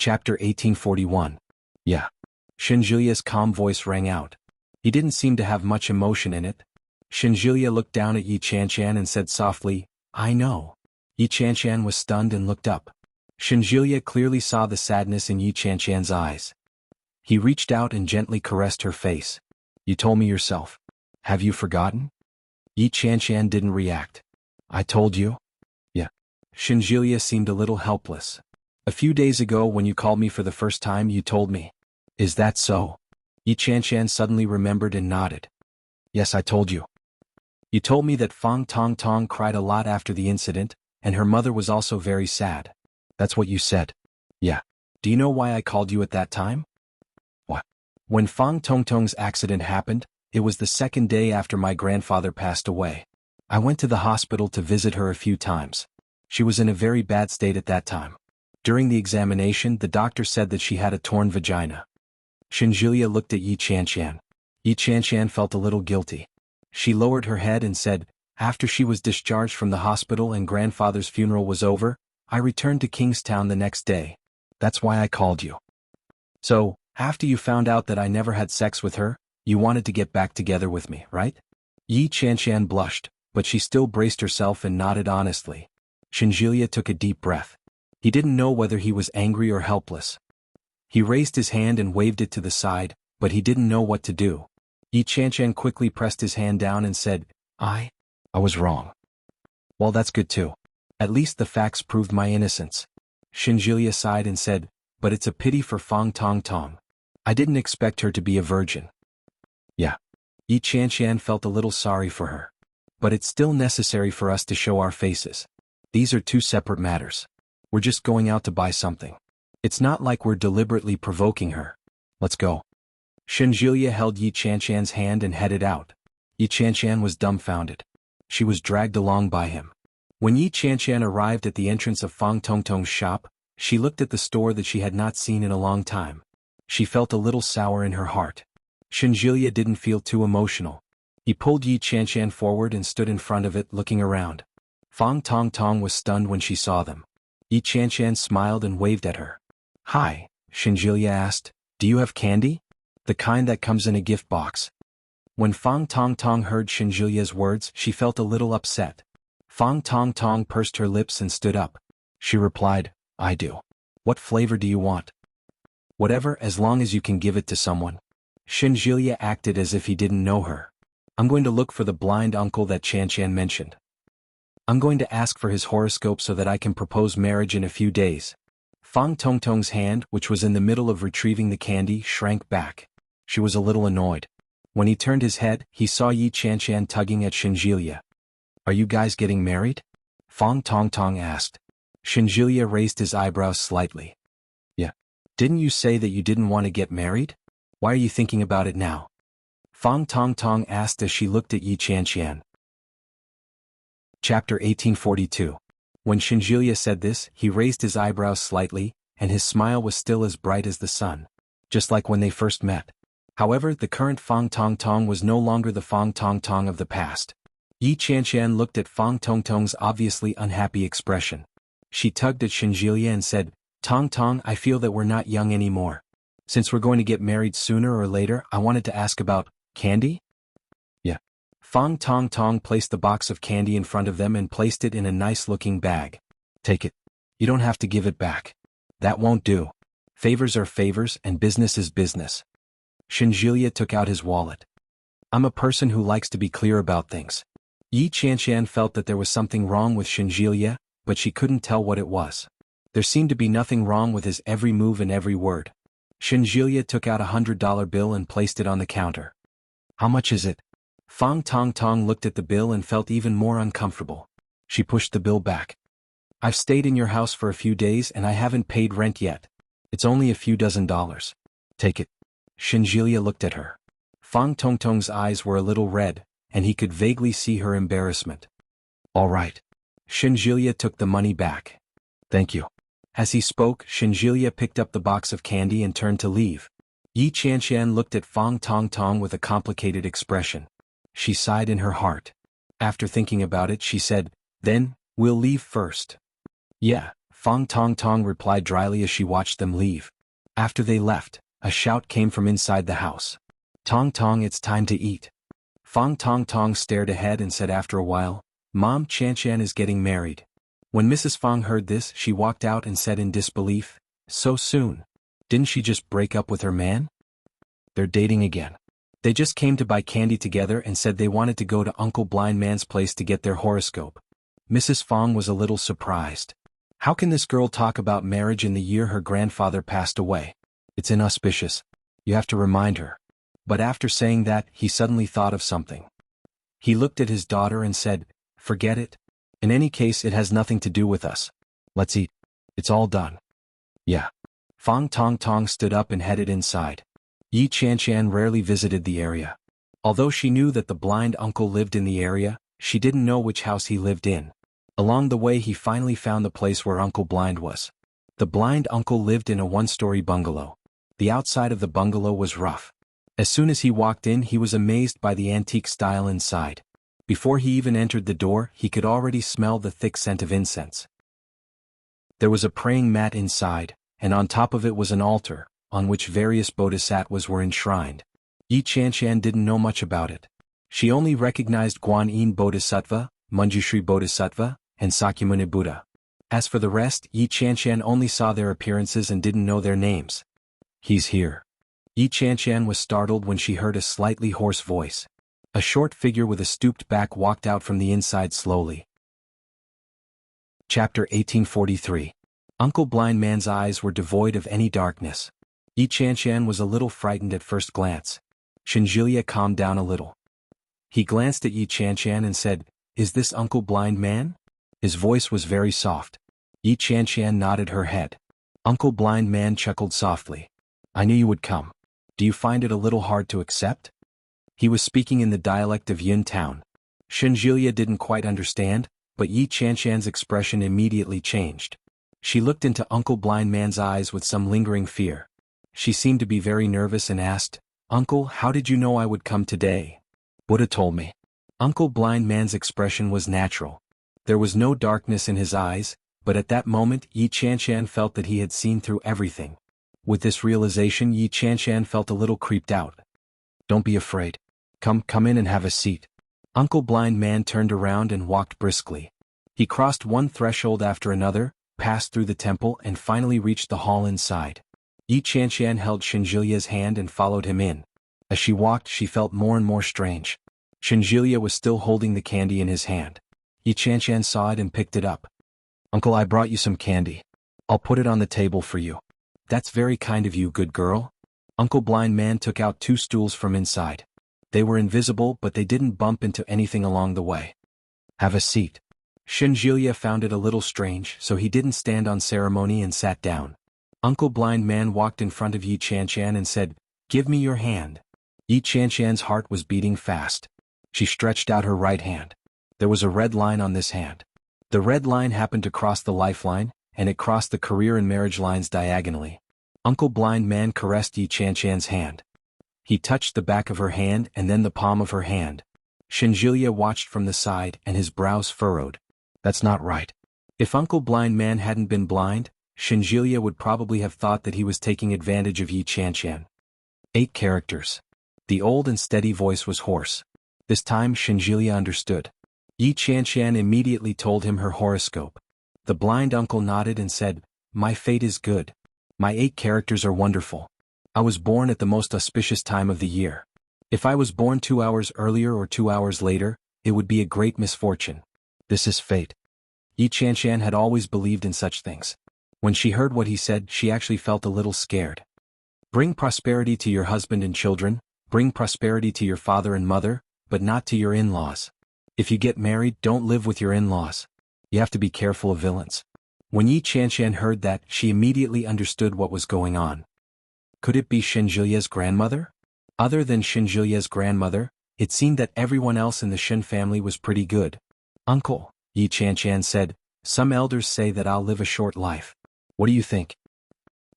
Chapter 1841. Yeah. Shinjulia's calm voice rang out. He didn't seem to have much emotion in it. Shinjulia looked down at Yi Chanchan and said softly, I know. Yi Chanchan was stunned and looked up. Shinjulia clearly saw the sadness in Yi Chanchan's eyes. He reached out and gently caressed her face. You told me yourself. Have you forgotten? Yi Chanchan didn't react. I told you? Yeah. Shinjulia seemed a little helpless. A few days ago when you called me for the first time you told me. Is that so? Yi Chanchan suddenly remembered and nodded. Yes, I told you. You told me that Fang Tong Tong cried a lot after the incident, and her mother was also very sad. That's what you said. Yeah. Do you know why I called you at that time? What? When Fang Tong Tong's accident happened, it was the second day after my grandfather passed away. I went to the hospital to visit her a few times. She was in a very bad state at that time. During the examination, the doctor said that she had a torn vagina. Shinjulia looked at Yi Chanchan. Yi Chanchan felt a little guilty. She lowered her head and said, after she was discharged from the hospital and grandfather's funeral was over, I returned to Kingstown the next day. That's why I called you. So, after you found out that I never had sex with her, you wanted to get back together with me, right? Yi Chanchan blushed, but she still braced herself and nodded honestly. Shinjulia took a deep breath. He didn't know whether he was angry or helpless. He raised his hand and waved it to the side, but he didn't know what to do. Yi Chanchan quickly pressed his hand down and said, I was wrong. Well, that's good too. At least the facts proved my innocence. Shinjulia sighed and said, but it's a pity for Fang Tong Tong. I didn't expect her to be a virgin. Yeah. Yi Chanchan felt a little sorry for her. But it's still necessary for us to show our faces. These are two separate matters. We're just going out to buy something. It's not like we're deliberately provoking her. Let's go. Shinjulia held Yi Chanchan's hand and headed out. Yi Chanchan was dumbfounded. She was dragged along by him. When Yi Chanchan arrived at the entrance of Fang Tongtong's shop, she looked at the store that she had not seen in a long time. She felt a little sour in her heart. Shinjulia didn't feel too emotional. He pulled Yi Chanchan forward and stood in front of it looking around. Fang Tong Tong was stunned when she saw them. Yi Chanchan smiled and waved at her. Hi, Shinjulia asked, do you have candy? The kind that comes in a gift box. When Fang Tong Tong heard Shinjulia's words, she felt a little upset. Fang Tong Tong pursed her lips and stood up. She replied, I do. What flavor do you want? Whatever, as long as you can give it to someone. Shinjulia acted as if he didn't know her. I'm going to look for the blind uncle that Chanchan mentioned. I'm going to ask for his horoscope so that I can propose marriage in a few days. Fang Tongtong's hand, which was in the middle of retrieving the candy, shrank back. She was a little annoyed. When he turned his head, he saw Yi Chanchan tugging at Shinjulia. Are you guys getting married? Fang Tongtong asked. Shinjulia raised his eyebrows slightly. Yeah. Didn't you say that you didn't want to get married? Why are you thinking about it now? Fang Tongtong asked as she looked at Yi Chanchan. Chapter 1842. When Shinjulia said this, he raised his eyebrows slightly, and his smile was still as bright as the sun. Just like when they first met. However, the current Fang Tongtong was no longer the Fang Tongtong of the past. Yi Chanchan looked at Fang Tongtong's obviously unhappy expression. She tugged at Shinjulia and said, Tong Tong, I feel that we're not young anymore. Since we're going to get married sooner or later, I wanted to ask about candy? Yeah. Fang Tong Tong placed the box of candy in front of them and placed it in a nice-looking bag. Take it. You don't have to give it back. That won't do. Favors are favors and business is business. Shinjulia took out his wallet. I'm a person who likes to be clear about things. Yi Chanchan felt that there was something wrong with Shinjulia, but she couldn't tell what it was. There seemed to be nothing wrong with his every move and every word. Shinjulia took out $100 bill and placed it on the counter. How much is it? Fang Tongtong looked at the bill and felt even more uncomfortable. She pushed the bill back. I've stayed in your house for a few days and I haven't paid rent yet. It's only a few dozen dollars. Take it. Shinjulia looked at her. Fang Tongtong's eyes were a little red, and he could vaguely see her embarrassment. All right. Shinjulia took the money back. Thank you. As he spoke, Shinjulia picked up the box of candy and turned to leave. Yi Chanchan looked at Fang Tongtong with a complicated expression. She sighed in her heart. After thinking about it, she said, Then, we'll leave first. Yeah, Fong Tong Tong replied dryly as she watched them leave. After they left, a shout came from inside the house. Tong Tong, it's time to eat. Fong Tong Tong stared ahead and said after a while, Mom, Chan Chan is getting married. When Mrs. Fong heard this, she walked out and said in disbelief, so soon? Didn't she just break up with her man? They're dating again. They just came to buy candy together and said they wanted to go to Uncle Blind Man's place to get their horoscope. Mrs. Fong was a little surprised. How can this girl talk about marriage in the year her grandfather passed away? It's inauspicious. You have to remind her. But after saying that, he suddenly thought of something. He looked at his daughter and said, forget it. In any case, it has nothing to do with us. Let's eat. It's all done. Yeah. Fong Tong Tong stood up and headed inside. Yi Chan Chan rarely visited the area. Although she knew that the blind uncle lived in the area, she didn't know which house he lived in. Along the way he finally found the place where Uncle Blind was. The blind uncle lived in a one-story bungalow. The outside of the bungalow was rough. As soon as he walked in, he was amazed by the antique style inside. Before he even entered the door, he could already smell the thick scent of incense. There was a praying mat inside, and on top of it was an altar, on which various bodhisattvas were enshrined. Yi Chan Chan didn't know much about it. She only recognized Guan Yin Bodhisattva, Manjushri Bodhisattva, and Sakyamuni Buddha. As for the rest, Yi Chan Chan only saw their appearances and didn't know their names. He's here. Yi Chan Chan was startled when she heard a slightly hoarse voice. A short figure with a stooped back walked out from the inside slowly. Chapter 1843. Uncle Blind Man's eyes were devoid of any darkness. Yi Chan Chan was a little frightened at first glance. Shinjilia calmed down a little. He glanced at Yi Chan Chan and said, is this Uncle Blind Man? His voice was very soft. Yi Chan Chan nodded her head. Uncle Blind Man chuckled softly. I knew you would come. Do you find it a little hard to accept? He was speaking in the dialect of Yin Town. Shinjilia didn't quite understand, but Yi Chan Chan's expression immediately changed. She looked into Uncle Blind Man's eyes with some lingering fear. She seemed to be very nervous and asked, Uncle, how did you know I would come today? Buddha told me. Uncle Blind Man's expression was natural. There was no darkness in his eyes, but at that moment Yi Chan Chan felt that he had seen through everything. With this realization, Yi Chan Chan felt a little creeped out. Don't be afraid. Come in and have a seat. Uncle Blind Man turned around and walked briskly. He crossed one threshold after another, passed through the temple and finally reached the hall inside. Yi Chan Chan held Shinjilia's hand and followed him in. As she walked, she felt more and more strange. Shinjilia was still holding the candy in his hand. Yi Chan Chan saw it and picked it up. Uncle, I brought you some candy. I'll put it on the table for you. That's very kind of you, good girl. Uncle Blind Man took out 2 stools from inside. They were invisible, but they didn't bump into anything along the way. Have a seat. Shinjilia found it a little strange, so he didn't stand on ceremony and sat down. Uncle Blind Man walked in front of Yi Chan Chan and said, Give me your hand. Yi Chan Chan's heart was beating fast. She stretched out her right hand. There was a red line on this hand. The red line happened to cross the lifeline, and it crossed the career and marriage lines diagonally. Uncle Blind Man caressed Yi Chan Chan's hand. He touched the back of her hand and then the palm of her hand. Shinjilia watched from the side and his brows furrowed. That's not right. If Uncle Blind Man hadn't been blind, Shinjilia would probably have thought that he was taking advantage of Yi Chan Chan. 8 characters. The old and steady voice was hoarse. This time Shinjilia understood. Yi Chan Chan immediately told him her horoscope. The blind uncle nodded and said, My fate is good. My 8 characters are wonderful. I was born at the most auspicious time of the year. If I was born 2 hours earlier or 2 hours later, it would be a great misfortune. This is fate. Yi Chan Chan had always believed in such things. When she heard what he said, she actually felt a little scared. Bring prosperity to your husband and children, bring prosperity to your father and mother, but not to your in-laws. If you get married, don't live with your in-laws. You have to be careful of villains. When Yi Chan Chan heard that, she immediately understood what was going on. Could it be Shinjilia's grandmother? Other than Shinjilia's grandmother, it seemed that everyone else in the Shin family was pretty good. Uncle, Yi Chan Chan said, some elders say that I'll live a short life. What do you think?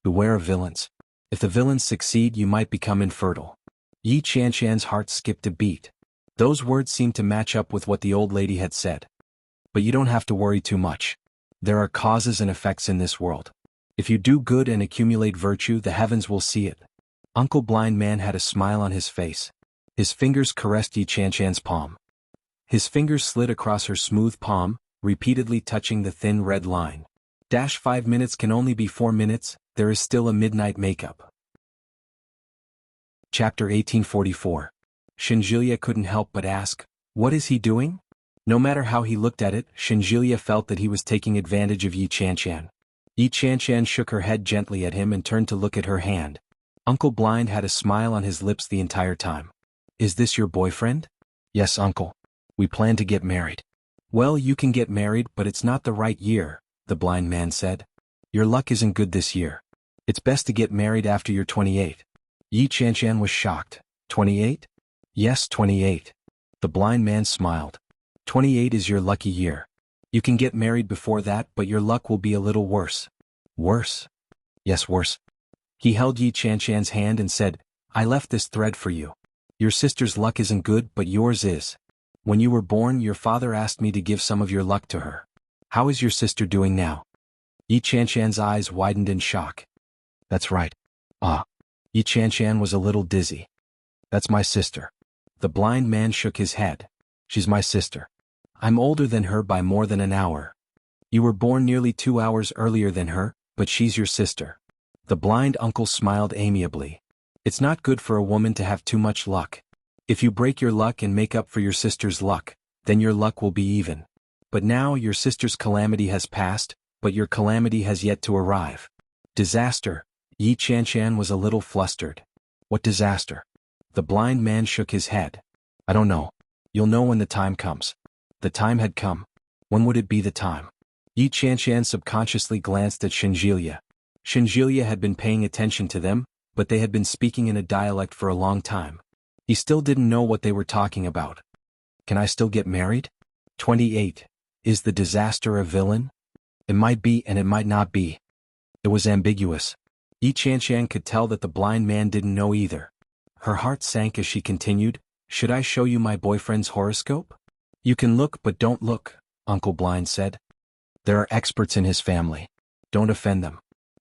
Beware of villains. If the villains succeed, you might become infertile. Yi Chan Chan's heart skipped a beat. Those words seemed to match up with what the old lady had said. But you don't have to worry too much. There are causes and effects in this world. If you do good and accumulate virtue, the heavens will see it. Uncle Blind Man had a smile on his face. His fingers caressed Yi Chanchan's palm. His fingers slid across her smooth palm, repeatedly touching the thin red line. 5 minutes can only be 4 minutes, there is still a midnight makeup. Chapter 1844. Shenjilia couldn't help but ask, what is he doing? No matter how he looked at it, Shenjilia felt that he was taking advantage of Yi Chanchan. Yi Chanchan shook her head gently at him and turned to look at her hand. Uncle Blind had a smile on his lips the entire time. Is this your boyfriend? Yes, uncle. We plan to get married. Well, you can get married, but it's not the right year, the blind man said. Your luck isn't good this year. It's best to get married after you're 28. Yi Chanchan was shocked. 28? Yes, 28. The blind man smiled. 28 is your lucky year. You can get married before that, but your luck will be a little worse. Worse? Yes, worse. He held Yi Chanchan's hand and said, I left this thread for you. Your sister's luck isn't good, but yours is. When you were born, your father asked me to give some of your luck to her. How is your sister doing now? Yi Chanchan's eyes widened in shock. That's right. Yi Chanchan was a little dizzy. That's my sister. The blind man shook his head. She's my sister. I'm older than her by more than an hour. You were born nearly 2 hours earlier than her, but she's your sister. The blind uncle smiled amiably. It's not good for a woman to have too much luck. If you break your luck and make up for your sister's luck, then your luck will be even. But now your sister's calamity has passed, but your calamity has yet to arrive. Disaster. Yi Chanchan was a little flustered. What disaster? The blind man shook his head. I don't know. You'll know when the time comes. The time had come. When would it be the time? Yi Chanchan subconsciously glanced at Shenjilia. Shenjilia had been paying attention to them, but they had been speaking in a dialect for a long time. He still didn't know what they were talking about. Can I still get married? 28. Is the disaster a villain? It might be and it might not be. It was ambiguous. Yi Chanchan could tell that the blind man didn't know either. Her heart sank as she continued, Should I show you my boyfriend's horoscope? You can look but don't look, Uncle Blind said. There are experts in his family. Don't offend them.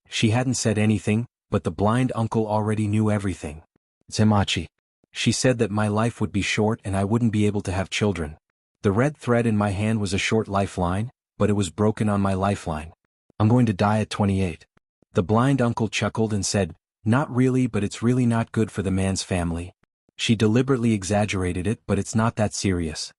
She hadn't said anything, but the blind uncle already knew everything. Zemachi. She said that my life would be short and I wouldn't be able to have children. The red thread in my hand was a short lifeline, but it was broken on my lifeline. I'm going to die at 28. The blind uncle chuckled and said, Not really, but it's really not good for the man's family. She deliberately exaggerated it, but it's not that serious.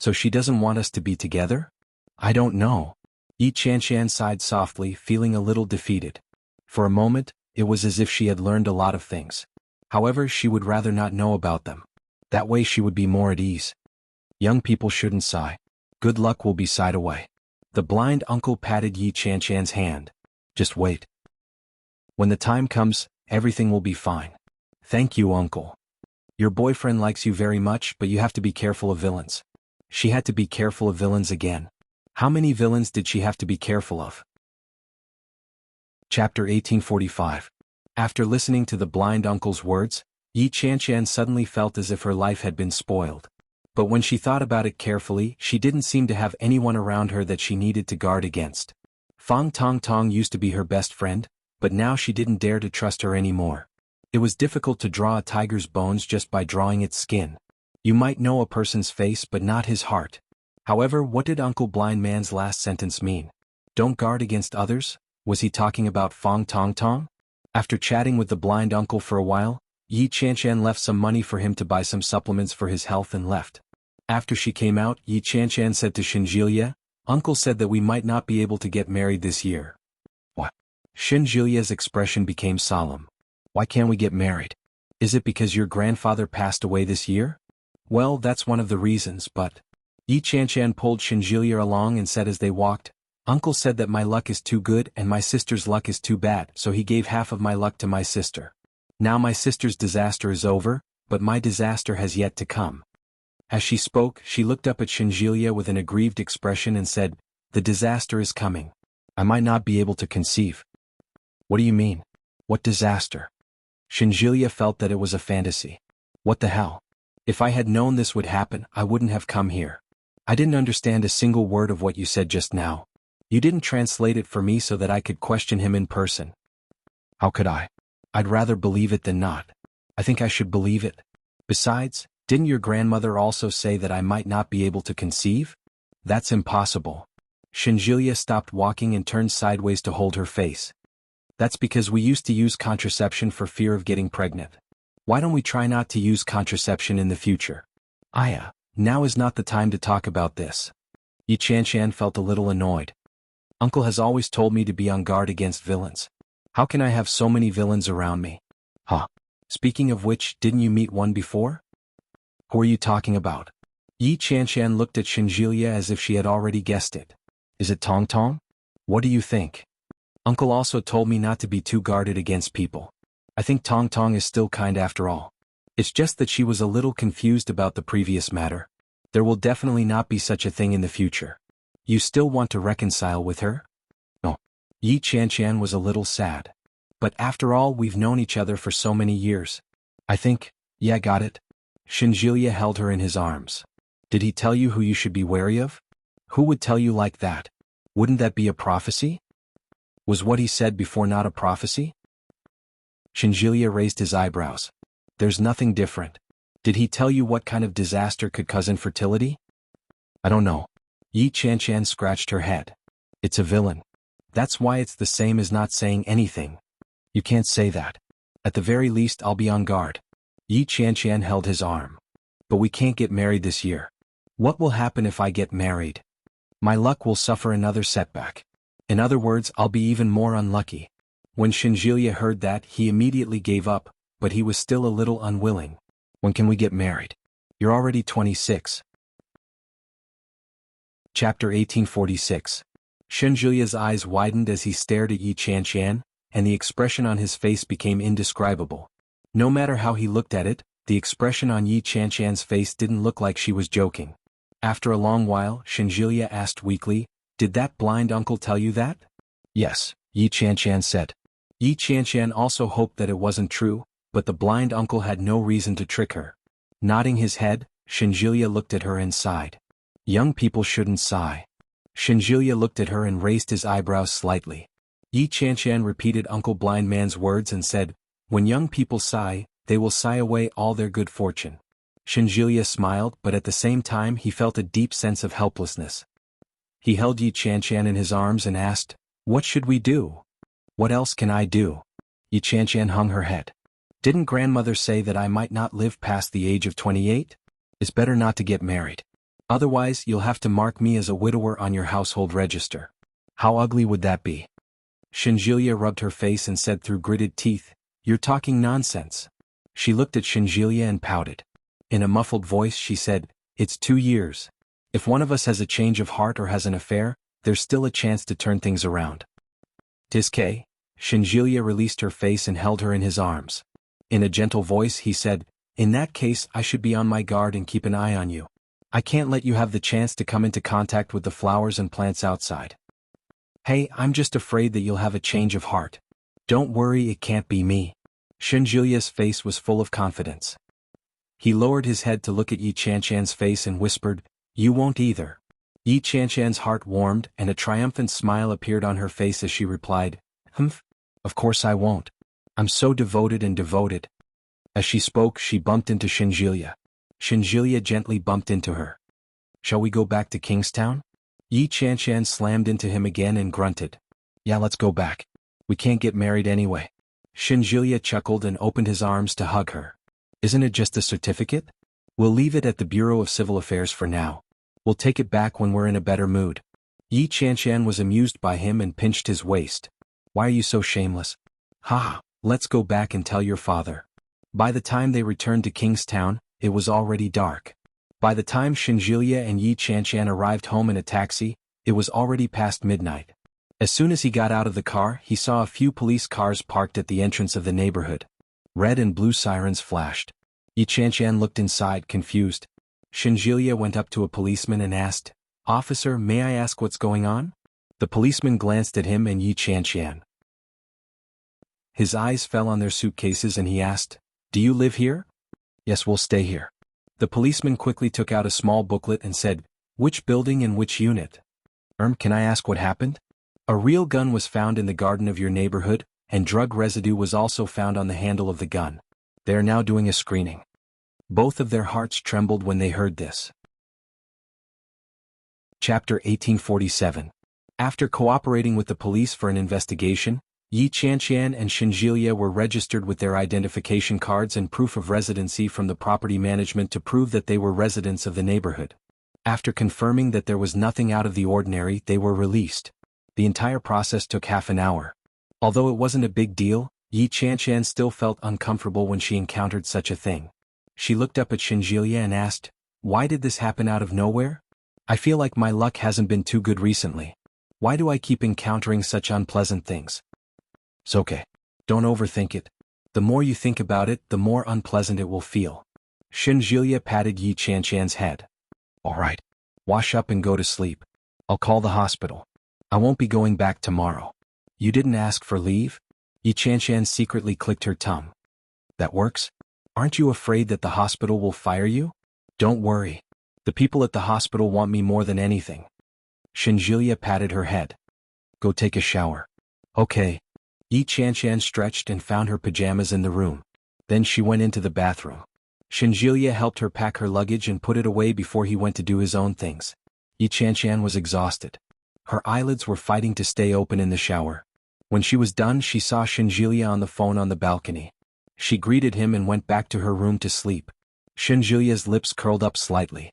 So she doesn't want us to be together? I don't know. Yi Chanchan sighed softly, feeling a little defeated. For a moment, it was as if she had learned a lot of things. However, she would rather not know about them. That way she would be more at ease. Young people shouldn't sigh. Good luck will be sighed away. The blind uncle patted Yi Chanchan's hand. Just wait. When the time comes, everything will be fine. Thank you, uncle. Your boyfriend likes you very much, but you have to be careful of villains. She had to be careful of villains again. How many villains did she have to be careful of? Chapter 1845. After listening to the blind uncle's words, Yi Chanchan suddenly felt as if her life had been spoiled. But when she thought about it carefully, she didn't seem to have anyone around her that she needed to guard against. Fang Tong Tong used to be her best friend, but now she didn't dare to trust her anymore. It was difficult to draw a tiger's bones just by drawing its skin. You might know a person's face but not his heart. However, what did Uncle Blind Man's last sentence mean? Don't guard against others? Was he talking about Fang Tong Tong? After chatting with the blind uncle for a while, Yi Chanchan left some money for him to buy some supplements for his health and left. After she came out, Yi Chanchan said to Shenjilia, Uncle said that we might not be able to get married this year. What? Shenjilia's expression became solemn. Why can't we get married? Is it because your grandfather passed away this year? Well, that's one of the reasons, but... Yi Chanchan pulled Shenjilia along and said as they walked, Uncle said that my luck is too good and my sister's luck is too bad, so he gave half of my luck to my sister. Now my sister's disaster is over, but my disaster has yet to come. As she spoke, she looked up at Shenjilia with an aggrieved expression and said, The disaster is coming. I might not be able to conceive. What do you mean? What disaster? Shenjilia felt that it was a fantasy. What the hell? If I had known this would happen, I wouldn't have come here. I didn't understand a single word of what you said just now. You didn't translate it for me so that I could question him in person. How could I? I'd rather believe it than not. I think I should believe it. Besides, didn't your grandmother also say that I might not be able to conceive? That's impossible. Shinjilia stopped walking and turned sideways to hold her face. That's because we used to use contraception for fear of getting pregnant. Why don't we try not to use contraception in the future? Aya, now is not the time to talk about this. Yi Chanshan felt a little annoyed. Uncle has always told me to be on guard against villains. How can I have so many villains around me? Huh. Speaking of which, didn't you meet one before? Who are you talking about? Yi Chanshan looked at Shinjilia as if she had already guessed it. Is it Tong Tong? What do you think? Uncle also told me not to be too guarded against people. I think Tong Tong is still kind after all. It's just that she was a little confused about the previous matter. There will definitely not be such a thing in the future. You still want to reconcile with her? No. Yi Chanshan was a little sad. But after all, we've known each other for so many years. I think, yeah, got it. Shinjilia held her in his arms. Did he tell you who you should be wary of? Who would tell you like that? Wouldn't that be a prophecy? Was what he said before not a prophecy? Shinjilia raised his eyebrows. There's nothing different. Did he tell you what kind of disaster could cause infertility? I don't know. Yi Chanshan scratched her head. It's a villain. That's why it's the same as not saying anything. You can't say that. At the very least, I'll be on guard. Yi Chanshan held his arm. But we can't get married this year. What will happen if I get married? My luck will suffer another setback. In other words, I'll be even more unlucky. When Shinjilia heard that, he immediately gave up, but he was still a little unwilling. When can we get married? You're already 26. Chapter 1846. Shinjilia's eyes widened as he stared at Yi Chanshan, and the expression on his face became indescribable. No matter how he looked at it, the expression on Yi Chanshan's face didn't look like she was joking. After a long while, Shinjilia asked weakly, "Did that blind uncle tell you that?" "Yes," Yi Chanshan said. Yi Chanshan also hoped that it wasn't true, but the blind uncle had no reason to trick her. Nodding his head, Shinjilia looked at her and sighed. Young people shouldn't sigh. Shinjilia looked at her and raised his eyebrows slightly. Yi Chanshan repeated Uncle Blind Man's words and said, "When young people sigh, they will sigh away all their good fortune." Shinjilia smiled, but at the same time he felt a deep sense of helplessness. He held Yi Chanshan in his arms and asked, "What should we do?" "What else can I do?" Yi Chanshan hung her head. "Didn't grandmother say that I might not live past the age of 28? It's better not to get married. Otherwise, you'll have to mark me as a widower on your household register. How ugly would that be?" Shinjilia rubbed her face and said through gritted teeth, "You're talking nonsense." She looked at Shinjilia and pouted. In a muffled voice she said, "It's 2 years. If one of us has a change of heart or has an affair, there's still a chance to turn things around." "Tiske?" Shinjilia released her face and held her in his arms. In a gentle voice he said, "In that case I should be on my guard and keep an eye on you. I can't let you have the chance to come into contact with the flowers and plants outside. Hey, I'm just afraid that you'll have a change of heart. Don't worry, it can't be me." Shinjilia's face was full of confidence. He lowered his head to look at Yi Chanshan's face and whispered, "You won't either." Yi Chanshan's heart warmed and a triumphant smile appeared on her face as she replied, "Humph, of course I won't. I'm so devoted and devoted." As she spoke, she bumped into Shinjilia. Shinjilia gently bumped into her. "Shall we go back to Kingstown?" Yi Chanshan slammed into him again and grunted. "Yeah, let's go back. We can't get married anyway." Shinjilia chuckled and opened his arms to hug her. "Isn't it just a certificate? We'll leave it at the Bureau of Civil Affairs for now. We'll take it back when we're in a better mood." Yi Chanshan was amused by him and pinched his waist. "Why are you so shameless? Ha, let's go back and tell your father." By the time they returned to Kingstown, it was already dark. By the time Shinjilia and Yi Chanshan arrived home in a taxi, it was already past midnight. As soon as he got out of the car, he saw a few police cars parked at the entrance of the neighborhood. Red and blue sirens flashed. Yi Chanshan looked inside, confused. Shinjilia went up to a policeman and asked, "Officer, may I ask what's going on?" The policeman glanced at him and Yi Chanshan. His eyes fell on their suitcases and he asked, "Do you live here?" "Yes, we'll stay here." The policeman quickly took out a small booklet and said, "Which building and which unit?" Can I ask what happened? A real gun was found in the garden of your neighborhood, and drug residue was also found on the handle of the gun. They are now doing a screening. Both of their hearts trembled when they heard this. Chapter 1847. After cooperating with the police for an investigation, Yi Qianqian and Xinjilia were registered with their identification cards and proof of residency from the property management to prove that they were residents of the neighborhood. After confirming that there was nothing out of the ordinary, they were released. The entire process took half an hour. Although it wasn't a big deal, Yi Qianqian still felt uncomfortable when she encountered such a thing. She looked up at Xinjilia and asked, "Why did this happen out of nowhere? I feel like my luck hasn't been too good recently. Why do I keep encountering such unpleasant things?" "It's okay. Don't overthink it. The more you think about it, the more unpleasant it will feel." Xinjilia patted Yi Qianqian's head. "All right. Wash up and go to sleep. I'll call the hospital. I won't be going back tomorrow." "You didn't ask for leave?" Yi Qianqian secretly clicked her tongue. "That works? Aren't you afraid that the hospital will fire you?" "Don't worry. The people at the hospital want me more than anything." Xinjilia patted her head. "Go take a shower." "Okay." Yi Qianqian stretched and found her pajamas in the room. Then she went into the bathroom. Xinjilia helped her pack her luggage and put it away before he went to do his own things. Yi Qianqian was exhausted. Her eyelids were fighting to stay open in the shower. When she was done, she saw Xinjilia on the phone on the balcony. She greeted him and went back to her room to sleep. Xinjilia's lips curled up slightly.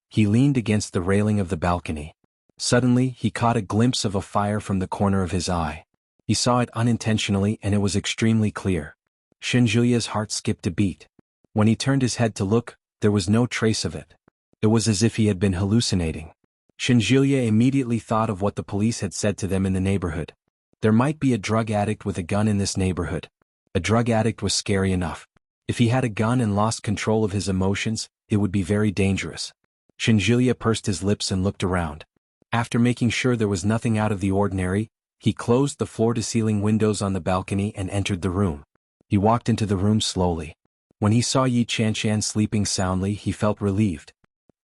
He leaned against the railing of the balcony. Suddenly, he caught a glimpse of a fire from the corner of his eye. He saw it unintentionally and it was extremely clear. Xinjilia's heart skipped a beat. When he turned his head to look, there was no trace of it. It was as if he had been hallucinating. Xinjilia immediately thought of what the police had said to them in the neighborhood. There might be a drug addict with a gun in this neighborhood. A drug addict was scary enough. If he had a gun and lost control of his emotions, it would be very dangerous. Xinjilia pursed his lips and looked around. After making sure there was nothing out of the ordinary, he closed the floor-to-ceiling windows on the balcony and entered the room. He walked into the room slowly. When he saw Yi Qianqian sleeping soundly, he felt relieved.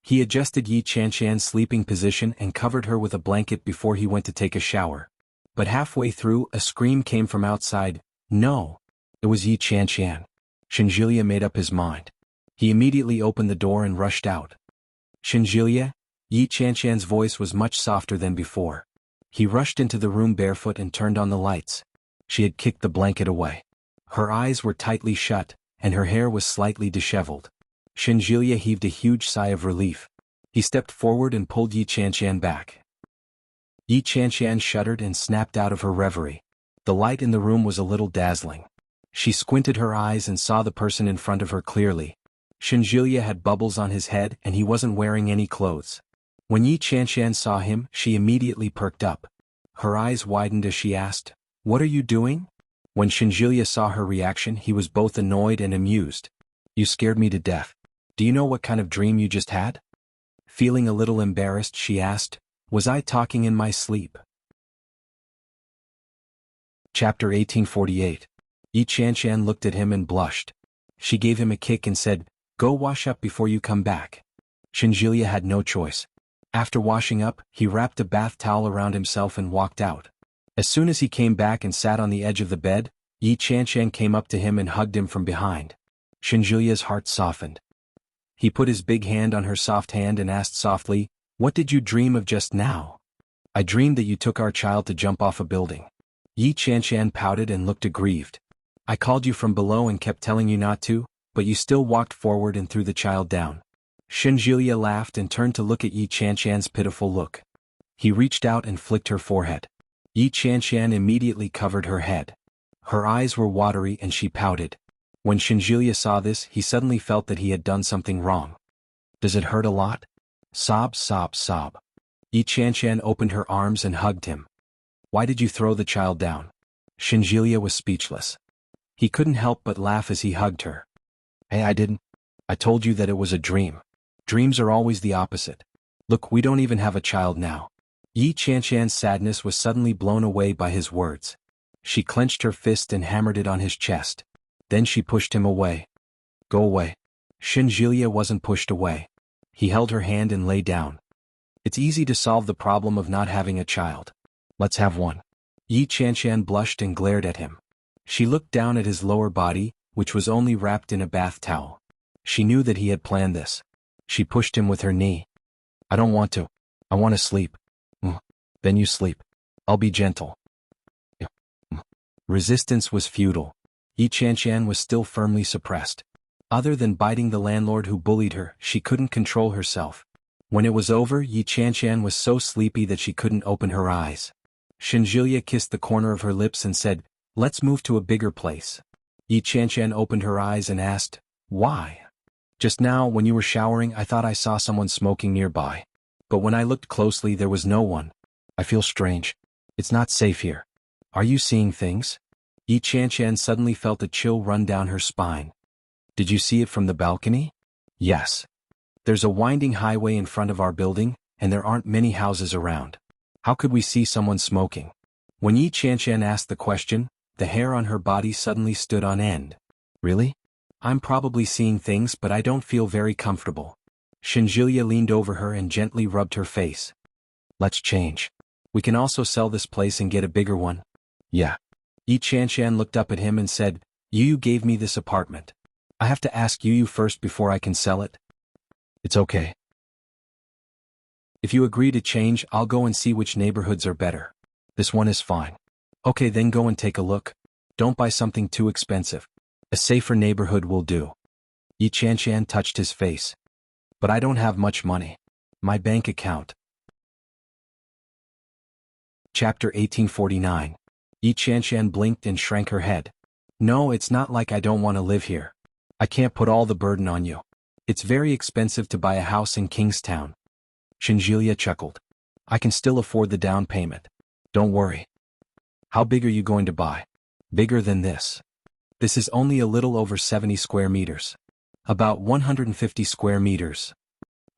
He adjusted Yi Qianqian's sleeping position and covered her with a blanket before he went to take a shower. But halfway through, a scream came from outside. No. It was Yi Qianqian. Xinjilia made up his mind. He immediately opened the door and rushed out. "Xinjilia?" Yi Qianqian's voice was much softer than before. He rushed into the room barefoot and turned on the lights. She had kicked the blanket away. Her eyes were tightly shut, and her hair was slightly disheveled. Xinjilia heaved a huge sigh of relief. He stepped forward and pulled Yi Qianqian back. Yi Qianqian shuddered and snapped out of her reverie. The light in the room was a little dazzling. She squinted her eyes and saw the person in front of her clearly. Xinjilia had bubbles on his head and he wasn't wearing any clothes. When Yi Qianqian saw him, she immediately perked up. Her eyes widened as she asked, "What are you doing?" When Xinjilia saw her reaction, he was both annoyed and amused. "You scared me to death. Do you know what kind of dream you just had?" Feeling a little embarrassed, she asked, "Was I talking in my sleep?" Chapter 1848. Yi Qianqian looked at him and blushed. She gave him a kick and said, "Go wash up before you come back." Xinjilia had no choice. After washing up, he wrapped a bath towel around himself and walked out. As soon as he came back and sat on the edge of the bed, Yi Qianqian came up to him and hugged him from behind. Xinjilia's heart softened. He put his big hand on her soft hand and asked softly, "What did you dream of just now?" "I dreamed that you took our child to jump off a building." Yi Qianqian pouted and looked aggrieved. "I called you from below and kept telling you not to, but you still walked forward and threw the child down." Xinjilia laughed and turned to look at Yi Qianqian's pitiful look. He reached out and flicked her forehead. Yi Qianqian immediately covered her head. Her eyes were watery and she pouted. When Xinjilia saw this, he suddenly felt that he had done something wrong. "Does it hurt a lot?" Sob, sob, sob. Yi Qianqian opened her arms and hugged him. "Why did you throw the child down?" Xinjilia was speechless. He couldn't help but laugh as he hugged her. "Hey, I didn't. I told you that it was a dream. Dreams are always the opposite. Look, we don't even have a child now." Yi Qianqian's sadness was suddenly blown away by his words. She clenched her fist and hammered it on his chest. Then she pushed him away. "Go away." Xinjilia wasn't pushed away. He held her hand and lay down. It's easy to solve the problem of not having a child. Let's have one. Yi Qianshan blushed and glared at him. She looked down at his lower body, which was only wrapped in a bath towel. She knew that he had planned this. She pushed him with her knee. I don't want to. I want to sleep. Then you sleep. I'll be gentle. Resistance was futile. Yi Qianshan was still firmly suppressed. Other than biting the landlord who bullied her, she couldn't control herself. When it was over, Yi Qianshan was so sleepy that she couldn't open her eyes. Shenjulia kissed the corner of her lips and said, "Let's move to a bigger place." Yi Qianshan opened her eyes and asked, "Why?" "Just now, when you were showering, I thought I saw someone smoking nearby. But when I looked closely, there was no one. I feel strange. It's not safe here. Are you seeing things?" Yi Qianshan suddenly felt a chill run down her spine. "Did you see it from the balcony?" "Yes. There's a winding highway in front of our building, and there aren't many houses around. How could we see someone smoking?" When Yi Qianshan asked the question, the hair on her body suddenly stood on end. "Really? I'm probably seeing things, but I don't feel very comfortable." Shenjulia leaned over her and gently rubbed her face. "Let's change. We can also sell this place and get a bigger one." "Yeah." Yi Qianshan looked up at him and said, "You gave me this apartment. I have to ask you first before I can sell it." "It's okay. If you agree to change, I'll go and see which neighborhoods are better. This one is fine." "Okay, then go and take a look. Don't buy something too expensive. A safer neighborhood will do." Yi Qianshan touched his face. "But I don't have much money. My bank account." Chapter 1849. Yi Qianshan blinked and shrank her head. "No, it's not like I don't want to live here. I can't put all the burden on you. It's very expensive to buy a house in Kingstown." Shenjulia chuckled. "I can still afford the down payment. Don't worry." "How big are you going to buy?" "Bigger than this. This is only a little over 70 square meters. About 150 square meters.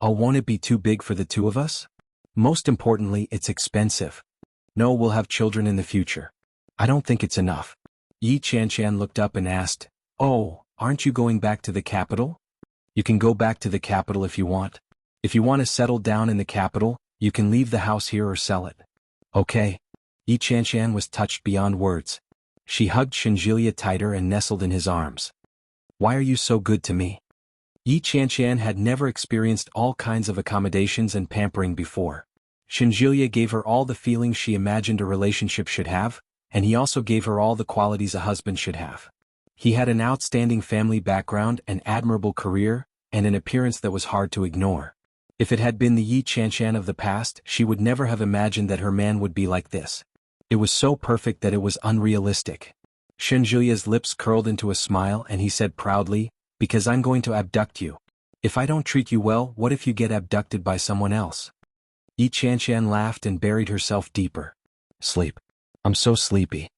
Oh, won't it be too big for the two of us? Most importantly, it's expensive. No, we'll have children in the future. I don't think it's enough." Yi Qianshan looked up and asked, "Oh, aren't you going back to the capital?" "You can go back to the capital if you want. If you want to settle down in the capital, you can leave the house here or sell it." "Okay." Yi Qianshan was touched beyond words. She hugged Shenjulia tighter and nestled in his arms. "Why are you so good to me?" Yi Qianshan had never experienced all kinds of accommodations and pampering before. Shenjulia gave her all the feelings she imagined a relationship should have, and he also gave her all the qualities a husband should have. He had an outstanding family background, an admirable career, and an appearance that was hard to ignore. If it had been the Yi Qianshan of the past, she would never have imagined that her man would be like this. It was so perfect that it was unrealistic. Shenjulia's lips curled into a smile and he said proudly, "Because I'm going to abduct you. If I don't treat you well, what if you get abducted by someone else?" Yi Qianshan laughed and buried herself deeper. "Sleep. I'm so sleepy."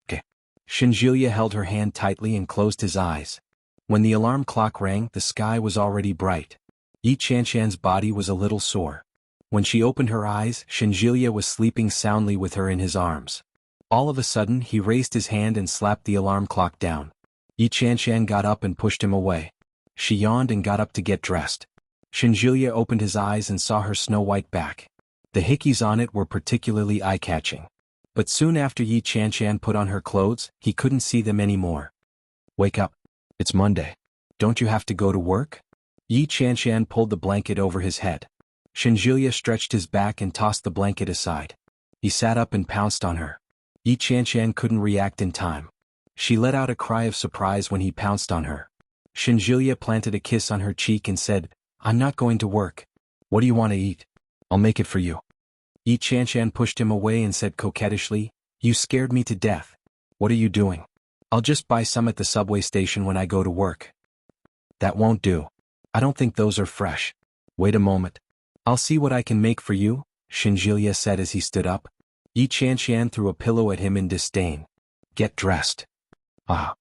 "Okay." Shenjulia held her hand tightly and closed his eyes. When the alarm clock rang, the sky was already bright. Yi Qianshan's body was a little sore. When she opened her eyes, Shenjulia was sleeping soundly with her in his arms. All of a sudden, he raised his hand and slapped the alarm clock down. Yi Qianshan got up and pushed him away. She yawned and got up to get dressed. Shenjulia opened his eyes and saw her snow-white back. The hickeys on it were particularly eye-catching. But soon after Yi Qianshan put on her clothes, he couldn't see them anymore. "Wake up. It's Monday. Don't you have to go to work?" Yi Qianshan pulled the blanket over his head. Shenjulia stretched his back and tossed the blanket aside. He sat up and pounced on her. Yi Qianshan couldn't react in time. She let out a cry of surprise when he pounced on her. Shenjulia planted a kiss on her cheek and said, "I'm not going to work. What do you want to eat? I'll make it for you." Yi Qianshan pushed him away and said coquettishly, "You scared me to death. What are you doing?" "I'll just buy some at the subway station when I go to work." "That won't do. I don't think those are fresh. Wait a moment. I'll see what I can make for you," Shenjulia said as he stood up. Yi Qianshan threw a pillow at him in disdain. "Get dressed." "Ah."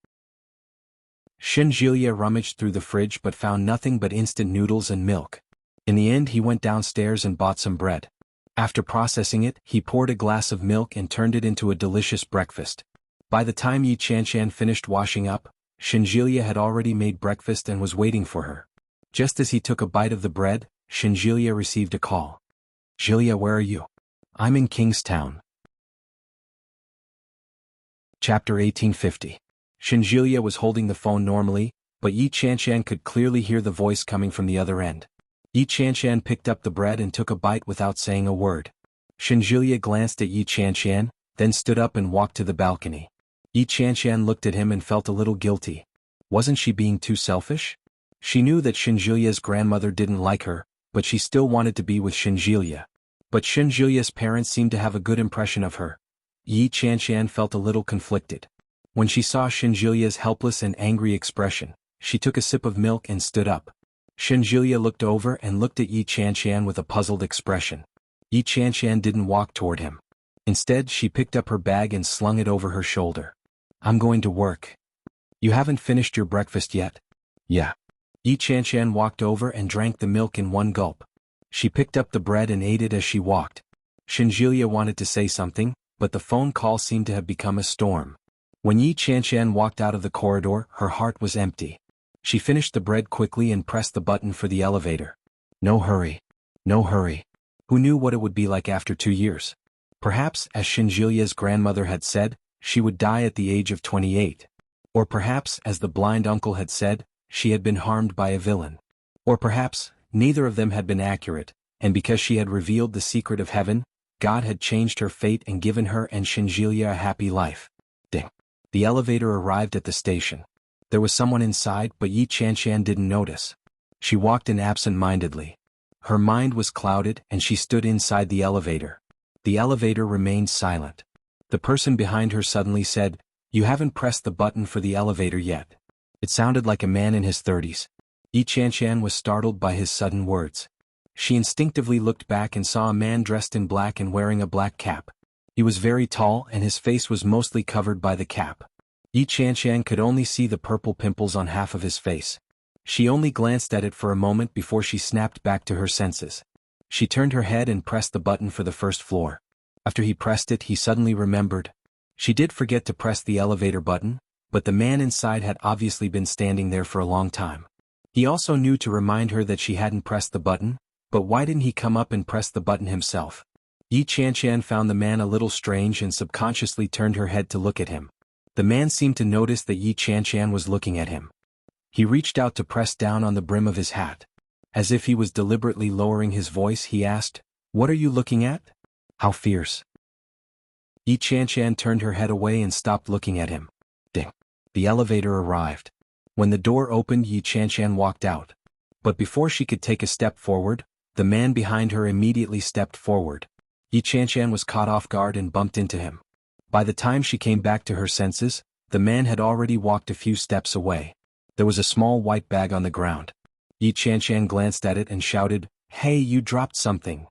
Shenjulia rummaged through the fridge but found nothing but instant noodles and milk. In the end, he went downstairs and bought some bread. After processing it, he poured a glass of milk and turned it into a delicious breakfast. By the time Yi Qianshan finished washing up, Shenjulia had already made breakfast and was waiting for her. Just as he took a bite of the bread, Shenjulia received a call. Julia, where are you? I'm in Kingstown. Chapter 1850. Shinjulia was holding the phone normally, but Yi Chanshan could clearly hear the voice coming from the other end. Yi Chanshan picked up the bread and took a bite without saying a word. Shinjulia glanced at Yi Chanshan, then stood up and walked to the balcony. Yi Chanshan looked at him and felt a little guilty. Wasn't she being too selfish? She knew that Shinjulia's grandmother didn't like her, but she still wanted to be with Shinjulia. But Shinjulia's parents seemed to have a good impression of her. Yi Chanshan felt a little conflicted. When she saw Shinjulia's helpless and angry expression, she took a sip of milk and stood up. Shinjulia looked over and looked at Yi Chanshan with a puzzled expression. Yi Chanshan didn't walk toward him. Instead, she picked up her bag and slung it over her shoulder. I'm going to work. You haven't finished your breakfast yet? Yeah. Yi Chanshan walked over and drank the milk in one gulp. She picked up the bread and ate it as she walked. Shinjulia wanted to say something, but the phone call seemed to have become a storm. When Yi Chanshan walked out of the corridor, her heart was empty. She finished the bread quickly and pressed the button for the elevator. No hurry. No hurry. Who knew what it would be like after 2 years? Perhaps, as Shinjulia's grandmother had said, she would die at the age of 28. Or perhaps, as the blind uncle had said, she had been harmed by a villain. Or perhaps, neither of them had been accurate, and because she had revealed the secret of heaven, God had changed her fate and given her and Shinjulia a happy life. Ding. The elevator arrived at the station. There was someone inside, but Yi Chanshan didn't notice. She walked in absent-mindedly. Her mind was clouded and she stood inside the elevator. The elevator remained silent. The person behind her suddenly said, "You haven't pressed the button for the elevator yet." It sounded like a man in his 30s. Yi Chanshan was startled by his sudden words. She instinctively looked back and saw a man dressed in black and wearing a black cap. He was very tall and his face was mostly covered by the cap. Yi Chanshan could only see the purple pimples on half of his face. She only glanced at it for a moment before she snapped back to her senses. She turned her head and pressed the button for the first floor. After he pressed it, he suddenly remembered. She did forget to press the elevator button, but the man inside had obviously been standing there for a long time. He also knew to remind her that she hadn't pressed the button, but why didn't he come up and press the button himself? Yi Chanshan found the man a little strange and subconsciously turned her head to look at him. The man seemed to notice that Yi Chanshan was looking at him. He reached out to press down on the brim of his hat. As if he was deliberately lowering his voice, he asked, "What are you looking at? How fierce." Yi Chanshan turned her head away and stopped looking at him. Ding. The elevator arrived. When the door opened, Yi Chanshan walked out. But before she could take a step forward, the man behind her immediately stepped forward. Yi Chanshan was caught off guard and bumped into him. By the time she came back to her senses, the man had already walked a few steps away. There was a small white bag on the ground. Yi Chanshan glanced at it and shouted, "Hey, you dropped something."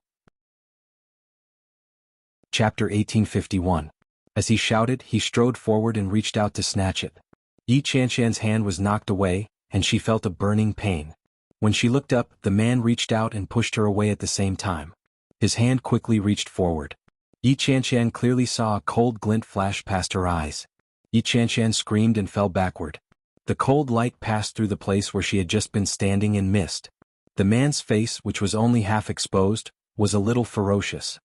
Chapter 1851. As he shouted, he strode forward and reached out to snatch it. Yi Chanshan's hand was knocked away, and she felt a burning pain. When she looked up, the man reached out and pushed her away at the same time. His hand quickly reached forward. Yi Chanshan clearly saw a cold glint flash past her eyes. Yi Chanshan screamed and fell backward. The cold light passed through the place where she had just been standing and missed. The man's face, which was only half exposed, was a little ferocious.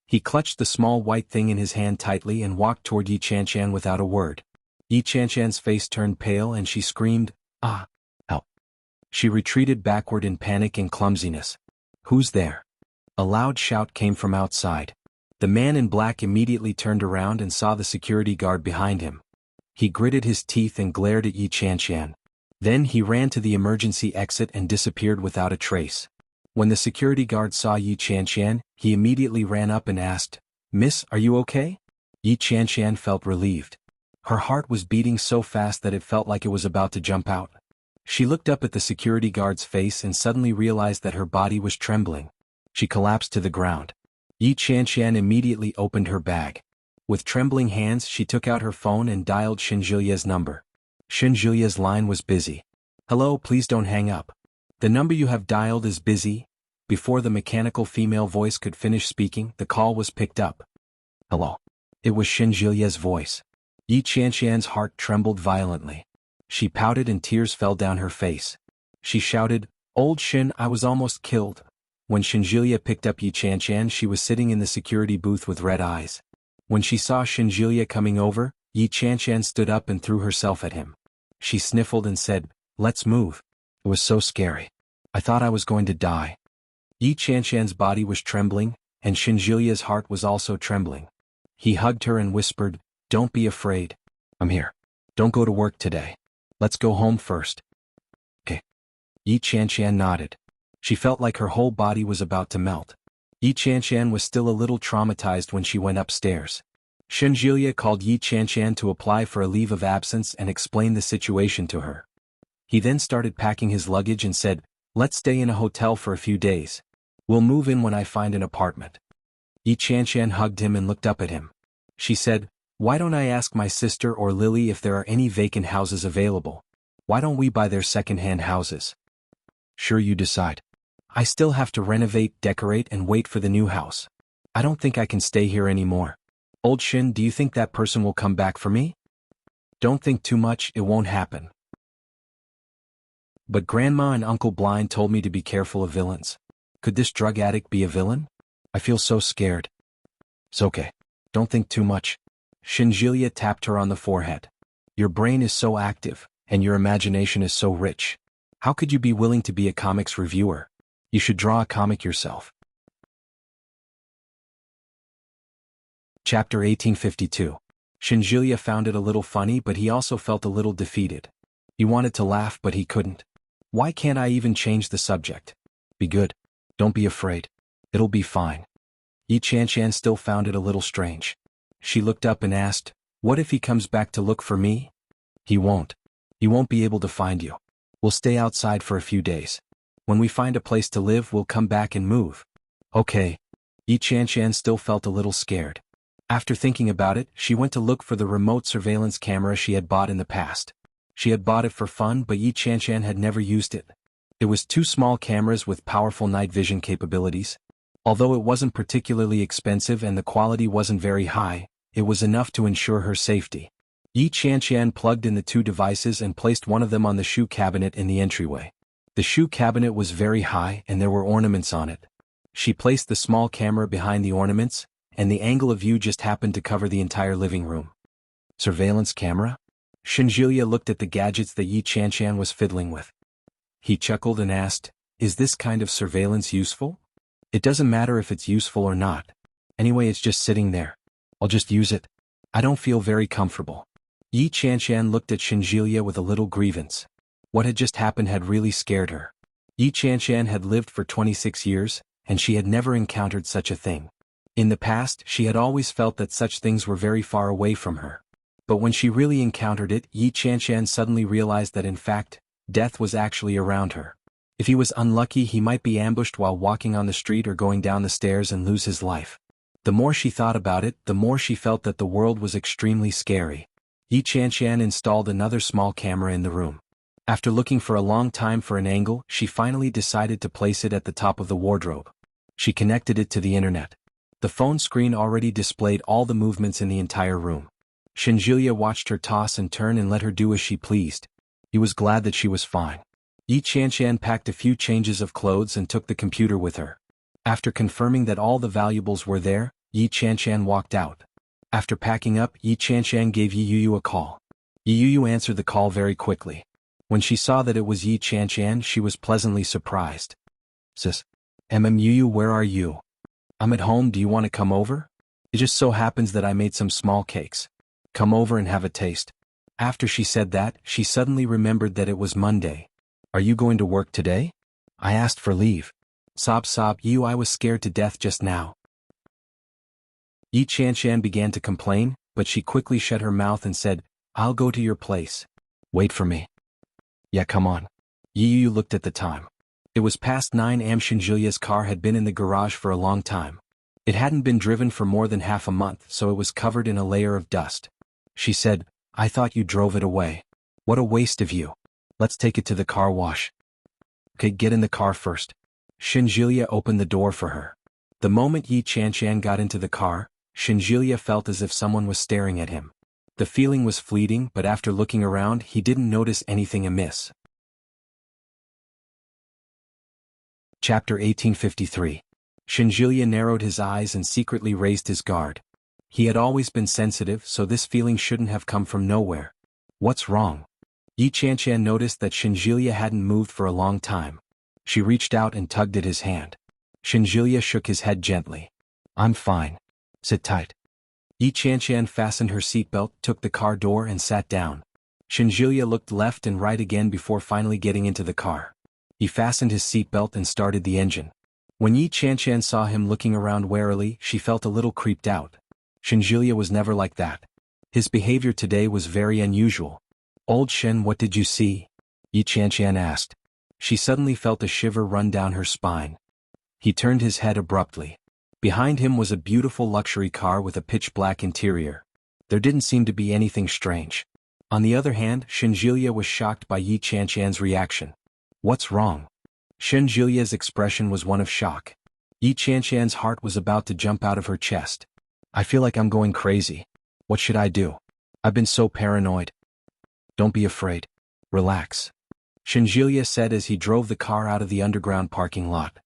He clutched the small white thing in his hand tightly and walked toward Yi Chanshan without a word. Yi Chanshan's face turned pale and she screamed, "Ah! Help!" She retreated backward in panic and clumsiness. "Who's there?" A loud shout came from outside. The man in black immediately turned around and saw the security guard behind him. He gritted his teeth and glared at Yi Chanshan. Then he ran to the emergency exit and disappeared without a trace. When the security guard saw Yi Chanshan, he immediately ran up and asked, "Miss, are you okay?" Yi Chanshan felt relieved. Her heart was beating so fast that it felt like it was about to jump out. She looked up at the security guard's face and suddenly realized that her body was trembling. She collapsed to the ground. Yi Chanshan immediately opened her bag. With trembling hands, she took out her phone and dialed Shinjulia's number. Shinjulia's line was busy. "Hello, please don't hang up. The number you have dialed is busy." Before the mechanical female voice could finish speaking, the call was picked up. "Hello." It was Shinjulia's voice. Yi Chanshan's heart trembled violently. She pouted and tears fell down her face. She shouted, "Old Shin, I was almost killed. When Shinjilia picked up Yi Chanchan, she was sitting in the security booth with red eyes. When she saw Shinjilia coming over, Yi Chanchan stood up and threw herself at him. She sniffled and said, "Let's move." It was so scary. I thought I was going to die. Yi Chanchan's body was trembling, and Shinjilia's heart was also trembling. He hugged her and whispered, "Don't be afraid. I'm here. Don't go to work today. Let's go home first." Okay. Yi Chanchan nodded. She felt like her whole body was about to melt. Yi Chanchan was still a little traumatized when she went upstairs. Shinjilia called Yi Chanchan to apply for a leave of absence and explain the situation to her. He then started packing his luggage and said, "Let's stay in a hotel for a few days. We'll move in when I find an apartment." Yi Chanchan hugged him and looked up at him. She said, "Why don't I ask my sister or Lily if there are any vacant houses available? Why don't we buy their second-hand houses?" "Sure, you decide. I still have to renovate, decorate, and wait for the new house. I don't think I can stay here anymore. Old Shin, do you think that person will come back for me?" "Don't think too much, it won't happen." "But Grandma and Uncle Blind told me to be careful of villains. Could this drug addict be a villain? I feel so scared." "It's okay. Don't think too much." Shinjilia tapped her on the forehead. "Your brain is so active, and your imagination is so rich. How could you be willing to be a comics reviewer? You should draw a comic yourself." Chapter 1852. Shinjilia found it a little funny, but he also felt a little defeated. He wanted to laugh, but he couldn't. "Why can't I even change the subject? Be good. Don't be afraid. It'll be fine." Yi Chanchan still found it a little strange. She looked up and asked, "What if he comes back to look for me?" "He won't. He won't be able to find you. We'll stay outside for a few days. When we find a place to live, we'll come back and move." "Okay." Yi Chanchan still felt a little scared. After thinking about it, she went to look for the remote surveillance camera she had bought in the past. She had bought it for fun, but Yi Chanchan had never used it. It was two small cameras with powerful night vision capabilities. Although it wasn't particularly expensive and the quality wasn't very high, it was enough to ensure her safety. Yi Chanchan plugged in the two devices and placed one of them on the shoe cabinet in the entryway. The shoe cabinet was very high and there were ornaments on it. She placed the small camera behind the ornaments, and the angle of view just happened to cover the entire living room. Surveillance camera? Shinjilia looked at the gadgets that Yi Chanchan was fiddling with. He chuckled and asked, "Is this kind of surveillance useful?" "It doesn't matter if it's useful or not. Anyway, it's just sitting there. I'll just use it. I don't feel very comfortable." Yi Chanchan looked at Shinjilia with a little grievance. What had just happened had really scared her. Yi Chanchan had lived for 26 years, and she had never encountered such a thing. In the past, she had always felt that such things were very far away from her. But when she really encountered it, Yi Chanchan suddenly realized that in fact, death was actually around her. If he was unlucky, he might be ambushed while walking on the street or going down the stairs and lose his life. The more she thought about it, the more she felt that the world was extremely scary. Yi Chanchan installed another small camera in the room. After looking for a long time for an angle, she finally decided to place it at the top of the wardrobe. She connected it to the internet. The phone screen already displayed all the movements in the entire room. Shinjilia watched her toss and turn and let her do as she pleased. He was glad that she was fine. Yi Chanchan packed a few changes of clothes and took the computer with her. After confirming that all the valuables were there, Yi Chanchan walked out. After packing up, Yi Chanchan gave Yi Yuyu a call. Yi Yuyu answered the call very quickly. When she saw that it was Yi Chanchan, she was pleasantly surprised. "Sis. Yuyu, where are you?" "I'm at home, do you want to come over? It just so happens that I made some small cakes. Come over and have a taste." After she said that, she suddenly remembered that it was Monday. "Are you going to work today?" "I asked for leave." Sob, "You, I was scared to death just now." Yi Chanchan began to complain, but she quickly shut her mouth and said, "I'll go to your place. Wait for me." "Yeah, come on." Yi Yu looked at the time. It was past 9 am. Shinjilia's car had been in the garage for a long time. It hadn't been driven for more than half a month, so it was covered in a layer of dust. She said, "I thought you drove it away. What a waste of you. Let's take it to the car wash." "Okay, get in the car first." Shinjilia opened the door for her. The moment Yi Chanchan got into the car, Shinjilia felt as if someone was staring at him. The feeling was fleeting, but after looking around, he didn't notice anything amiss. Chapter 1853. Shinjilya narrowed his eyes and secretly raised his guard. He had always been sensitive, so this feeling shouldn't have come from nowhere. What's wrong? Yi Chanchan noticed that Shinjilya hadn't moved for a long time. She reached out and tugged at his hand. Shinjilya shook his head gently. I'm fine. Sit tight. Yi Chanchan fastened her seatbelt, took the car door and sat down. Shinjilya looked left and right again before finally getting into the car. He fastened his seatbelt and started the engine. When Yi Chanchan saw him looking around warily, she felt a little creeped out. Shinjilya was never like that. His behavior today was very unusual. Old Shin, what did you see? Yi Chanchan asked. She suddenly felt a shiver run down her spine. He turned his head abruptly. Behind him was a beautiful luxury car with a pitch-black interior. There didn't seem to be anything strange. On the other hand, Shinjilya was shocked by Yi Chanchan's reaction. What's wrong? Shinjilya's expression was one of shock. Yi Chanchan's heart was about to jump out of her chest. I feel like I'm going crazy. What should I do? I've been so paranoid. Don't be afraid. Relax. Shinjilya said as he drove the car out of the underground parking lot.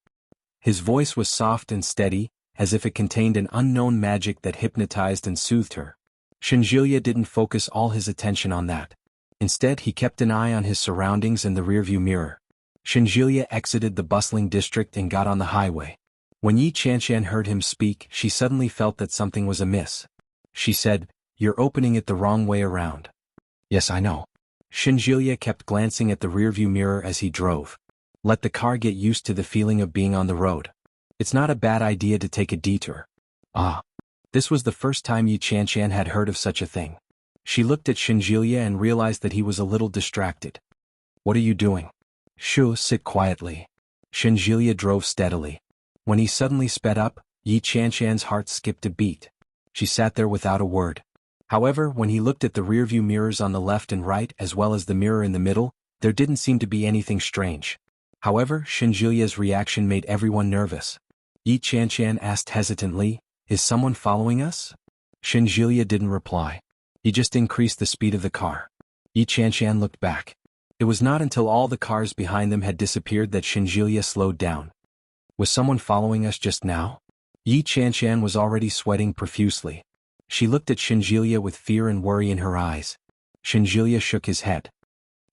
His voice was soft and steady, as if it contained an unknown magic that hypnotized and soothed her. Shinjilya didn't focus all his attention on that. Instead, he kept an eye on his surroundings and the rearview mirror. Shinjilya exited the bustling district and got on the highway. When Yi Chanchan heard him speak, she suddenly felt that something was amiss. She said, "You're opening it the wrong way around." Yes, I know. Shinjilya kept glancing at the rearview mirror as he drove. Let the car get used to the feeling of being on the road. It's not a bad idea to take a detour. Ah. This was the first time Yi Chanchan had heard of such a thing. She looked at Shinjilya and realized that he was a little distracted. What are you doing? Shoo, sit quietly. Shinjilya drove steadily. When he suddenly sped up, Yi Chanchan's heart skipped a beat. She sat there without a word. However, when he looked at the rearview mirrors on the left and right as well as the mirror in the middle, there didn't seem to be anything strange. However, Shinjilya's reaction made everyone nervous. Yi Chanchan asked hesitantly, "Is someone following us?" Shinjilya didn't reply. He just increased the speed of the car. Yi Chanchan looked back. It was not until all the cars behind them had disappeared that Shinjilya slowed down. Was someone following us just now? Yi Chanchan was already sweating profusely. She looked at Shinjilya with fear and worry in her eyes. Shinjilya shook his head.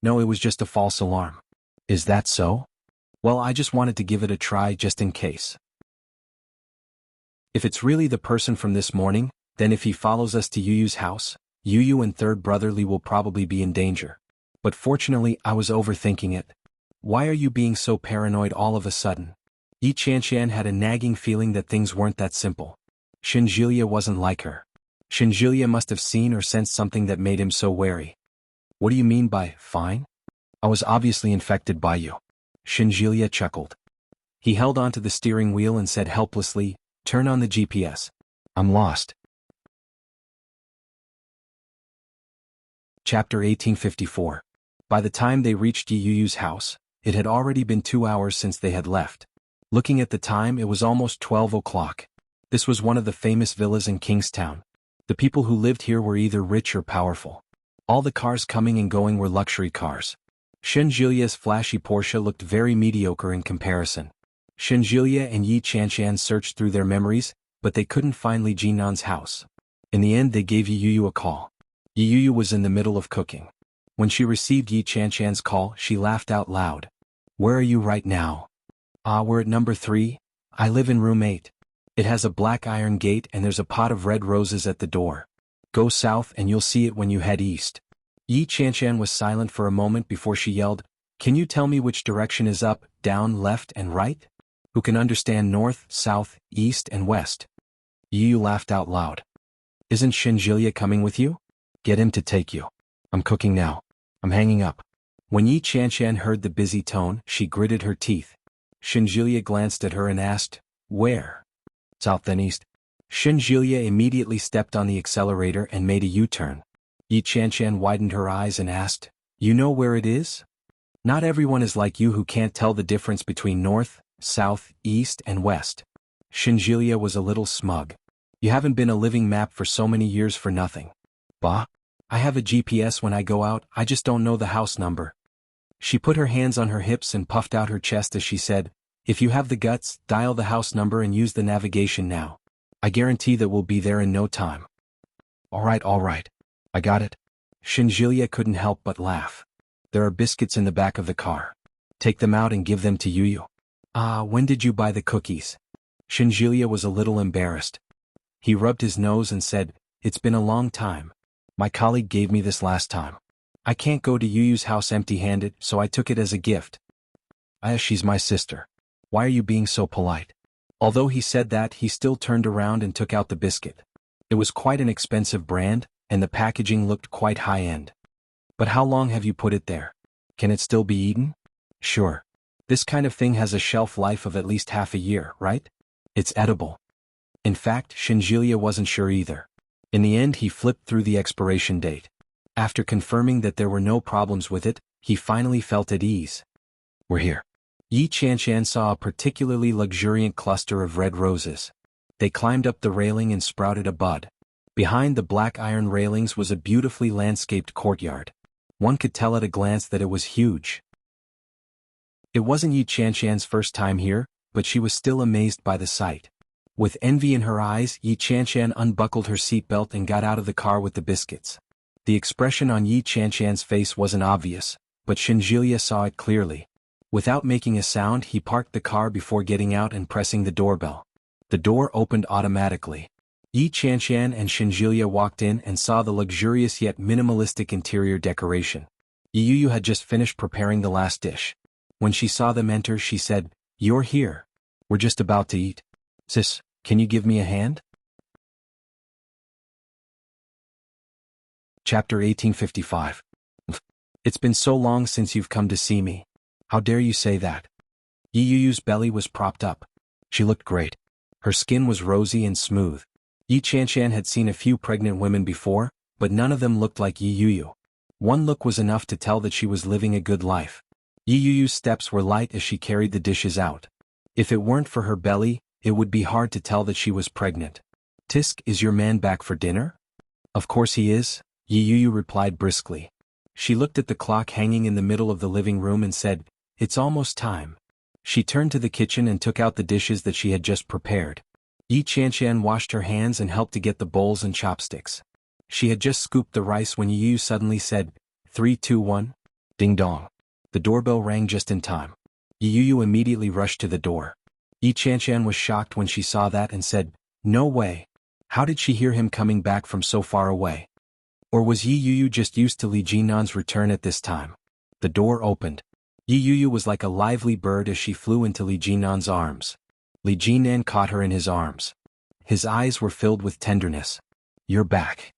No, it was just a false alarm. Is that so? Well, I just wanted to give it a try just in case. If it's really the person from this morning, then if he follows us to Yuyu's house, Yuyu and third brother Li will probably be in danger. But fortunately, I was overthinking it. Why are you being so paranoid all of a sudden? Yi Chanchan had a nagging feeling that things weren't that simple. Shinjilya wasn't like her. Shinjilya must have seen or sensed something that made him so wary. What do you mean by, fine? I was obviously infected by you. Shinjilya chuckled. He held onto the steering wheel and said helplessly, "Turn on the GPS. I'm lost." Chapter 1854. By the time they reached Yuyu's house, it had already been 2 hours since they had left. Looking at the time, it was almost 12 o'clock. This was one of the famous villas in Kingstown. The people who lived here were either rich or powerful. All the cars coming and going were luxury cars. Shinjilya's flashy Porsche looked very mediocre in comparison. Shinjilya and Yi Chanchan searched through their memories, but they couldn't find Li Jinan's house. In the end, they gave Yuyu a call. Yuyu was in the middle of cooking. When she received Yi Chanchan's call, she laughed out loud. "Where are you right now?" We're at number 3. I live in room 8. It has a black iron gate and there's a pot of red roses at the door. Go south and you'll see it when you head east." Yi Chanchan was silent for a moment before she yelled, "Can you tell me which direction is up, down, left, and right? Who can understand north, south, east, and west?" Yuyu laughed out loud. "Isn't Shinjilya coming with you? Get him to take you. I'm cooking now. I'm hanging up." When Yi Chanchan heard the busy tone, she gritted her teeth. Shinjilya glanced at her and asked, "Where?" "South then east." Shinjilya immediately stepped on the accelerator and made a U-turn. Yi Chanchan widened her eyes and asked, "You know where it is?" "Not everyone is like you who can't tell the difference between north, south, east, and west." Shinjilya was a little smug. "You haven't been a living map for so many years for nothing." "Bah. I have a GPS when I go out, I just don't know the house number." She put her hands on her hips and puffed out her chest as she said, If you have the guts, dial the house number and use the navigation now. I guarantee that we'll be there in no time. All right. I got it. Shinjilia couldn't help but laugh. There are biscuits in the back of the car. Take them out and give them to Yuyu. When did you buy the cookies? Shinjilia was a little embarrassed. He rubbed his nose and said, It's been a long time. My colleague gave me this last time. I can't go to Yuyu's house empty-handed, so I took it as a gift. She's my sister. Why are you being so polite? Although he said that, he still turned around and took out the biscuit. It was quite an expensive brand, and the packaging looked quite high-end. But how long have you put it there? Can it still be eaten? Sure. This kind of thing has a shelf life of at least half a year, right? It's edible. In fact, Shinjilia wasn't sure either. In the end, he flipped through the expiration date. After confirming that there were no problems with it, he finally felt at ease. We're here. Yi Qianshan saw a particularly luxuriant cluster of red roses. They climbed up the railing and sprouted a bud. Behind the black iron railings was a beautifully landscaped courtyard. One could tell at a glance that it was huge. It wasn't Yi Qianshan's first time here, but she was still amazed by the sight. With envy in her eyes, Yi Qianshan unbuckled her seatbelt and got out of the car with the biscuits. The expression on Yi Qianshan's face wasn't obvious, but Shinjilia saw it clearly. Without making a sound, he parked the car before getting out and pressing the doorbell. The door opened automatically. Yi Qianshan and Shinjilia walked in and saw the luxurious yet minimalistic interior decoration. Yuyu had just finished preparing the last dish. When she saw them enter, she said, You're here. We're just about to eat. Sis, can you give me a hand? Chapter 1855. It's been so long since you've come to see me. How dare you say that? Yuyu's belly was propped up. She looked great. Her skin was rosy and smooth. Yi Qianshan had seen a few pregnant women before, but none of them looked like Yuyu. One look was enough to tell that she was living a good life. Yuyu's steps were light as she carried the dishes out. If it weren't for her belly, it would be hard to tell that she was pregnant. Tisk, is your man back for dinner? Of course he is, Yuyu replied briskly. She looked at the clock hanging in the middle of the living room and said, It's almost time. She turned to the kitchen and took out the dishes that she had just prepared. Yi Qianshan washed her hands and helped to get the bowls and chopsticks. She had just scooped the rice when Yuyu suddenly said, 3, 2, 1. Ding dong. The doorbell rang just in time. Yuyu immediately rushed to the door. Yi Qianshan was shocked when she saw that and said, No way. How did she hear him coming back from so far away? Or was Yuyu just used to Li Jinan's return at this time? The door opened. Yuyu was like a lively bird as she flew into Li Jinan's arms. Li Jinan caught her in his arms. His eyes were filled with tenderness. You're back.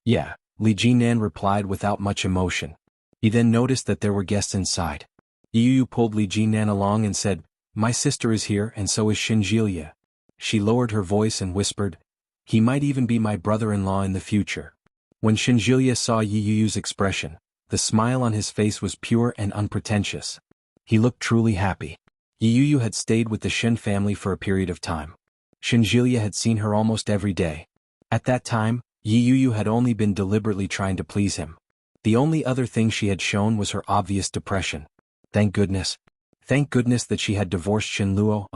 Yeah, Li Jinan replied without much emotion. He then noticed that there were guests inside. Yuyu pulled Li Jinan along and said, My sister is here and so is Shinjilia. She lowered her voice and whispered, He might even be my brother-in-law in the future. When Shinjilia saw Yuyu's expression, the smile on his face was pure and unpretentious. He looked truly happy. Yuyu had stayed with the Shin family for a period of time. Shinjilia had seen her almost every day. At that time, Yuyu had only been deliberately trying to please him. The only other thing she had shown was her obvious depression. Thank goodness. Thank goodness that she had divorced Shin Luo.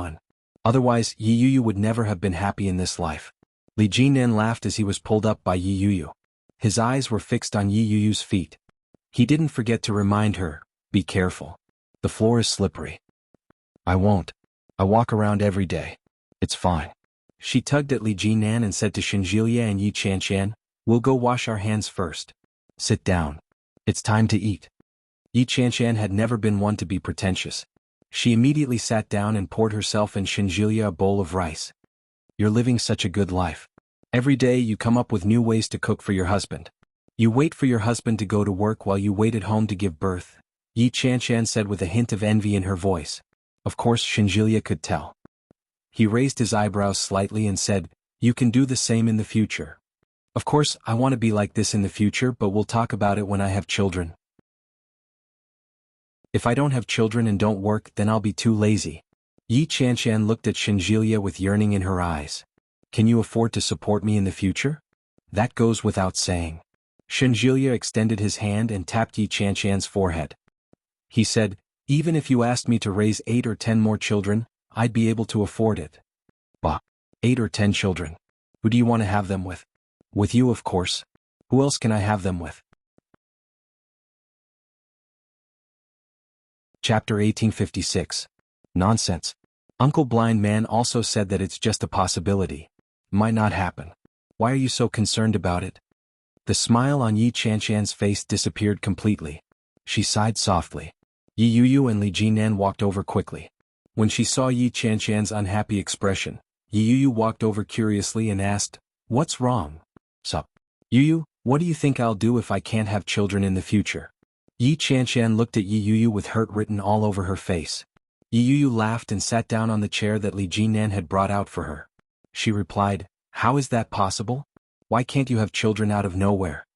Otherwise, Yuyu would never have been happy in this life. Li Jinan laughed as he was pulled up by Yuyu. His eyes were fixed on Yuyu's feet. He didn't forget to remind her, Be careful. The floor is slippery. I won't. I walk around every day. It's fine. She tugged at Li Jinan and said to Shinjilia and Yi Qianshan, We'll go wash our hands first. Sit down. It's time to eat. Yi Qianshan had never been one to be pretentious. She immediately sat down and poured herself and Shinjilia a bowl of rice. You're living such a good life. Every day you come up with new ways to cook for your husband. You wait for your husband to go to work while you wait at home to give birth, Yi Qianshan said with a hint of envy in her voice. Of course Shinjilia could tell. He raised his eyebrows slightly and said, You can do the same in the future. Of course, I want to be like this in the future, but we'll talk about it when I have children. If I don't have children and don't work, then I'll be too lazy. Yi Qianshan looked at Shinjilia with yearning in her eyes. Can you afford to support me in the future? That goes without saying. Shinjilia extended his hand and tapped Yi Qianshan's forehead. He said, Even if you asked me to raise 8 or 10 more children, I'd be able to afford it. Bah. 8 or 10 children. Who do you want to have them with? With you, of course. Who else can I have them with? Chapter 1856. Nonsense. Uncle Blind Man also said that it's just a possibility. Might not happen. Why are you so concerned about it? The smile on Yi Chanshan's face disappeared completely. She sighed softly. Yi Yuyu and Li Jinan walked over quickly. When she saw Yi Chanshan's unhappy expression, Yi Yuyu walked over curiously and asked, "What's wrong?" "Sup? Yuyu, what do you think I'll do if I can't have children in the future?" Yi Chanshan looked at Yi Yuyu with hurt written all over her face. Yi Yuyu laughed and sat down on the chair that Li Jinan had brought out for her. She replied, "How is that possible? Why can't you have children out of nowhere?"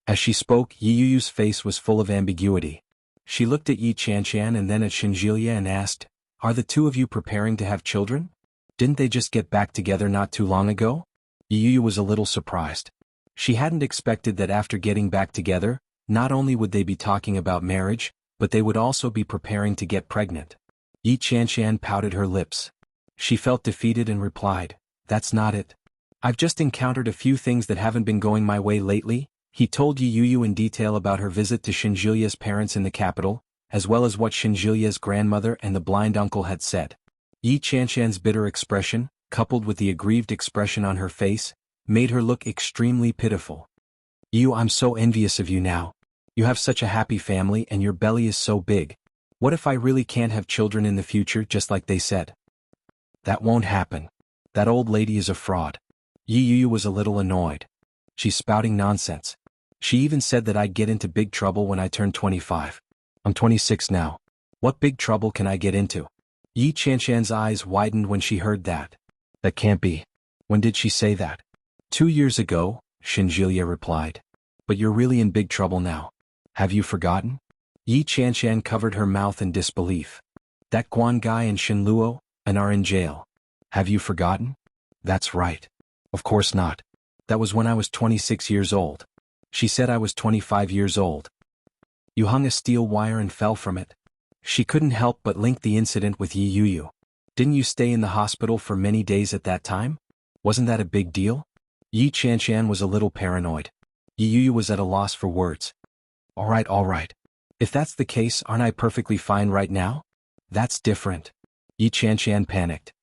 As she spoke, Yi Yuyu's face was full of ambiguity. She looked at Yi Chanshan and then at Shinjilia and asked, "Are the two of you preparing to have children? Didn't they just get back together not too long ago?" Yi Yuyu was a little surprised. She hadn't expected that after getting back together, not only would they be talking about marriage, but they would also be preparing to get pregnant. Yi Chanshan pouted her lips. She felt defeated and replied, "That's not it. I've just encountered a few things that haven't been going my way lately." He told Yi Yuyu in detail about her visit to Shinjilia's parents in the capital, as well as what Shinjilia's grandmother and the blind uncle had said. Yi Chanshan's bitter expression, coupled with the aggrieved expression on her face, made her look extremely pitiful. "You, I'm so envious of you now. You have such a happy family and your belly is so big. What if I really can't have children in the future just like they said?" "That won't happen. That old lady is a fraud." Yi Yuyu was a little annoyed. "She's spouting nonsense. She even said that I'd get into big trouble when I turned 25. I'm 26 now. What big trouble can I get into?" Yi Chanshan's eyes widened when she heard that. "That can't be. When did she say that?" 2 years ago, Shinjilia replied. "But you're really in big trouble now. Have you forgotten?" Yi Chanshan covered her mouth in disbelief. "That Guan guy and Shinluo, and are in jail. Have you forgotten?" "That's right. Of course not. That was when I was 26 years old. She said I was 25 years old. You hung a steel wire and fell from it." She couldn't help but link the incident with Yi Yuyu. "Didn't you stay in the hospital for many days at that time? Wasn't that a big deal?" Yi Chanshan was a little paranoid. Yi Yuyu was at a loss for words. All right. If that's the case, aren't I perfectly fine right now?" "That's different." Yi Chanshan panicked.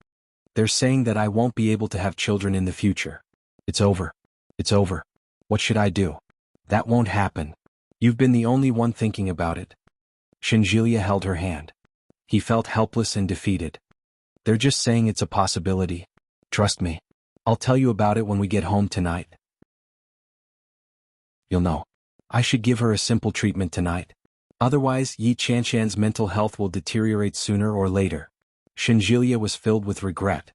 "They're saying that I won't be able to have children in the future. It's over. It's over. What should I do?" "That won't happen. You've been the only one thinking about it." Shinjilia held her hand. He felt helpless and defeated. "They're just saying it's a possibility. Trust me. I'll tell you about it when we get home tonight. You'll know. I should give her a simple treatment tonight. Otherwise, Yi Chanshan's mental health will deteriorate sooner or later." Shinjilia was filled with regret.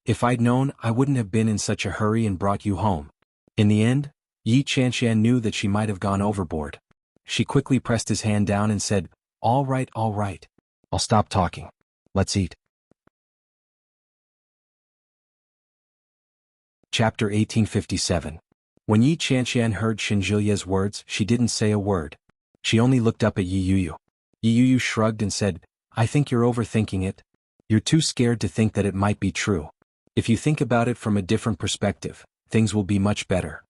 "If I'd known, I wouldn't have been in such a hurry and brought you home." In the end, Yi Chanshan knew that she might have gone overboard. She quickly pressed his hand down and said, all right. I'll stop talking. Let's eat." Chapter 1857. When Yi Chanshan heard Shinjilia's words, she didn't say a word. She only looked up at Yi Yuyu. Yi Yuyu shrugged and said, "I think you're overthinking it. You're too scared to think that it might be true. If you think about it from a different perspective, things will be much better."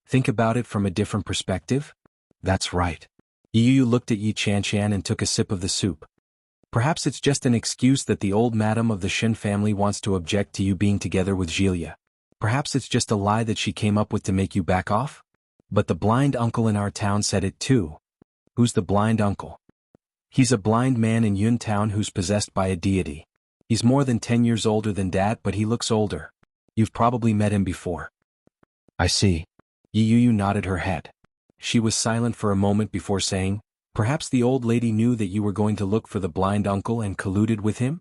"Think about it from a different perspective?" "That's right." Yi Yuyu looked at Yi Chanshan and took a sip of the soup. "Perhaps it's just an excuse that the old madam of the Shin family wants to object to you being together with Jilia. Perhaps it's just a lie that she came up with to make you back off? But the blind uncle in our town said it too." "Who's the blind uncle?" "He's a blind man in Yun Town who's possessed by a deity. He's more than 10 years older than Dad, but he looks older. You've probably met him before." "I see." Yi Yuyu nodded her head. She was silent for a moment before saying, "Perhaps the old lady knew that you were going to look for the blind uncle and colluded with him?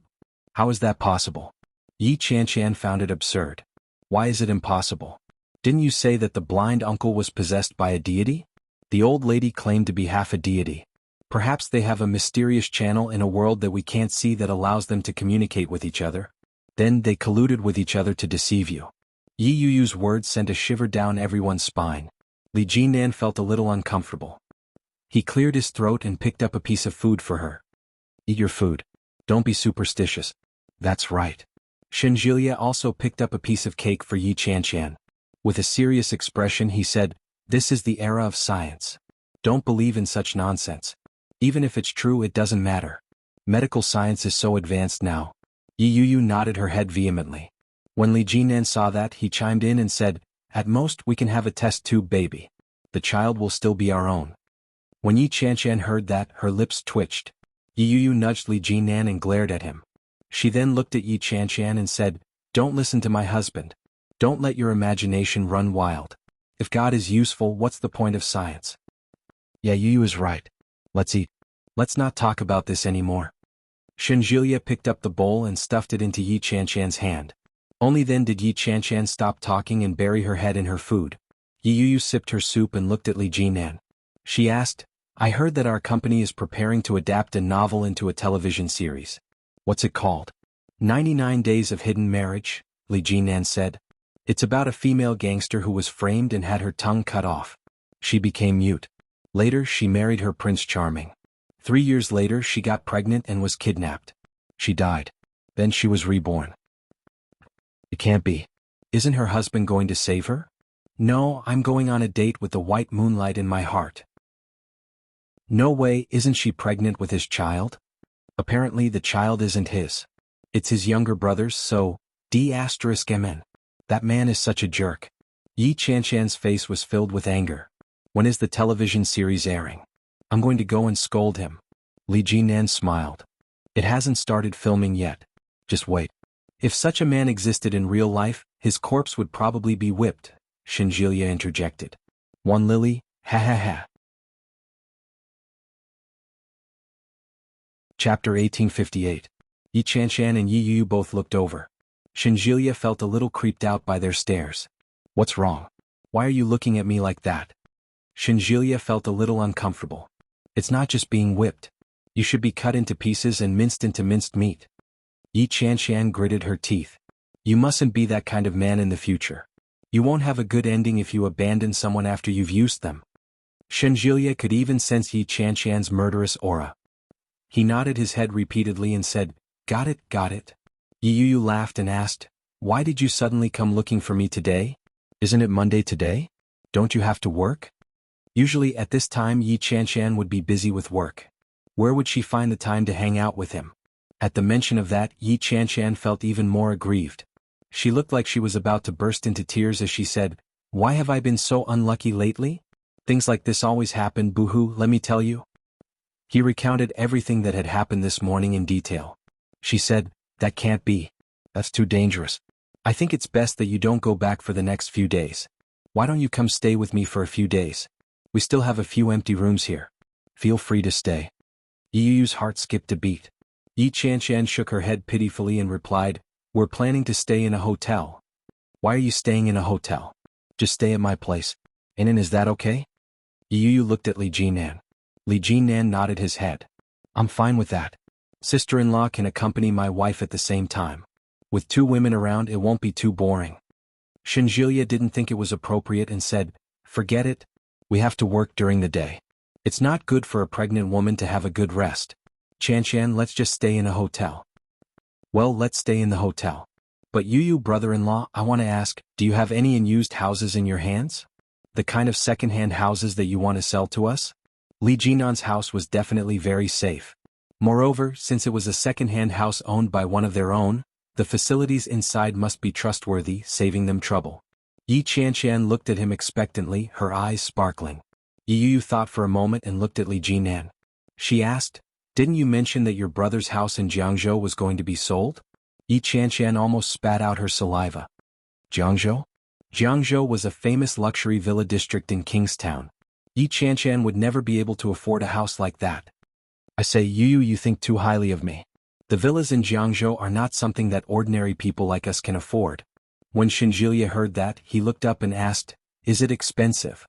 How is that possible?" Yi Chanshan found it absurd. "Why is it impossible? Didn't you say that the blind uncle was possessed by a deity? The old lady claimed to be half a deity. Perhaps they have a mysterious channel in a world that we can't see that allows them to communicate with each other. Then they colluded with each other to deceive you." Yi Yuyu's words sent a shiver down everyone's spine. Li Jinan felt a little uncomfortable. He cleared his throat and picked up a piece of food for her. Eat your food. Don't be superstitious. That's right. Shenjilia also picked up a piece of cake for Yi Qianshan. With a serious expression he said, "This is the era of science. Don't believe in such nonsense. Even if it's true it doesn't matter. Medical science is so advanced now." Yi Yuyu nodded her head vehemently. When Li Jinan saw that he chimed in and said, "At most we can have a test tube baby. The child will still be our own." When Yi Qianshan heard that, her lips twitched. Yi Yuyu nudged Li Jinan and glared at him. She then looked at Yi Qianshan and said, "Don't listen to my husband. Don't let your imagination run wild. If God is useful, what's the point of science?" "Yeah, Yuyu is right. Let's eat. Let's not talk about this anymore." Shenjilia picked up the bowl and stuffed it into Yi Qianshan's hand. Only then did Yi Qianshan stop talking and bury her head in her food. Yi Yuyu sipped her soup and looked at Li Jinan. She asked, "I heard that our company is preparing to adapt a novel into a television series. What's it called?" 99 Days of Hidden Marriage, Li Jinan said. "It's about a female gangster who was framed and had her tongue cut off. She became mute. Later she married her Prince Charming. 3 years later she got pregnant and was kidnapped. She died. Then she was reborn." "It can't be. Isn't her husband going to save her?" "No, I'm going on a date with the white moonlight in my heart." "No way, isn't she pregnant with his child?" "Apparently the child isn't his. It's his younger brother's, so, D*MN. That man is such a jerk." Yi Qianshan's face was filled with anger. "When is the television series airing? I'm going to go and scold him." Li Jinan smiled. "It hasn't started filming yet. Just wait. If such a man existed in real life, his corpse would probably be whipped," Shenjilia interjected. "One Lily, ha ha ha." Chapter 1858. Yi Qianshan and Yi Yu both looked over. Shenjilia felt a little creeped out by their stares. "What's wrong? Why are you looking at me like that?" Shenjilia felt a little uncomfortable. "It's not just being whipped. You should be cut into pieces and minced into minced meat." Yi Qianshan gritted her teeth. "You mustn't be that kind of man in the future. You won't have a good ending if you abandon someone after you've used them." Shenjilia could even sense Yi Qianshan's murderous aura. He nodded his head repeatedly and said, "Got it, got it." Yi Yu laughed and asked, "Why did you suddenly come looking for me today? Isn't it Monday today? Don't you have to work?" Usually at this time Yi Qianshan would be busy with work. Where would she find the time to hang out with him? At the mention of that, Yi Qianshan felt even more aggrieved. She looked like she was about to burst into tears as she said, "Why have I been so unlucky lately? Things like this always happen, boo-hoo, let me tell you." He recounted everything that had happened this morning in detail. She said, "That can't be. That's too dangerous. I think it's best that you don't go back for the next few days. Why don't you come stay with me for a few days? We still have a few empty rooms here. Feel free to stay." Yi Yu's heart skipped a beat. Yi Qianshan shook her head pitifully and replied, "We're planning to stay in a hotel." "Why are you staying in a hotel? Just stay at my place. And is that okay?" Yi Yu looked at Li Jinan. Li Jinan nodded his head. "I'm fine with that. Sister-in-law can accompany my wife at the same time. With 2 women around it won't be too boring." Shenjilia didn't think it was appropriate and said, "Forget it. We have to work during the day. It's not good for a pregnant woman to have a good rest. Qianshan, let's just stay in a hotel." "Well, let's stay in the hotel. But you brother-in-law, I want to ask, do you have any unused houses in your hands? The kind of second-hand houses that you want to sell to us?" Li Jinan's house was definitely very safe. Moreover, since it was a second-hand house owned by one of their own, the facilities inside must be trustworthy, saving them trouble. Yi Qianshan looked at him expectantly, her eyes sparkling. Yi Yu thought for a moment and looked at Li Jinan. She asked, "Didn't you mention that your brother's house in Jiangzhou was going to be sold?" Yi Qianshan almost spat out her saliva. Jiangzhou? Jiangzhou was a famous luxury villa district in Kingstown. Yi Qianshan would never be able to afford a house like that. "I say, you think too highly of me. The villas in Jiangzhou are not something that ordinary people like us can afford." When Shenjilia heard that, he looked up and asked, "Is it expensive?"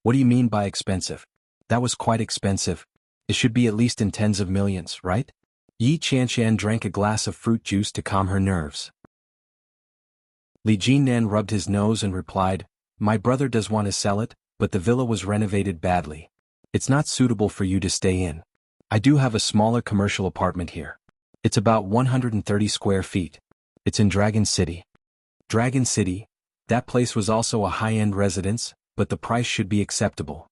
"What do you mean by expensive?" "That was quite expensive. It should be at least in tens of millions, right?" Yi Qianshan drank a glass of fruit juice to calm her nerves. Li Jinan rubbed his nose and replied, "My brother does want to sell it, but the villa was renovated badly. It's not suitable for you to stay in. I do have a smaller commercial apartment here. It's about 130 square feet. It's in Dragon City. Dragon City? That place was also a high-end residence, but the price should be acceptable.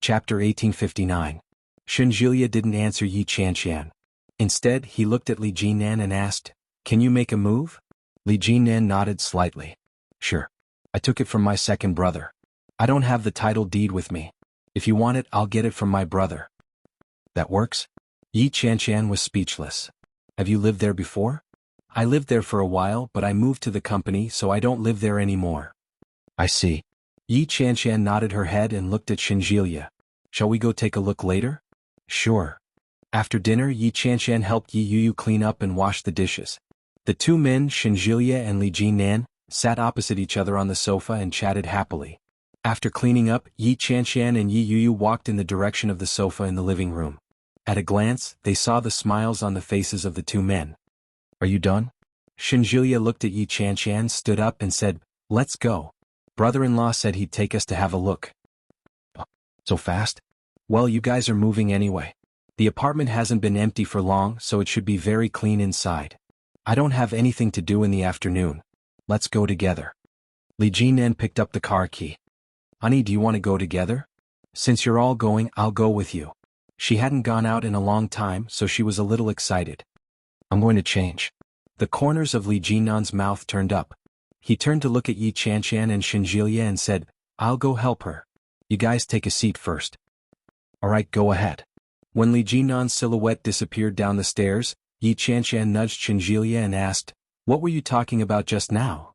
Chapter 1859. Shenjilia didn't answer Yi Qianqian. Instead, he looked at Li Jinan and asked, "Can you make a move?" Li Jinan nodded slightly. "Sure. I took it from my second brother. I don't have the title deed with me. If you want it, I'll get it from my brother." "That works?" Yi Qianqian was speechless. "Have you lived there before?" "I lived there for a while, but I moved to the company, so I don't live there anymore." "I see." Yi Qianqian nodded her head and looked at Shenjilia. "Shall we go take a look later?" "Sure." After dinner, Yi Qianqian helped Yi Yuyu clean up and wash the dishes. The two men, Shenjilia and Li Jinan, sat opposite each other on the sofa and chatted happily. After cleaning up, Yi Qianqian and Yi Yuyu walked in the direction of the sofa in the living room. At a glance, they saw the smiles on the faces of the two men. "Are you done?" Shenjilia looked at Yi Qianqian, stood up and said, "Let's go. Brother-in-law said he'd take us to have a look." "So fast?" "Well, you guys are moving anyway. The apartment hasn't been empty for long, so it should be very clean inside. I don't have anything to do in the afternoon. Let's go together." Li Jinan picked up the car key. "Honey, do you want to go together?" "Since you're all going, I'll go with you." She hadn't gone out in a long time, so she was a little excited. "I'm going to change." The corners of Li Jinan's mouth turned up. He turned to look at Yi Qianqian and Shenjilia and said, "I'll go help her. You guys take a seat first." "All right, go ahead." When Li Jinan's silhouette disappeared down the stairs, Yi Qianqian nudged Shenjilia and asked, "What were you talking about just now?"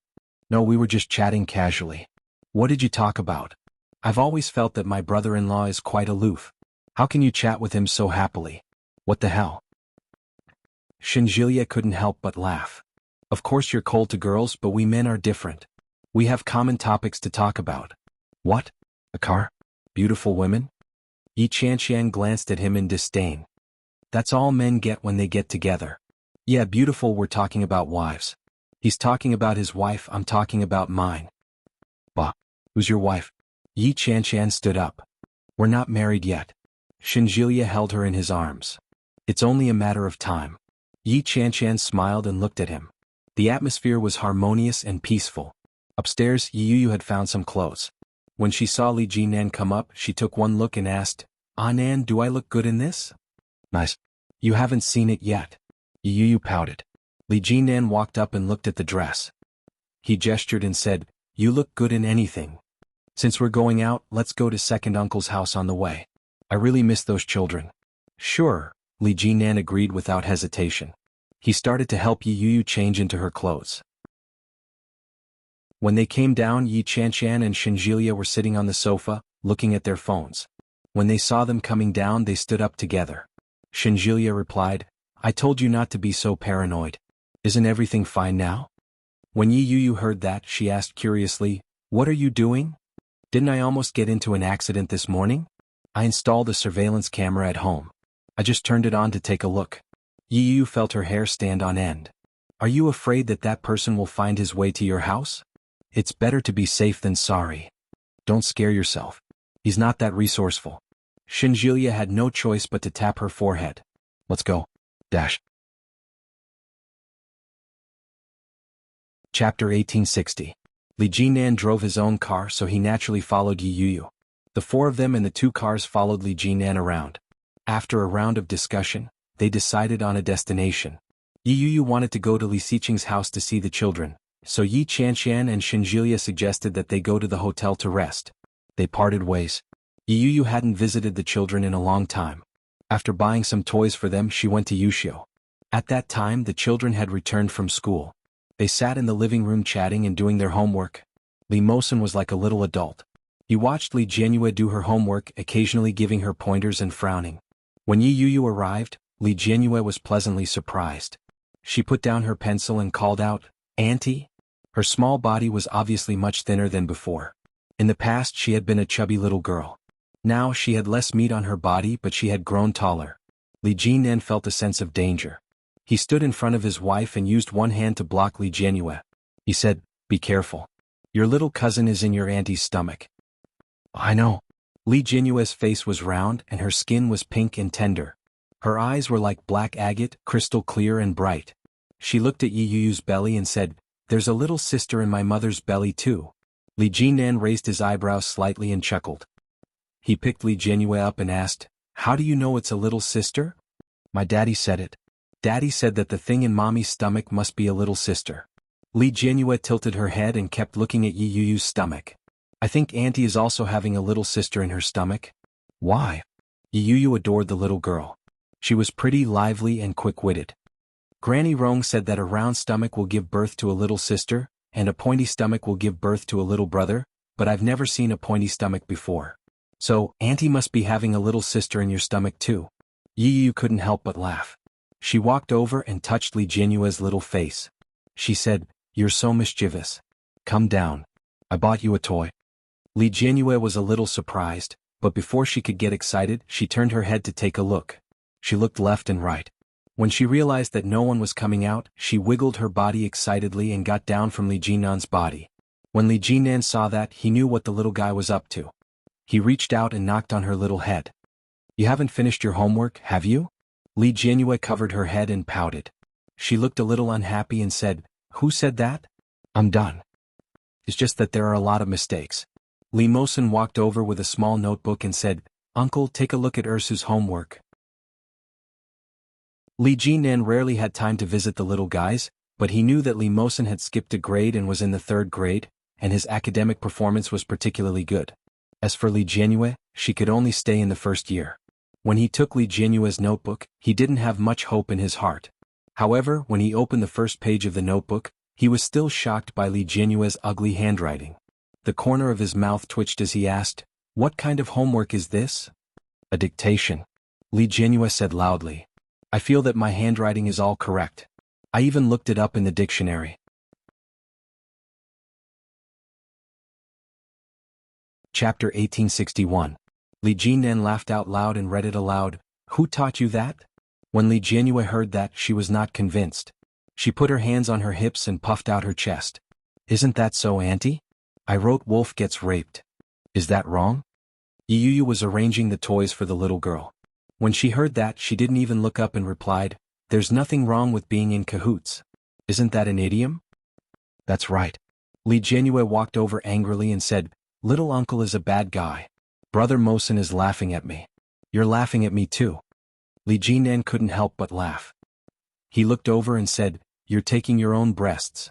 "No, we were just chatting casually." "What did you talk about?" "I've always felt that my brother-in-law is quite aloof. How can you chat with him so happily?" "What the hell?" Shenjilia couldn't help but laugh. "Of course you're cold to girls, but we men are different. We have common topics to talk about." "What? A car? Beautiful women?" Yi Qianqian glanced at him in disdain. "That's all men get when they get together." "Yeah, beautiful, we're talking about wives. He's talking about his wife, I'm talking about mine." "Bah, who's your wife?" Yi Qianqian stood up. "We're not married yet." Shenjilia held her in his arms. "It's only a matter of time." Yi Qianqian smiled and looked at him. The atmosphere was harmonious and peaceful. Upstairs, Yi Yuyu had found some clothes. When she saw Li Jinan come up, she took one look and asked, "Ah Nan, do I look good in this?" "Nice." "You haven't seen it yet." Yi Yuyu pouted. Li Jinan walked up and looked at the dress. He gestured and said, "You look good in anything. Since we're going out, let's go to second uncle's house on the way. I really miss those children." "Sure," Li Jinan agreed without hesitation. He started to help Yi Yuyu change into her clothes. When they came down, Yi Qianqian and Shenjilia were sitting on the sofa, looking at their phones. When they saw them coming down, they stood up together. Shenjilia replied, "I told you not to be so paranoid. Isn't everything fine now?" When Yi Yuyu heard that, she asked curiously, "What are you doing?" "Didn't I almost get into an accident this morning? I installed a surveillance camera at home. I just turned it on to take a look." Yi Yuyu felt her hair stand on end. "Are you afraid that that person will find his way to your house?" "It's better to be safe than sorry. Don't scare yourself. He's not that resourceful." Shenjilia had no choice but to tap her forehead. "Let's go." Dash. Chapter 1860. Li Jinan drove his own car, so he naturally followed Yi Yuyu. The four of them in the two cars followed Li Jinan around. After a round of discussion, they decided on a destination. Yi Yuyu wanted to go to Li Xiqing's house to see the children, so Yi Qianqian and Shenjilia suggested that they go to the hotel to rest. They parted ways. Yi Yuyu hadn't visited the children in a long time. After buying some toys for them, she went to Wuxia. At that time, the children had returned from school. They sat in the living room chatting and doing their homework. Li Mosen was like a little adult. He watched Li Jianyue do her homework, occasionally giving her pointers and frowning. When Yi Yuyu arrived, Li Jianyue was pleasantly surprised. She put down her pencil and called out, "Auntie?" Her small body was obviously much thinner than before. In the past, she had been a chubby little girl. Now she had less meat on her body, but she had grown taller. Li Jinan felt a sense of danger. He stood in front of his wife and used one hand to block Li Jianyue. He said, "Be careful. Your little cousin is in your auntie's stomach." I know. Li Jinyue's face was round and her skin was pink and tender. Her eyes were like black agate, crystal clear and bright. She looked at Yi Yu's belly and said, "There's a little sister in my mother's belly too." Li Jinan raised his eyebrows slightly and chuckled. He picked Li Jinyue up and asked, "How do you know it's a little sister?" "My daddy said it. Daddy said that the thing in mommy's stomach must be a little sister." Li Jinyue tilted her head and kept looking at Yi Yu's stomach. "I think Auntie is also having a little sister in her stomach." "Why?" Yi Yu adored the little girl. She was pretty, lively and quick-witted. Granny Rong said that a round stomach will give birth to a little sister, and a pointy stomach will give birth to a little brother, but I've never seen a pointy stomach before. So, Auntie must be having a little sister in your stomach too. Yi Yu couldn't help but laugh. She walked over and touched Li Jinyue's little face. She said, "You're so mischievous. Come down. I bought you a toy." Li Jinyue was a little surprised, but before she could get excited, she turned her head to take a look. She looked left and right. When she realized that no one was coming out, she wiggled her body excitedly and got down from Li Jinan's body. When Li Jinan saw that, he knew what the little guy was up to. He reached out and knocked on her little head. "You haven't finished your homework, have you?" Li Jinyue covered her head and pouted. She looked a little unhappy and said, "Who said that? I'm done. It's just that there are a lot of mistakes." Li Mosen walked over with a small notebook and said, "Uncle, take a look at Ursu's homework." Li Jinan rarely had time to visit the little guys, but he knew that Li Mosen had skipped a grade and was in the 3rd grade, and his academic performance was particularly good. As for Li Jinyue, she could only stay in the 1st year. When he took Li Jinyue's notebook, he didn't have much hope in his heart. However, when he opened the first page of the notebook, he was still shocked by Li Jinyue's ugly handwriting. The corner of his mouth twitched as he asked, "What kind of homework is this?" "A dictation," Li Jinyue said loudly. "I feel that my handwriting is all correct. I even looked it up in the dictionary." Chapter 1861. Li Jinan laughed out loud and read it aloud. "Who taught you that?" When Li Jinyue heard that, she was not convinced. She put her hands on her hips and puffed out her chest. "Isn't that so, Auntie? I wrote Wolf gets raped. Is that wrong?" Yi Yu was arranging the toys for the little girl. When she heard that, she didn't even look up and replied, "There's nothing wrong with being in cahoots. Isn't that an idiom?" "That's right." Li Jinyue walked over angrily and said, "Little uncle is a bad guy. Brother Mosen is laughing at me. You're laughing at me too." Li Jinan couldn't help but laugh. He looked over and said, "You're taking your own breasts."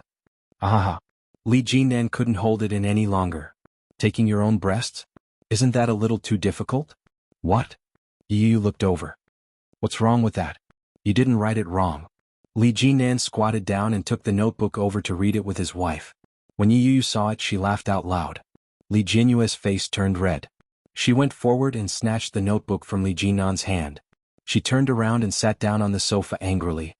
"Ah." Li Jinan couldn't hold it in any longer. "Taking your own breasts? Isn't that a little too difficult?" "What?" Yi Yu looked over. "What's wrong with that? You didn't write it wrong." Li Jinan squatted down and took the notebook over to read it with his wife. When Yi Yu saw it, she laughed out loud. Li Jinyue's face turned red. She went forward and snatched the notebook from Li Jinan's hand. She turned around and sat down on the sofa angrily.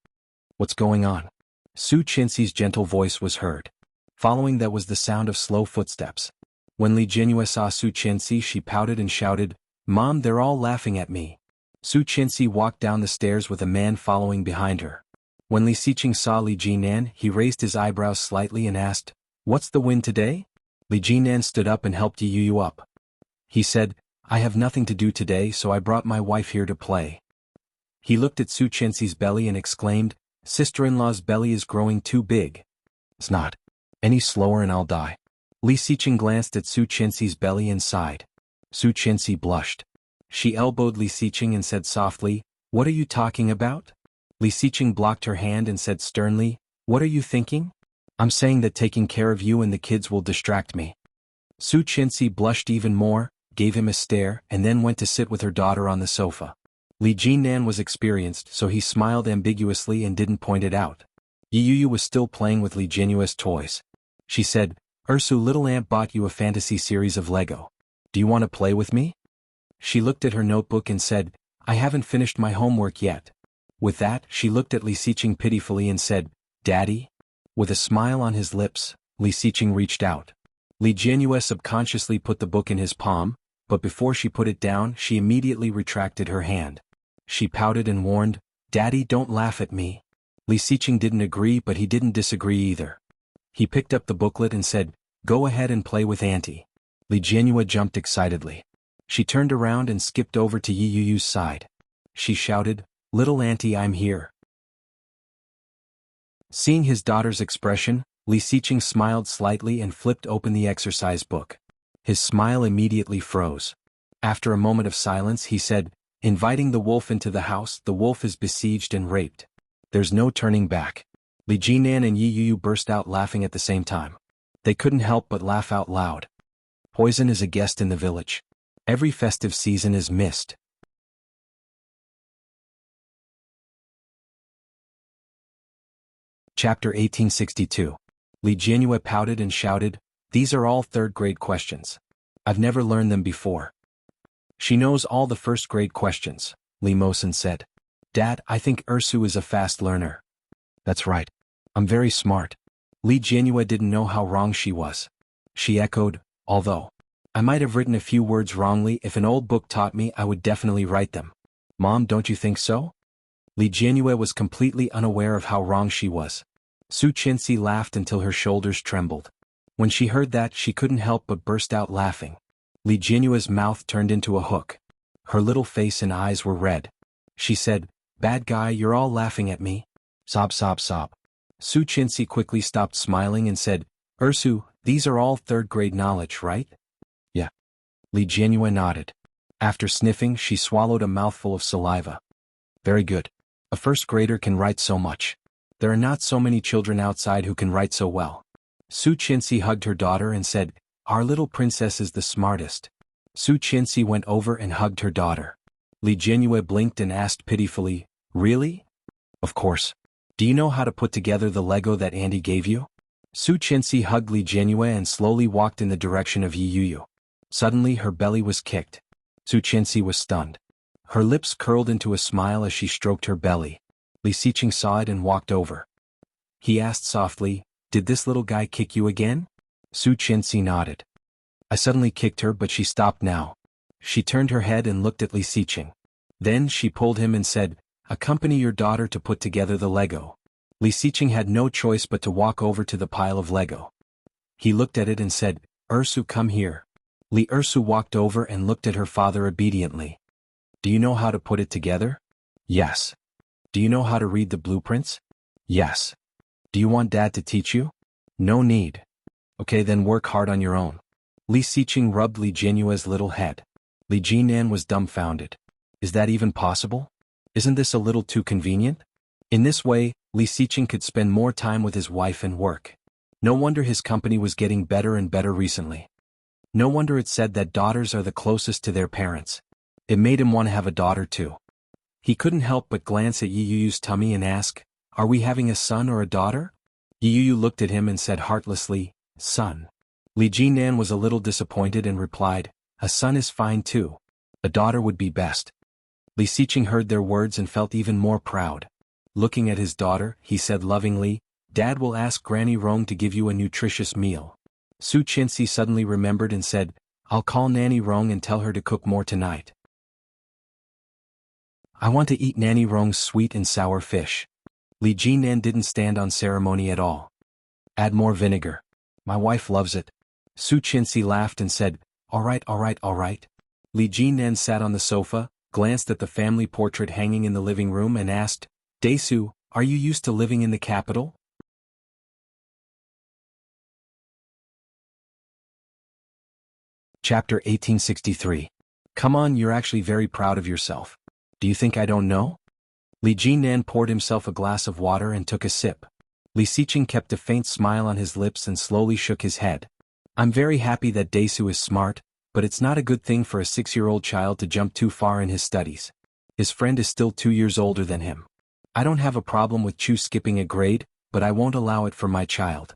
"What's going on?" Su Chinxi's gentle voice was heard. Following that was the sound of slow footsteps. When Li Jinyue saw Su Chinxi, she pouted and shouted, "Mom, they're all laughing at me." Su Chinxi walked down the stairs with a man following behind her. When Li Xiqing saw Li Jinan, he raised his eyebrows slightly and asked, "What's the win today?" Li Jinan stood up and helped Yi Yu up. He said, "I have nothing to do today, so I brought my wife here to play." He looked at Su Chenxi's belly and exclaimed, "Sister-in-law's belly is growing too big. It's not any slower and I'll die." Li Xiqing glanced at Su Chenxi's belly and sighed. Su Chenxi blushed. She elbowed Li Xiqing and said softly, "What are you talking about?" Li Xiqing blocked her hand and said sternly, "What are you thinking?" "I'm saying that taking care of you and the kids will distract me." Su Chenxi blushed even more, gave him a stare, and then went to sit with her daughter on the sofa. Li Jinan was experienced, so he smiled ambiguously and didn't point it out. Yi Yu was still playing with Li Jinyue's toys. She said, "Ursu, little aunt bought you a fantasy series of Lego. Do you want to play with me?" She looked at her notebook and said, "I haven't finished my homework yet." With that, she looked at Li Xiqing pitifully and said, "Daddy?" With a smile on his lips, Li Xiqing reached out. Li Jinyue subconsciously put the book in his palm, but before she put it down, she immediately retracted her hand. She pouted and warned, "Daddy, don't laugh at me." Li Xiqing didn't agree, but he didn't disagree either. He picked up the booklet and said, "Go ahead and play with Auntie." Li Jianhua jumped excitedly. She turned around and skipped over to Yi Yuyu's side. She shouted, "Little auntie, I'm here." Seeing his daughter's expression, Li Xiqing smiled slightly and flipped open the exercise book. His smile immediately froze. After a moment of silence he said, "Inviting the wolf into the house, the wolf is besieged and raped. There's no turning back." Li Jinan and Yi Yuyu burst out laughing at the same time. They couldn't help but laugh out loud. Poison is a guest in the village. Every festive season is missed. Chapter 1862. Li Jianhua pouted and shouted, "These are all third-grade questions. I've never learned them before." "She knows all the first-grade questions," Li Mosen said. "Dad, I think Ursu is a fast learner." "That's right. I'm very smart." Li Jianhua didn't know how wrong she was. She echoed, "Although I might have written a few words wrongly, if an old book taught me I would definitely write them." "Mom, don't you think so?" Li Jianhua was completely unaware of how wrong she was. Su Qinxi laughed until her shoulders trembled. When she heard that, she couldn't help but burst out laughing. Li Jianhua's mouth turned into a hook. Her little face and eyes were red. She said, "Bad guy, you're all laughing at me." Sob sob sob. Su Qinxi quickly stopped smiling and said, "Ursu, these are all third-grade knowledge, right?" "Yeah." Li Jianhua nodded. After sniffing, she swallowed a mouthful of saliva. "Very good. A first grader can write so much. There are not so many children outside who can write so well." Su Qinxi hugged her daughter and said, "Our little princess is the smartest." Su Qinxi went over and hugged her daughter. Li Jianhua blinked and asked pitifully, "Really?" "Of course. Do you know how to put together the Lego that Andy gave you?" Su Qinxi hugged Li Jianhua and slowly walked in the direction of Yi Yuyu. Suddenly her belly was kicked. Su Qinxi was stunned. Her lips curled into a smile as she stroked her belly. Li Xiqing saw it and walked over. He asked softly, "Did this little guy kick you again?" Su Qinxi nodded. "I suddenly kicked her, but she stopped now." She turned her head and looked at Li Xiqing. Then she pulled him and said, "Accompany your daughter to put together the Lego." Li Xiqing had no choice but to walk over to the pile of Lego. He looked at it and said, "Ursu, come here." Li Ursu walked over and looked at her father obediently. "Do you know how to put it together?" "Yes." "Do you know how to read the blueprints?" "Yes." "Do you want Dad to teach you?" "No need." "Okay, then work hard on your own." Li Xiqing rubbed Li Jianhua's little head. Li Jinan was dumbfounded. Is that even possible? Isn't this a little too convenient? In this way, Li Xiqing could spend more time with his wife and work. No wonder his company was getting better and better recently. No wonder it said that daughters are the closest to their parents. It made him want to have a daughter too. He couldn't help but glance at Yi Yuyu's tummy and ask, "Are we having a son or a daughter?" Yi Yuyu looked at him and said heartlessly, "Son." Li Jinan was a little disappointed and replied, "A son is fine too. A daughter would be best." Li Xiqing heard their words and felt even more proud. Looking at his daughter, he said lovingly, "Dad will ask Granny Rong to give you a nutritious meal." Su Qinxi suddenly remembered and said, "I'll call Nanny Rong and tell her to cook more tonight. I want to eat Nanny Rong's sweet and sour fish." Li Jinan didn't stand on ceremony at all. "Add more vinegar. My wife loves it." Su Qinxi laughed and said, "All right, all right, all right." Li Jinan sat on the sofa, glanced at the family portrait hanging in the living room and asked, "Daesu, are you used to living in the capital?" Chapter 1863. Come on, you're actually very proud of yourself. Do you think I don't know? Li Jinan poured himself a glass of water and took a sip. Li Xiqing kept a faint smile on his lips and slowly shook his head. "I'm very happy that Daesu is smart, but it's not a good thing for a 6-year-old child to jump too far in his studies. His friend is still 2 years older than him. I don't have a problem with Chu skipping a grade, but I won't allow it for my child."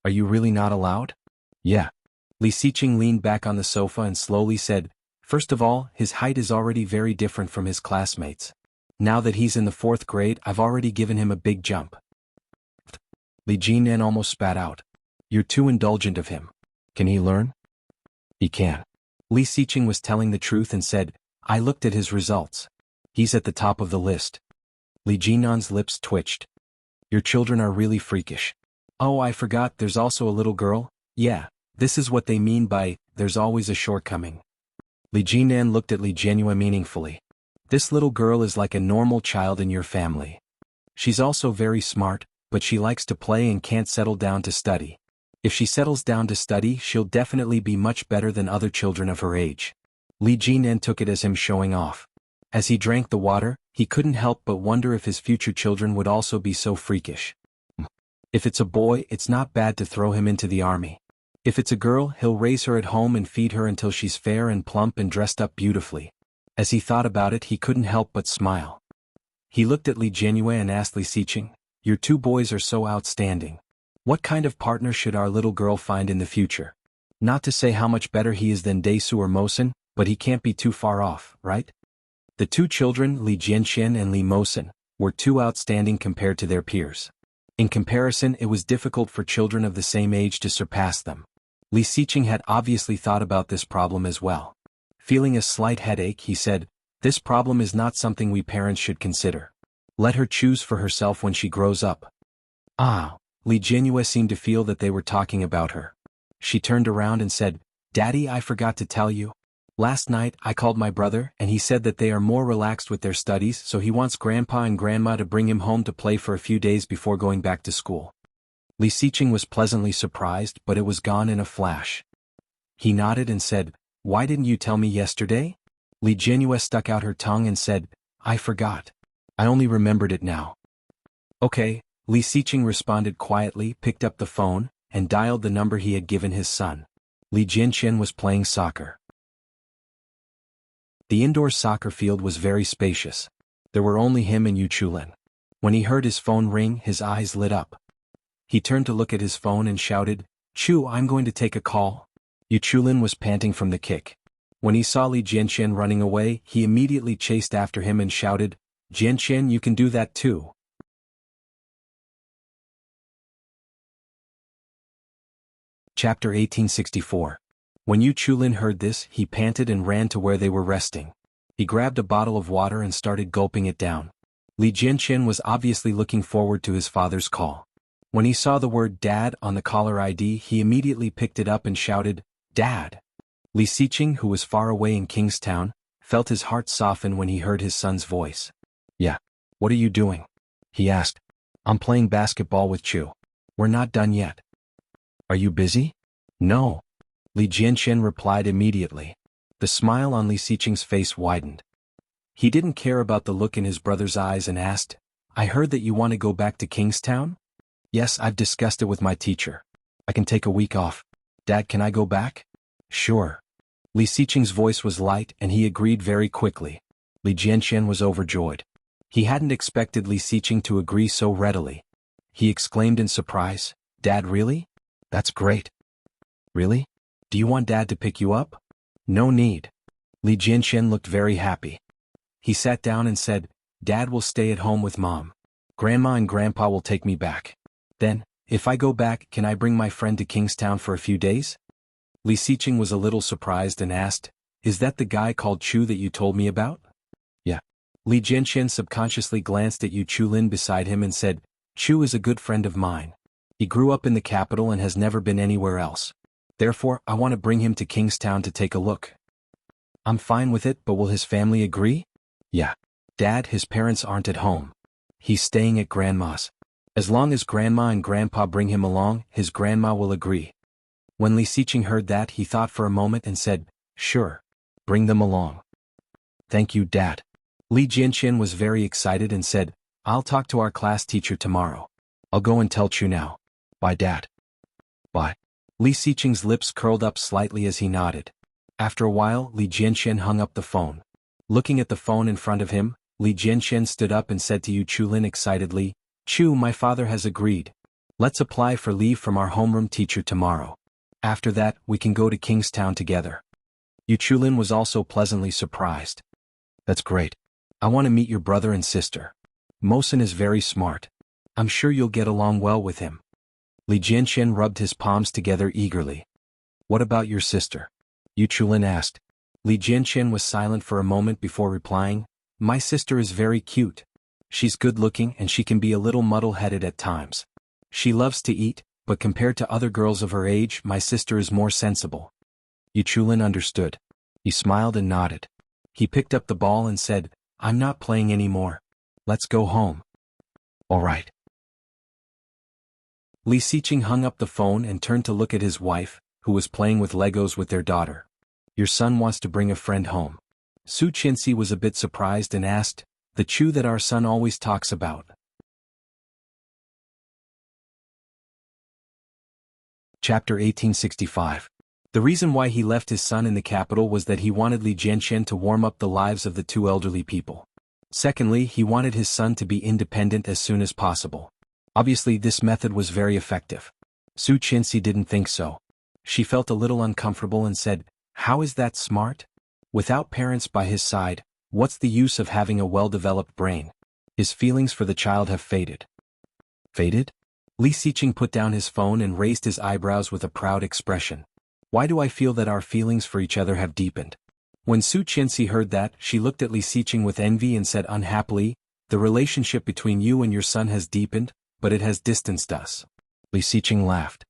"Are you really not allowed?" "Yeah." Li Xiqing leaned back on the sofa and slowly said, "First of all, his height is already very different from his classmates. Now that he's in the 4th grade, I've already given him a big jump." Li Jinan almost spat out. "You're too indulgent of him. Can he learn?" "He can." Li Xiqing was telling the truth and said, "I looked at his results. He's at the top of the list." Li Jinan's lips twitched. "Your children are really freakish." "Oh, I forgot, there's also a little girl." "Yeah, this is what they mean by, there's always a shortcoming. Li Jinan looked at Li Jianhua meaningfully. This little girl is like a normal child in your family. She's also very smart, but she likes to play and can't settle down to study. If she settles down to study, she'll definitely be much better than other children of her age. Li Jinan took it as him showing off. As he drank the water, he couldn't help but wonder if his future children would also be so freakish. If it's a boy, it's not bad to throw him into the army. If it's a girl, he'll raise her at home and feed her until she's fair and plump and dressed up beautifully. As he thought about it, he couldn't help but smile. He looked at Li Jianhua and asked Li Xiqing, "Your two boys are so outstanding. What kind of partner should our little girl find in the future? Not to say how much better he is than Daisu or Mosen, but he can't be too far off, right?" The two children, Li Jianxian and Li Mosen, were too outstanding compared to their peers. In comparison, it was difficult for children of the same age to surpass them. Li Xiqing had obviously thought about this problem as well. Feeling a slight headache, he said, "This problem is not something we parents should consider. Let her choose for herself when she grows up." Ah, Li Jianhua seemed to feel that they were talking about her. She turned around and said, "Daddy, I forgot to tell you. Last night, I called my brother and he said that they are more relaxed with their studies, so he wants Grandpa and Grandma to bring him home to play for a few days before going back to school." Li Xiqing was pleasantly surprised, but it was gone in a flash. He nodded and said, "Why didn't you tell me yesterday?" Li Jianhua stuck out her tongue and said, "I forgot. I only remembered it now." "Okay," Li Xiqing responded quietly, picked up the phone, and dialed the number he had given his son. Li Jianxian was playing soccer. The indoor soccer field was very spacious. There were only him and Yu Chulin. When he heard his phone ring, his eyes lit up. He turned to look at his phone and shouted, "Chu, I'm going to take a call." Yu Chulin was panting from the kick. When he saw Li Jianxian running away, he immediately chased after him and shouted, "Jianxian, you can do that too." Chapter 1864. When Yu Chulin heard this, he panted and ran to where they were resting. He grabbed a bottle of water and started gulping it down. Li Jianxian was obviously looking forward to his father's call. When he saw the word "Dad" on the caller ID, he immediately picked it up and shouted, "Dad!" Li Xiqing, who was far away in Kingstown, felt his heart soften when he heard his son's voice. "Yeah. What are you doing?" he asked. "I'm playing basketball with Chu. We're not done yet." "Are you busy?" "No." Li Jianxian replied immediately. The smile on Li Xiqing's face widened. He didn't care about the look in his brother's eyes and asked, "I heard that you want to go back to Kingstown?" "Yes, I've discussed it with my teacher. I can take a week off." "Dad, can I go back?" "Sure." Li Xiqing's voice was light and he agreed very quickly. Li Jianxian was overjoyed. He hadn't expected Li Xiqing to agree so readily. He exclaimed in surprise, "Dad, really? That's great." "Really? Do you want Dad to pick you up?" "No need." Li Jianxian looked very happy. He sat down and said, "Dad will stay at home with Mom. Grandma and Grandpa will take me back. Then, if I go back, can I bring my friend to Kingstown for a few days?" Li Xiqing was a little surprised and asked, "Is that the guy called Chu that you told me about?" "Yeah." Li Jianxian subconsciously glanced at Yu Chulin beside him and said, "Chu is a good friend of mine. He grew up in the capital and has never been anywhere else. Therefore, I want to bring him to Kingstown to take a look." "I'm fine with it, but will his family agree?" "Yeah. Dad, his parents aren't at home. He's staying at Grandma's. As long as Grandma and Grandpa bring him along, his grandma will agree." When Li Xiqing heard that, he thought for a moment and said, "Sure. Bring them along." "Thank you, Dad." Li Jianxian was very excited and said, "I'll talk to our class teacher tomorrow. I'll go and tell Chu now. Bye, Dad." "Bye." Li Xiqing's lips curled up slightly as he nodded. After a while, Li Jianxian hung up the phone. Looking at the phone in front of him, Li Jianxian stood up and said to Yu Chulin excitedly, "Chu, my father has agreed. Let's apply for leave from our homeroom teacher tomorrow. After that, we can go to Kingstown together." Yu Chulin was also pleasantly surprised. "That's great. I want to meet your brother and sister. Mosen is very smart. I'm sure you'll get along well with him." Li Jianxian rubbed his palms together eagerly. "What about your sister?" Yu Chulin asked. Li Jianxian was silent for a moment before replying, "My sister is very cute. She's good-looking and she can be a little muddle-headed at times. She loves to eat, but compared to other girls of her age, my sister is more sensible." Yichulin understood. He smiled and nodded. He picked up the ball and said, I'm not playing anymore. Let's go home. All right. Li Xiqing hung up the phone and turned to look at his wife, who was playing with Legos with their daughter. Your son wants to bring a friend home. Su Qinxi was a bit surprised and asked, the Chu that our son always talks about. Chapter 1865. The reason why he left his son in the capital was that he wanted Li Jianxian to warm up the lives of the two elderly people. Secondly, he wanted his son to be independent as soon as possible. Obviously, this method was very effective. Su Qinxi didn't think so. She felt a little uncomfortable and said, how is that smart? Without parents by his side, what's the use of having a well-developed brain? His feelings for the child have faded. Faded? Li Xiqing put down his phone and raised his eyebrows with a proud expression. Why do I feel that our feelings for each other have deepened? When Su Qinxi heard that, she looked at Li Xiqing with envy and said unhappily, the relationship between you and your son has deepened, but it has distanced us. Li Xiqing laughed.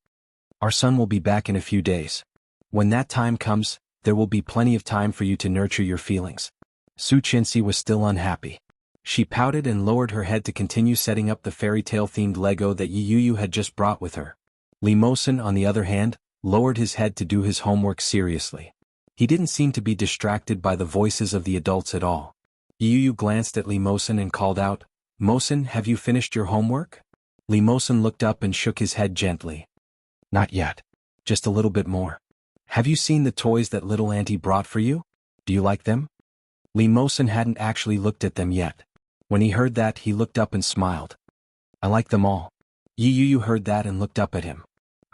Our son will be back in a few days. When that time comes, there will be plenty of time for you to nurture your feelings. Su Qinxi was still unhappy. She pouted and lowered her head to continue setting up the fairy tale-themed Lego that Yi Yu had just brought with her. Li Mosen, on the other hand, lowered his head to do his homework seriously. He didn't seem to be distracted by the voices of the adults at all. Yi Yu glanced at Li Mosen and called out, Mosen, have you finished your homework? Li Mosen looked up and shook his head gently. Not yet. Just a little bit more. Have you seen the toys that little auntie brought for you? Do you like them? Li Mosen hadn't actually looked at them yet. When he heard that, he looked up and smiled. I like them all. Yi Yu heard that and looked up at him.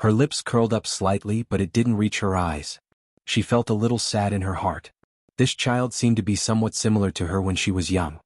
Her lips curled up slightly, but it didn't reach her eyes. She felt a little sad in her heart. This child seemed to be somewhat similar to her when she was young.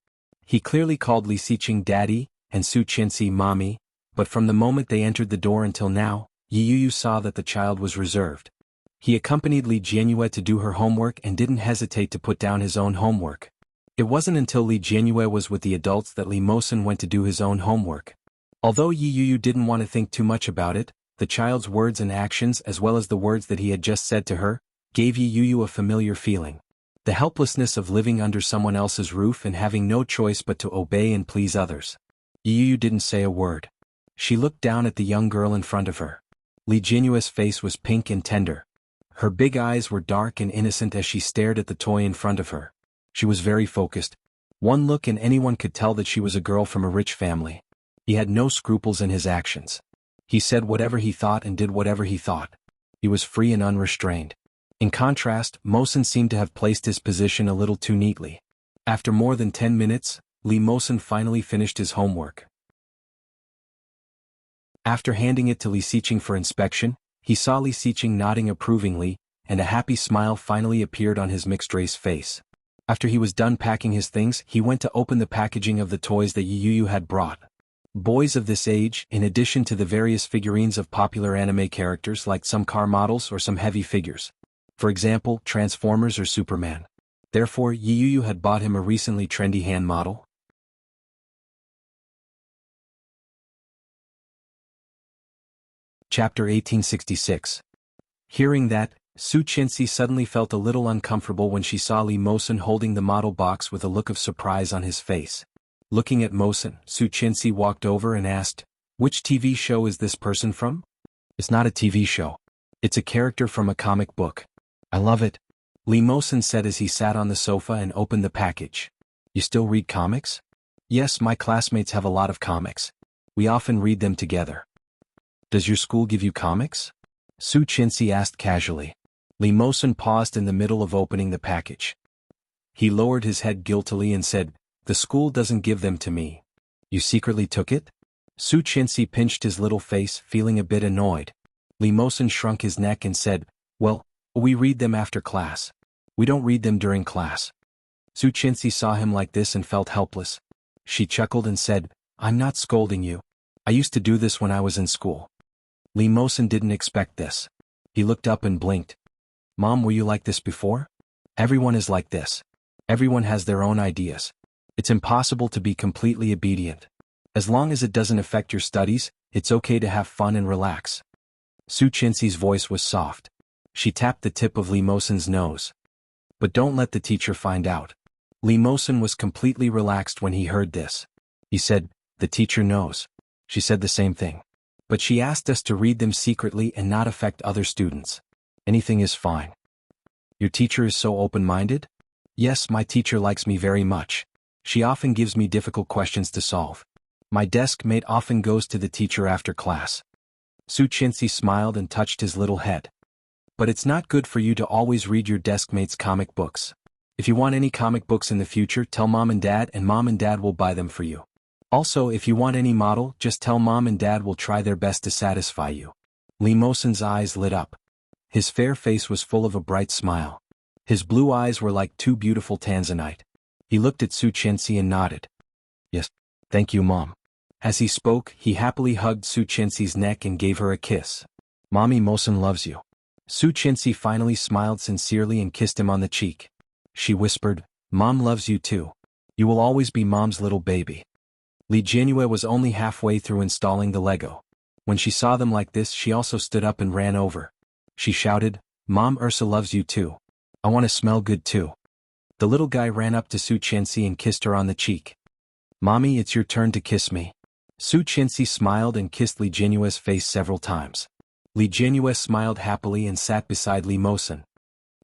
He clearly called Li Xiqing daddy, and Su Qinxi mommy, but from the moment they entered the door until now, Yi Yu saw that the child was reserved. He accompanied Li Jianyue to do her homework and didn't hesitate to put down his own homework. It wasn't until Li Jianyue was with the adults that Li Mosen went to do his own homework. Although Yi Yu didn't want to think too much about it, the child's words and actions as well as the words that he had just said to her, gave Yi Yu a familiar feeling. The helplessness of living under someone else's roof and having no choice but to obey and please others. Yi Yu didn't say a word. She looked down at the young girl in front of her. Li Jianyue's face was pink and tender. Her big eyes were dark and innocent as she stared at the toy in front of her. She was very focused. One look and anyone could tell that she was a girl from a rich family. He had no scruples in his actions. He said whatever he thought and did whatever he thought. He was free and unrestrained. In contrast, Mosen seemed to have placed his position a little too neatly. After more than 10 minutes, Li Mosen finally finished his homework. After handing it to Li Xiqing for inspection, he saw Li Xiqing nodding approvingly, and a happy smile finally appeared on his mixed-race face. After he was done packing his things, he went to open the packaging of the toys that Yi Yu had brought. Boys of this age, in addition to the various figurines of popular anime characters, liked some car models or some heavy figures. For example, Transformers or Superman. Therefore, Yi Yu had bought him a recently trendy hand model. Chapter 1866. Hearing that, Su Qinxi suddenly felt a little uncomfortable when she saw Li Mosen holding the model box with a look of surprise on his face. Looking at Mosen, Su Qinxi walked over and asked, which TV show is this person from? It's not a TV show. It's a character from a comic book. I love it. Li Mosen said as he sat on the sofa and opened the package. You still read comics? Yes, my classmates have a lot of comics. We often read them together. Does your school give you comics? Su Qinxi asked casually. Li Mosen paused in the middle of opening the package. He lowered his head guiltily and said, the school doesn't give them to me. You secretly took it? Su Qinxi pinched his little face, feeling a bit annoyed. Li Mosen shrunk his neck and said, well, we read them after class. We don't read them during class. Su Qinxi saw him like this and felt helpless. She chuckled and said, I'm not scolding you. I used to do this when I was in school. Li Mosen didn't expect this. He looked up and blinked. Mom, were you like this before? Everyone is like this. Everyone has their own ideas. It's impossible to be completely obedient. As long as it doesn't affect your studies, it's okay to have fun and relax. Su Qinxi's voice was soft. She tapped the tip of Li Mosen's nose. But don't let the teacher find out. Li Mosen was completely relaxed when he heard this. He said, the teacher knows. She said the same thing. But she asked us to read them secretly and not affect other students. Anything is fine. Your teacher is so open-minded? Yes, my teacher likes me very much. She often gives me difficult questions to solve. My desk mate often goes to the teacher after class. Su Qianxi smiled and touched his little head. But it's not good for you to always read your desk mate's comic books. If you want any comic books in the future, tell mom and dad will buy them for you. Also, if you want any model, just tell mom and dad will try their best to satisfy you. Li Mosen's eyes lit up. His fair face was full of a bright smile. His blue eyes were like two beautiful tanzanite. He looked at Su Qianxi and nodded. Yes, thank you, Mom. As he spoke, he happily hugged Su Qianxi's neck and gave her a kiss. Mommy Mosen loves you. Su Qianxi finally smiled sincerely and kissed him on the cheek. She whispered, Mom loves you too. You will always be Mom's little baby. Li Jianyue was only halfway through installing the Lego. When she saw them like this, she also stood up and ran over. She shouted, Mom, Ursa loves you too. I want to smell good too. The little guy ran up to Su Qianxi and kissed her on the cheek. Mommy, it's your turn to kiss me. Su Qianxi smiled and kissed Li Jianyue's face several times. Li Jianyue smiled happily and sat beside Li Mosen.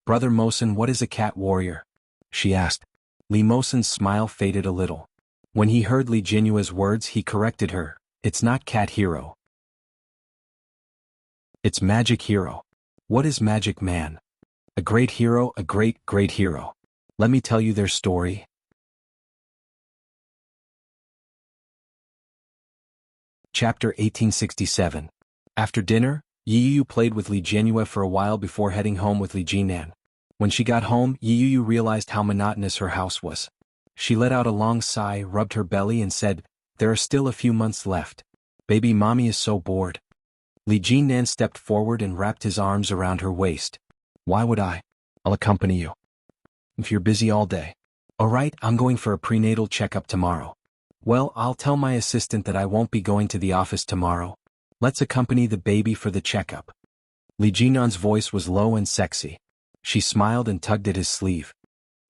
Brother Mosen, what is a cat warrior? She asked. Li Mosen's smile faded a little. When he heard Li Jianyue's words, he corrected her. It's not cat hero. It's magic hero. What is magic man? A great hero, a great hero. Let me tell you their story. Chapter 1867. After dinner, Yi Yuyu played with Li Jianyue for a while before heading home with Li Jinan. When she got home, Yi Yuyu realized how monotonous her house was. She let out a long sigh, rubbed her belly and said, there are still a few months left. Baby mommy is so bored. Li Jinan stepped forward and wrapped his arms around her waist. Why would I? I'll accompany you. If you're busy all day. Alright, I'm going for a prenatal checkup tomorrow. Well, I'll tell my assistant that I won't be going to the office tomorrow. Let's accompany the baby for the checkup. Li Jinan's voice was low and sexy. She smiled and tugged at his sleeve.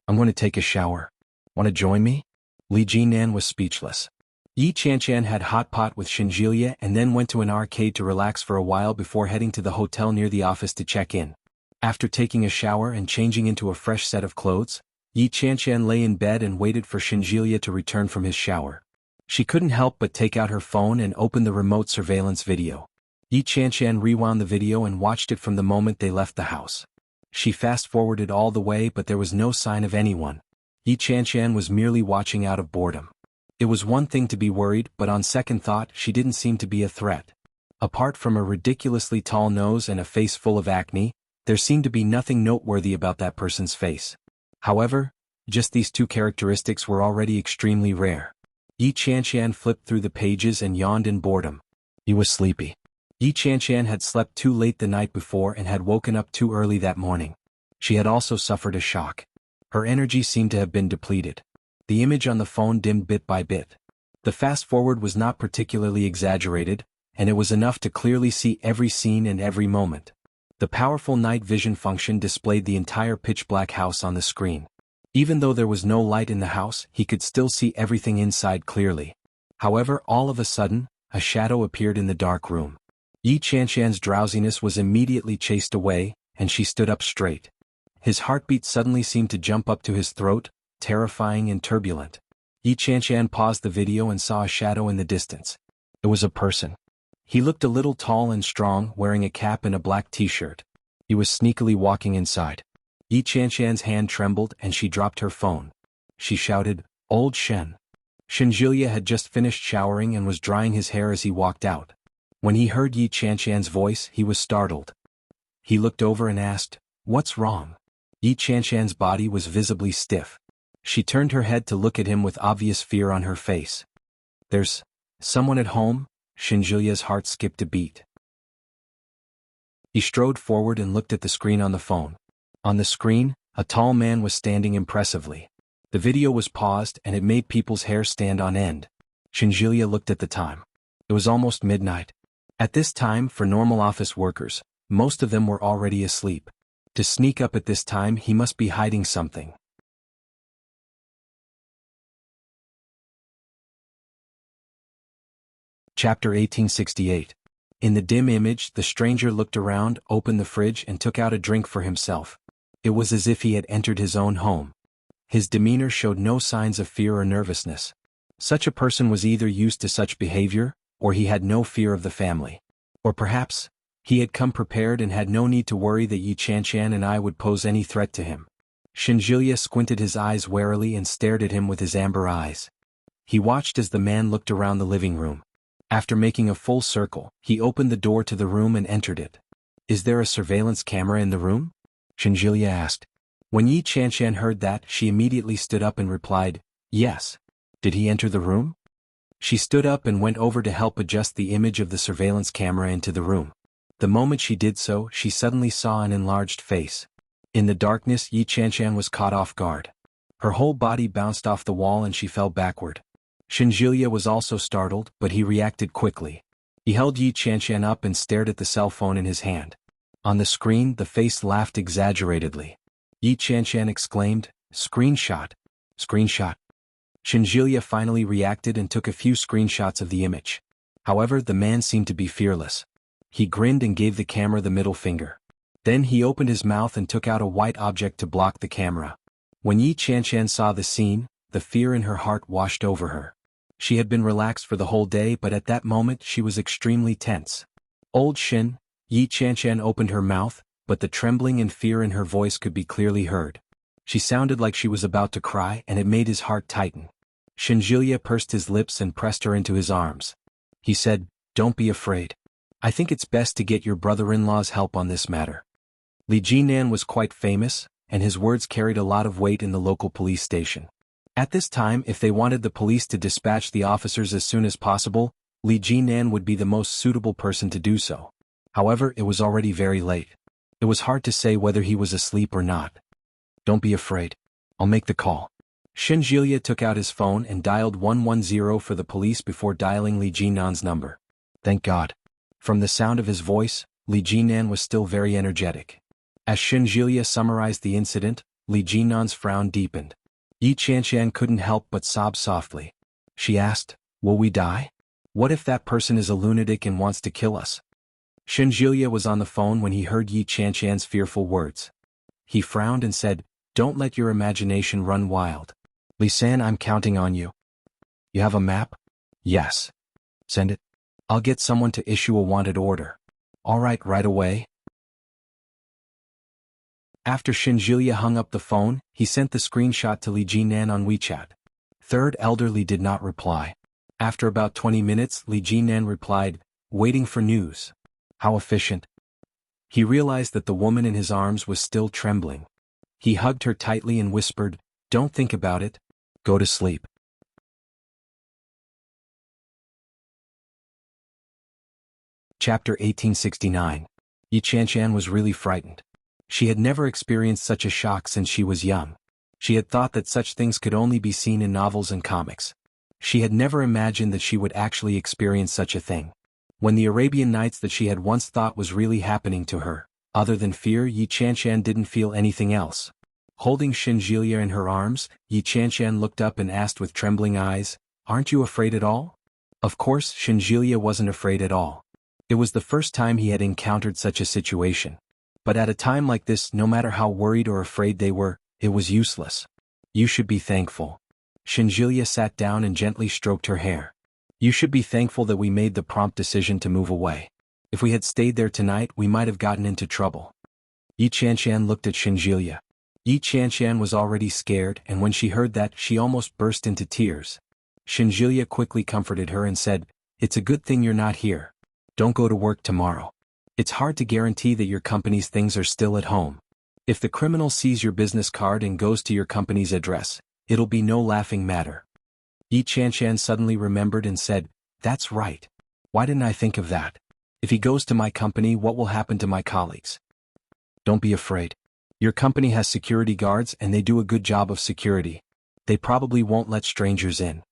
I'm going to take a shower. Want to join me? Li Jinan was speechless. Yi Qianshan had hot pot with Shinjilia and then went to an arcade to relax for a while before heading to the hotel near the office to check in. After taking a shower and changing into a fresh set of clothes, Yi Qianshan lay in bed and waited for Shinjilia to return from his shower. She couldn't help but take out her phone and open the remote surveillance video. Yi Qianshan rewound the video and watched it from the moment they left the house. She fast-forwarded all the way, but there was no sign of anyone. Yi Qianshan was merely watching out of boredom. It was one thing to be worried, but on second thought, she didn't seem to be a threat. Apart from a ridiculously tall nose and a face full of acne, there seemed to be nothing noteworthy about that person's face. However, just these two characteristics were already extremely rare. Yi Qianshan flipped through the pages and yawned in boredom. He was sleepy. Yi Qianshan had slept too late the night before and had woken up too early that morning. She had also suffered a shock. Her energy seemed to have been depleted. The image on the phone dimmed bit by bit. The fast-forward was not particularly exaggerated, and it was enough to clearly see every scene and every moment. The powerful night vision function displayed the entire pitch-black house on the screen. Even though there was no light in the house, he could still see everything inside clearly. However, all of a sudden, a shadow appeared in the dark room. Yi Qianshan's drowsiness was immediately chased away, and she stood up straight. His heartbeat suddenly seemed to jump up to his throat, terrifying and turbulent. Yi Qianshan paused the video and saw a shadow in the distance. It was a person. He looked a little tall and strong, wearing a cap and a black t-shirt. He was sneakily walking inside. Yi Qianshan's hand trembled and she dropped her phone. She shouted, Old Shen. Shinjilia had just finished showering and was drying his hair as he walked out. When he heard Yi Qianshan's voice, he was startled. He looked over and asked, What's wrong? Yi Qianshan's body was visibly stiff. She turned her head to look at him with obvious fear on her face. There's someone at home? Shinjilia's heart skipped a beat. He strode forward and looked at the screen on the phone. On the screen, a tall man was standing impressively. The video was paused and it made people's hair stand on end. Shinjilia looked at the time. It was almost midnight. At this time, for normal office workers, most of them were already asleep. To sneak up at this time, he must be hiding something. Chapter 1868. In the dim image, the stranger looked around, opened the fridge and took out a drink for himself. It was as if he had entered his own home. His demeanor showed no signs of fear or nervousness. Such a person was either used to such behavior, or he had no fear of the family. Or perhaps, he had come prepared and had no need to worry that Yi Chanshan and I would pose any threat to him. Shinjuya squinted his eyes warily and stared at him with his amber eyes. He watched as the man looked around the living room. After making a full circle, he opened the door to the room and entered it. "Is there a surveillance camera in the room?" Shinjuya asked. When Yi Chanshan heard that, she immediately stood up and replied, "Yes." "Did he enter the room?" She stood up and went over to help adjust the image of the surveillance camera into the room. The moment she did so, she suddenly saw an enlarged face. In the darkness, Yi Chanshan was caught off guard. Her whole body bounced off the wall and she fell backward. Shinjuya was also startled, but he reacted quickly. He held Yi Chanshan up and stared at the cell phone in his hand. On the screen, the face laughed exaggeratedly. Yi Chanshan exclaimed, "Screenshot! Screenshot!" Shinjuya finally reacted and took a few screenshots of the image. However, the man seemed to be fearless. He grinned and gave the camera the middle finger. Then he opened his mouth and took out a white object to block the camera. When Yi Chanshan saw the scene, the fear in her heart washed over her. She had been relaxed for the whole day, but at that moment she was extremely tense. "Old Shin," Yi Chanshan opened her mouth, but the trembling and fear in her voice could be clearly heard. She sounded like she was about to cry, and it made his heart tighten. Shinjuya pursed his lips and pressed her into his arms. He said, "Don't be afraid. I think it's best to get your brother-in-law's help on this matter." Li Jinan was quite famous, and his words carried a lot of weight in the local police station. At this time, if they wanted the police to dispatch the officers as soon as possible, Li Jinan would be the most suitable person to do so. However, it was already very late. It was hard to say whether he was asleep or not. "Don't be afraid. I'll make the call." Shinjuya took out his phone and dialed 110 for the police before dialing Li Jinan's number. Thank God. From the sound of his voice, Li Jinan was still very energetic. As Shinjuya summarized the incident, Li Jinan's frown deepened. Yi Chanshan couldn't help but sob softly. She asked, "Will we die? What if that person is a lunatic and wants to kill us?" Shinjuya was on the phone when he heard Yi Chanshan's fearful words. He frowned and said, "Don't let your imagination run wild. Li-san, I'm counting on you." "You have a map?" "Yes." "Send it. I'll get someone to issue a wanted order." "All right away." After Shinjuya hung up the phone, he sent the screenshot to Li Jinan on WeChat. Third elderly did not reply. After about 20 minutes, Li Jinan replied, "Waiting for news." How efficient. He realized that the woman in his arms was still trembling. He hugged her tightly and whispered, "Don't think about it. Go to sleep." Chapter 1869. Yi Chanshan was really frightened. She had never experienced such a shock since she was young. She had thought that such things could only be seen in novels and comics. She had never imagined that she would actually experience such a thing. When the Arabian Nights that she had once thought was really happening to her, other than fear, Yi Chanshan didn't feel anything else. Holding Shinjuya in her arms, Yi Chanshan looked up and asked with trembling eyes, "Aren't you afraid at all?" Of course, Shinjuya wasn't afraid at all. It was the first time he had encountered such a situation. But at a time like this, no matter how worried or afraid they were, it was useless. "You should be thankful." Shinjuya sat down and gently stroked her hair. "You should be thankful that we made the prompt decision to move away. If we had stayed there tonight, we might have gotten into trouble." Yi Chanshan looked at Shinjuya. Yi Chanshan was already scared, and when she heard that, she almost burst into tears. Shinjuya quickly comforted her and said, "It's a good thing you're not here. Don't go to work tomorrow. It's hard to guarantee that your company's things are still at home. If the criminal sees your business card and goes to your company's address, it'll be no laughing matter." Yi Chanshan suddenly remembered and said, "That's right. Why didn't I think of that? If he goes to my company, what will happen to my colleagues?" "Don't be afraid. Your company has security guards and they do a good job of security. They probably won't let strangers in."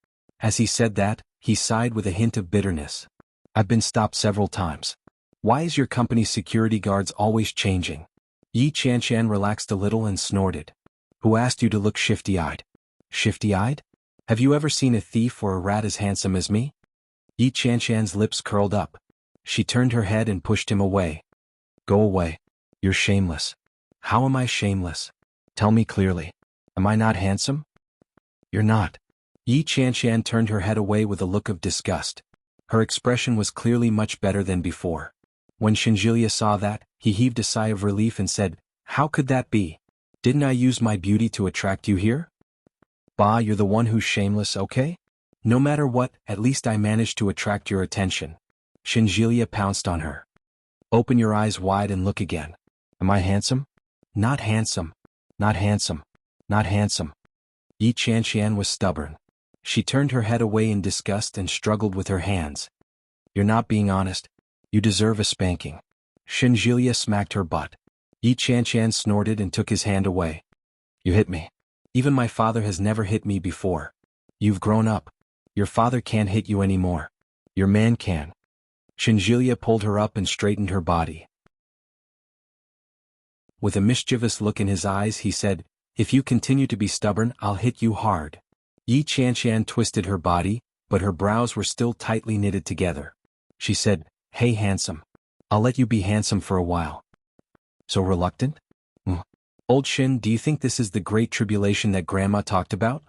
As he said that, he sighed with a hint of bitterness. "I've been stopped several times. Why is your company's security guards always changing? Yi Qianshan relaxed a little and snorted. Who asked you to look shifty-eyed? Shifty-eyed? Have you ever seen a thief or a rat as handsome as me? Yi Qianshan's lips curled up. She turned her head and pushed him away. Go away. You're shameless. How am I shameless? Tell me clearly. Am I not handsome? You're not. Yi Qianshan turned her head away with a look of disgust. Her expression was clearly much better than before. When Shenjilia saw that, he heaved a sigh of relief and said, How could that be? Didn't I use my beauty to attract you here? Bah, you're the one who's shameless, okay? No matter what, at least I managed to attract your attention. Shenjilia pounced on her. Open your eyes wide and look again. Am I handsome? Not handsome. Not handsome. Not handsome. Yi Qianshan was stubborn. She turned her head away in disgust and struggled with her hands. You're not being honest. You deserve a spanking. Shenjilia smacked her butt. Yi Qianshan snorted and took his hand away. You hit me. Even my father has never hit me before. You've grown up. Your father can't hit you anymore. Your man can. Shenjilia pulled her up and straightened her body. With a mischievous look in his eyes he said, If you continue to be stubborn, I'll hit you hard. Yi Qianshan twisted her body, but her brows were still tightly knitted together. She said, Hey handsome. I'll let you be handsome for a while. So reluctant? Old Shin, do you think this is the great tribulation that Grandma talked about?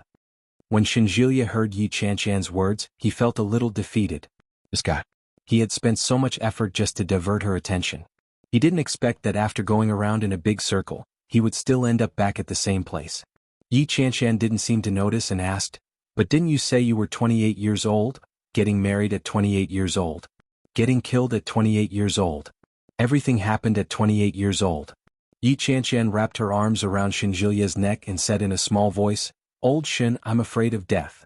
When Shenjilia heard Yi Qianshan's words, he felt a little defeated. This guy. He had spent so much effort just to divert her attention. He didn't expect that after going around in a big circle, he would still end up back at the same place. Yi Qianshan didn't seem to notice and asked, But didn't you say you were 28 years old? Getting married at 28 years old. Getting killed at 28 years old. Everything happened at 28 years old. Yi Qianshan wrapped her arms around Shenjilia's neck and said in a small voice, Old Shin, I'm afraid of death.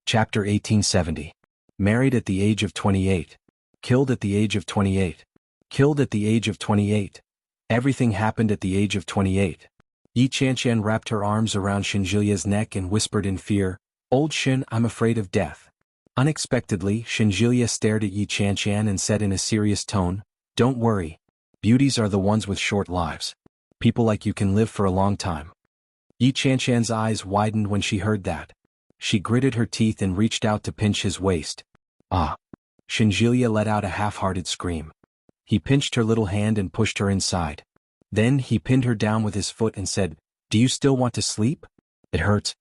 Chapter 1870. Married at the age of 28. Killed at the age of 28. Killed at the age of 28. Everything happened at the age of 28. Yi Qianshan wrapped her arms around Shenjilia's neck and whispered in fear, Old Shin, I'm afraid of death. Unexpectedly, Shenjilia stared at Yi Qianshan and said in a serious tone, Don't worry. Beauties are the ones with short lives. People like you can live for a long time. Yi Qianshan's eyes widened when she heard that. She gritted her teeth and reached out to pinch his waist. Ah! Shenjilia let out a half-hearted scream. He pinched her little hand and pushed her inside. Then he pinned her down with his foot and said, Do you still want to sleep? It hurts.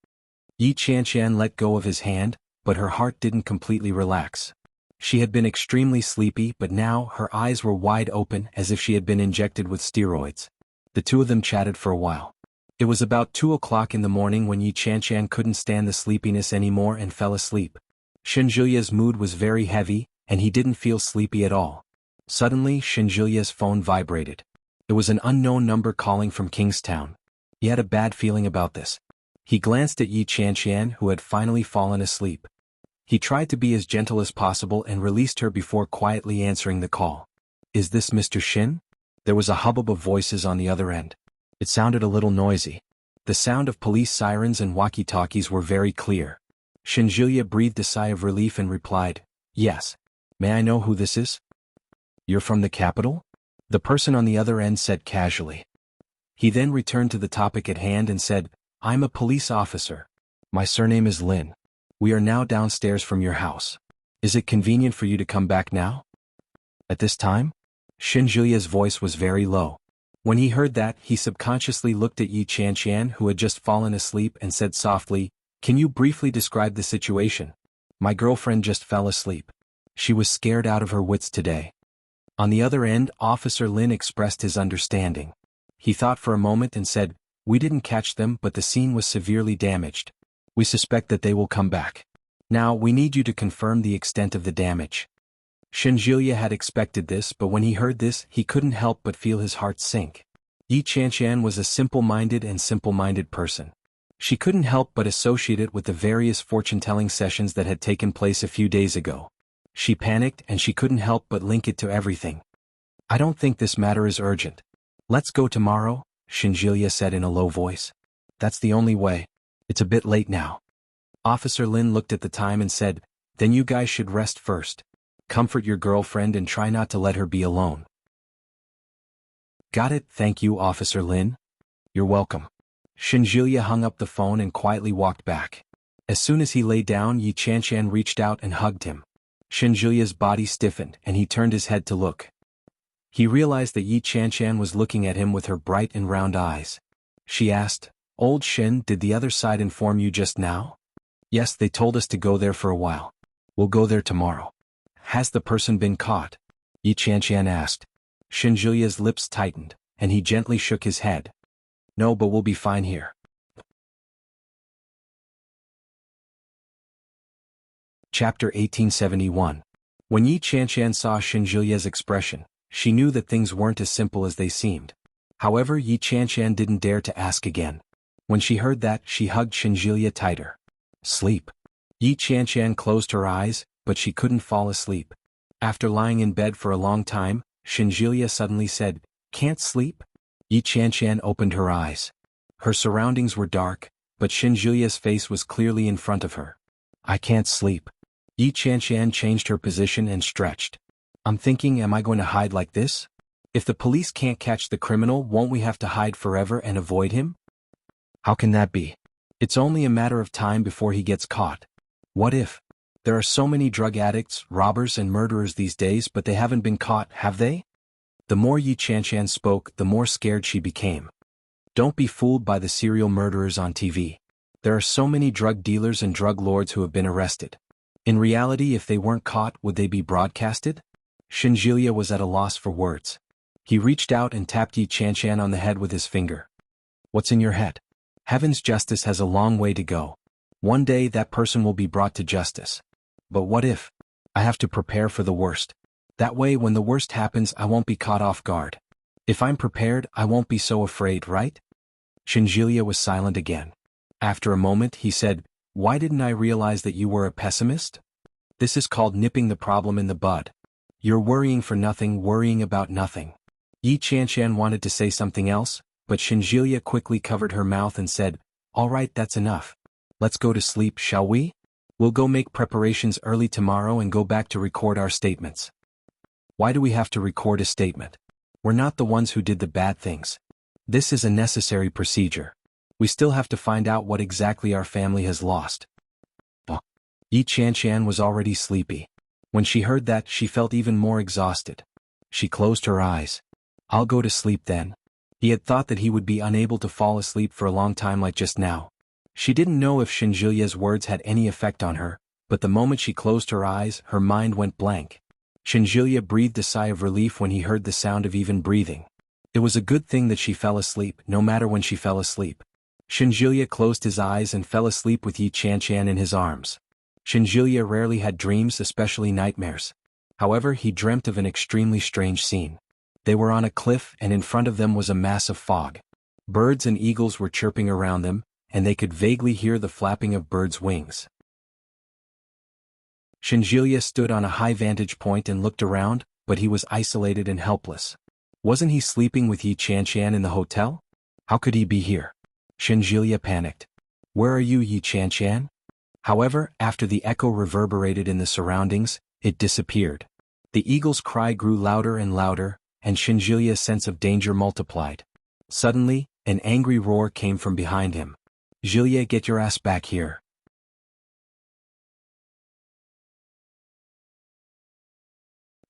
Yi Qianshan let go of his hand, but her heart didn't completely relax. She had been extremely sleepy, but now her eyes were wide open as if she had been injected with steroids. The two of them chatted for a while. It was about 2 o'clock in the morning when Yi Qianshan couldn't stand the sleepiness anymore and fell asleep. Shenjilia's mood was very heavy, and he didn't feel sleepy at all. Suddenly, Shenjilia's phone vibrated. It was an unknown number calling from Kingstown. He had a bad feeling about this. He glanced at Yi Qianshan, who had finally fallen asleep. He tried to be as gentle as possible and released her before quietly answering the call. Is this Mr. Shin? There was a hubbub of voices on the other end. It sounded a little noisy. The sound of police sirens and walkie-talkies were very clear. Shenjilia breathed a sigh of relief and replied, Yes. May I know who this is? You're from the capital? The person on the other end said casually. He then returned to the topic at hand and said, I'm a police officer. My surname is Lin. We are now downstairs from your house. Is it convenient for you to come back now? At this time? Shenjilia's voice was very low. When he heard that, he subconsciously looked at Yi Qianshan, who had just fallen asleep, and said softly, Can you briefly describe the situation? My girlfriend just fell asleep. She was scared out of her wits today. On the other end, Officer Lin expressed his understanding. He thought for a moment and said, We didn't catch them, but the scene was severely damaged. We suspect that they will come back. Now, we need you to confirm the extent of the damage. Shenjilia had expected this, but when he heard this, he couldn't help but feel his heart sink. Yi Qianshan was a simple-minded person. She couldn't help but associate it with the various fortune-telling sessions that had taken place a few days ago. She panicked and she couldn't help but link it to everything. I don't think this matter is urgent. Let's go tomorrow, Shenjilia said in a low voice. That's the only way. It's a bit late now. Officer Lin looked at the time and said, Then you guys should rest first. Comfort your girlfriend and try not to let her be alone. Got it, thank you, Officer Lin. You're welcome. Shinjuya hung up the phone and quietly walked back. As soon as he lay down, Yi Chanshan reached out and hugged him. Shinjuya's body stiffened and he turned his head to look. He realized that Yi Chanshan was looking at him with her bright and round eyes. She asked, Old Shin, did the other side inform you just now? Yes, they told us to go there for a while. We'll go there tomorrow. Has the person been caught? Yi Chanshan asked. Shinjuya's lips tightened, and he gently shook his head. No, but we'll be fine here. Chapter 1871. When Yi Chanshan saw Shinjuya's expression, she knew that things weren't as simple as they seemed. However, Yi Chanshan didn't dare to ask again. When she heard that, she hugged Shinjuya tighter. Sleep. Yi Chanshan closed her eyes, but she couldn't fall asleep. After lying in bed for a long time, Shinjuya suddenly said, Can't sleep? Yi Chanshan opened her eyes. Her surroundings were dark, but Shinjuya's face was clearly in front of her. I can't sleep. Yi Chanshan changed her position and stretched. I'm thinking, am I going to hide like this? If the police can't catch the criminal, won't we have to hide forever and avoid him? How can that be? It's only a matter of time before he gets caught. What if? There are so many drug addicts, robbers and murderers these days, but they haven't been caught, have they? The more Yi Chanshan spoke, the more scared she became. Don't be fooled by the serial murderers on TV. There are so many drug dealers and drug lords who have been arrested. In reality, if they weren't caught, would they be broadcasted? Shinjuya was at a loss for words. He reached out and tapped Yi Chanshan on the head with his finger. What's in your head? Heaven's justice has a long way to go. One day that person will be brought to justice. But what if? I have to prepare for the worst. That way when the worst happens I won't be caught off guard. If I'm prepared, I won't be so afraid, right? Shinjuya was silent again. After a moment he said, Why didn't I realize that you were a pessimist? This is called nipping the problem in the bud. You're worrying for nothing, worrying about nothing. Yi Chanshan wanted to say something else, but Shinjuya quickly covered her mouth and said, All right, that's enough. Let's go to sleep, shall we? We'll go make preparations early tomorrow and go back to record our statements. Why do we have to record a statement? We're not the ones who did the bad things. This is a necessary procedure. We still have to find out what exactly our family has lost. Yi Chanshan was already sleepy. When she heard that, she felt even more exhausted. She closed her eyes. I'll go to sleep then. He had thought that he would be unable to fall asleep for a long time like just now. She didn't know if Shinjuya's words had any effect on her, but the moment she closed her eyes, her mind went blank. Shinjuya breathed a sigh of relief when he heard the sound of even breathing. It was a good thing that she fell asleep, no matter when she fell asleep. Shinjuya closed his eyes and fell asleep with Yi Chanshan in his arms. Shinjuya rarely had dreams, especially nightmares. However, he dreamt of an extremely strange scene. They were on a cliff and in front of them was a mass of fog. Birds and eagles were chirping around them, and they could vaguely hear the flapping of birds' wings. Shinjuya stood on a high vantage point and looked around, but he was isolated and helpless. Wasn't he sleeping with Yi Chanshan in the hotel? How could he be here? Shinjuya panicked. Where are you, Yi Chanshan? However, after the echo reverberated in the surroundings, it disappeared. The eagle's cry grew louder and louder, and Shinjuya's sense of danger multiplied. Suddenly, an angry roar came from behind him. Julia, get your ass back here.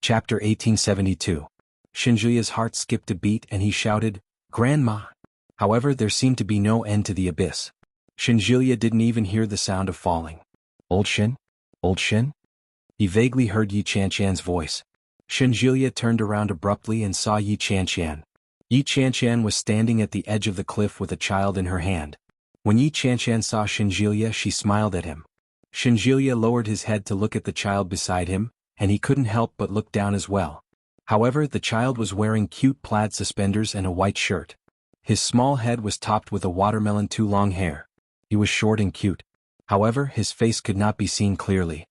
Chapter 1872. Shinjuya's heart skipped a beat and he shouted, Grandma! However, there seemed to be no end to the abyss. Shinjuya didn't even hear the sound of falling. Old Shin? Old Shin? He vaguely heard Yi Chanshan's voice. Shinjuya turned around abruptly and saw Yi Chanshan. Yi Chanshan was standing at the edge of the cliff with a child in her hand. When Yi Chanshan saw Shinjuya, she smiled at him. Shinjuya lowered his head to look at the child beside him, and he couldn't help but look down as well. However, the child was wearing cute plaid suspenders and a white shirt. His small head was topped with a watermelon too long hair. He was short and cute. However, his face could not be seen clearly.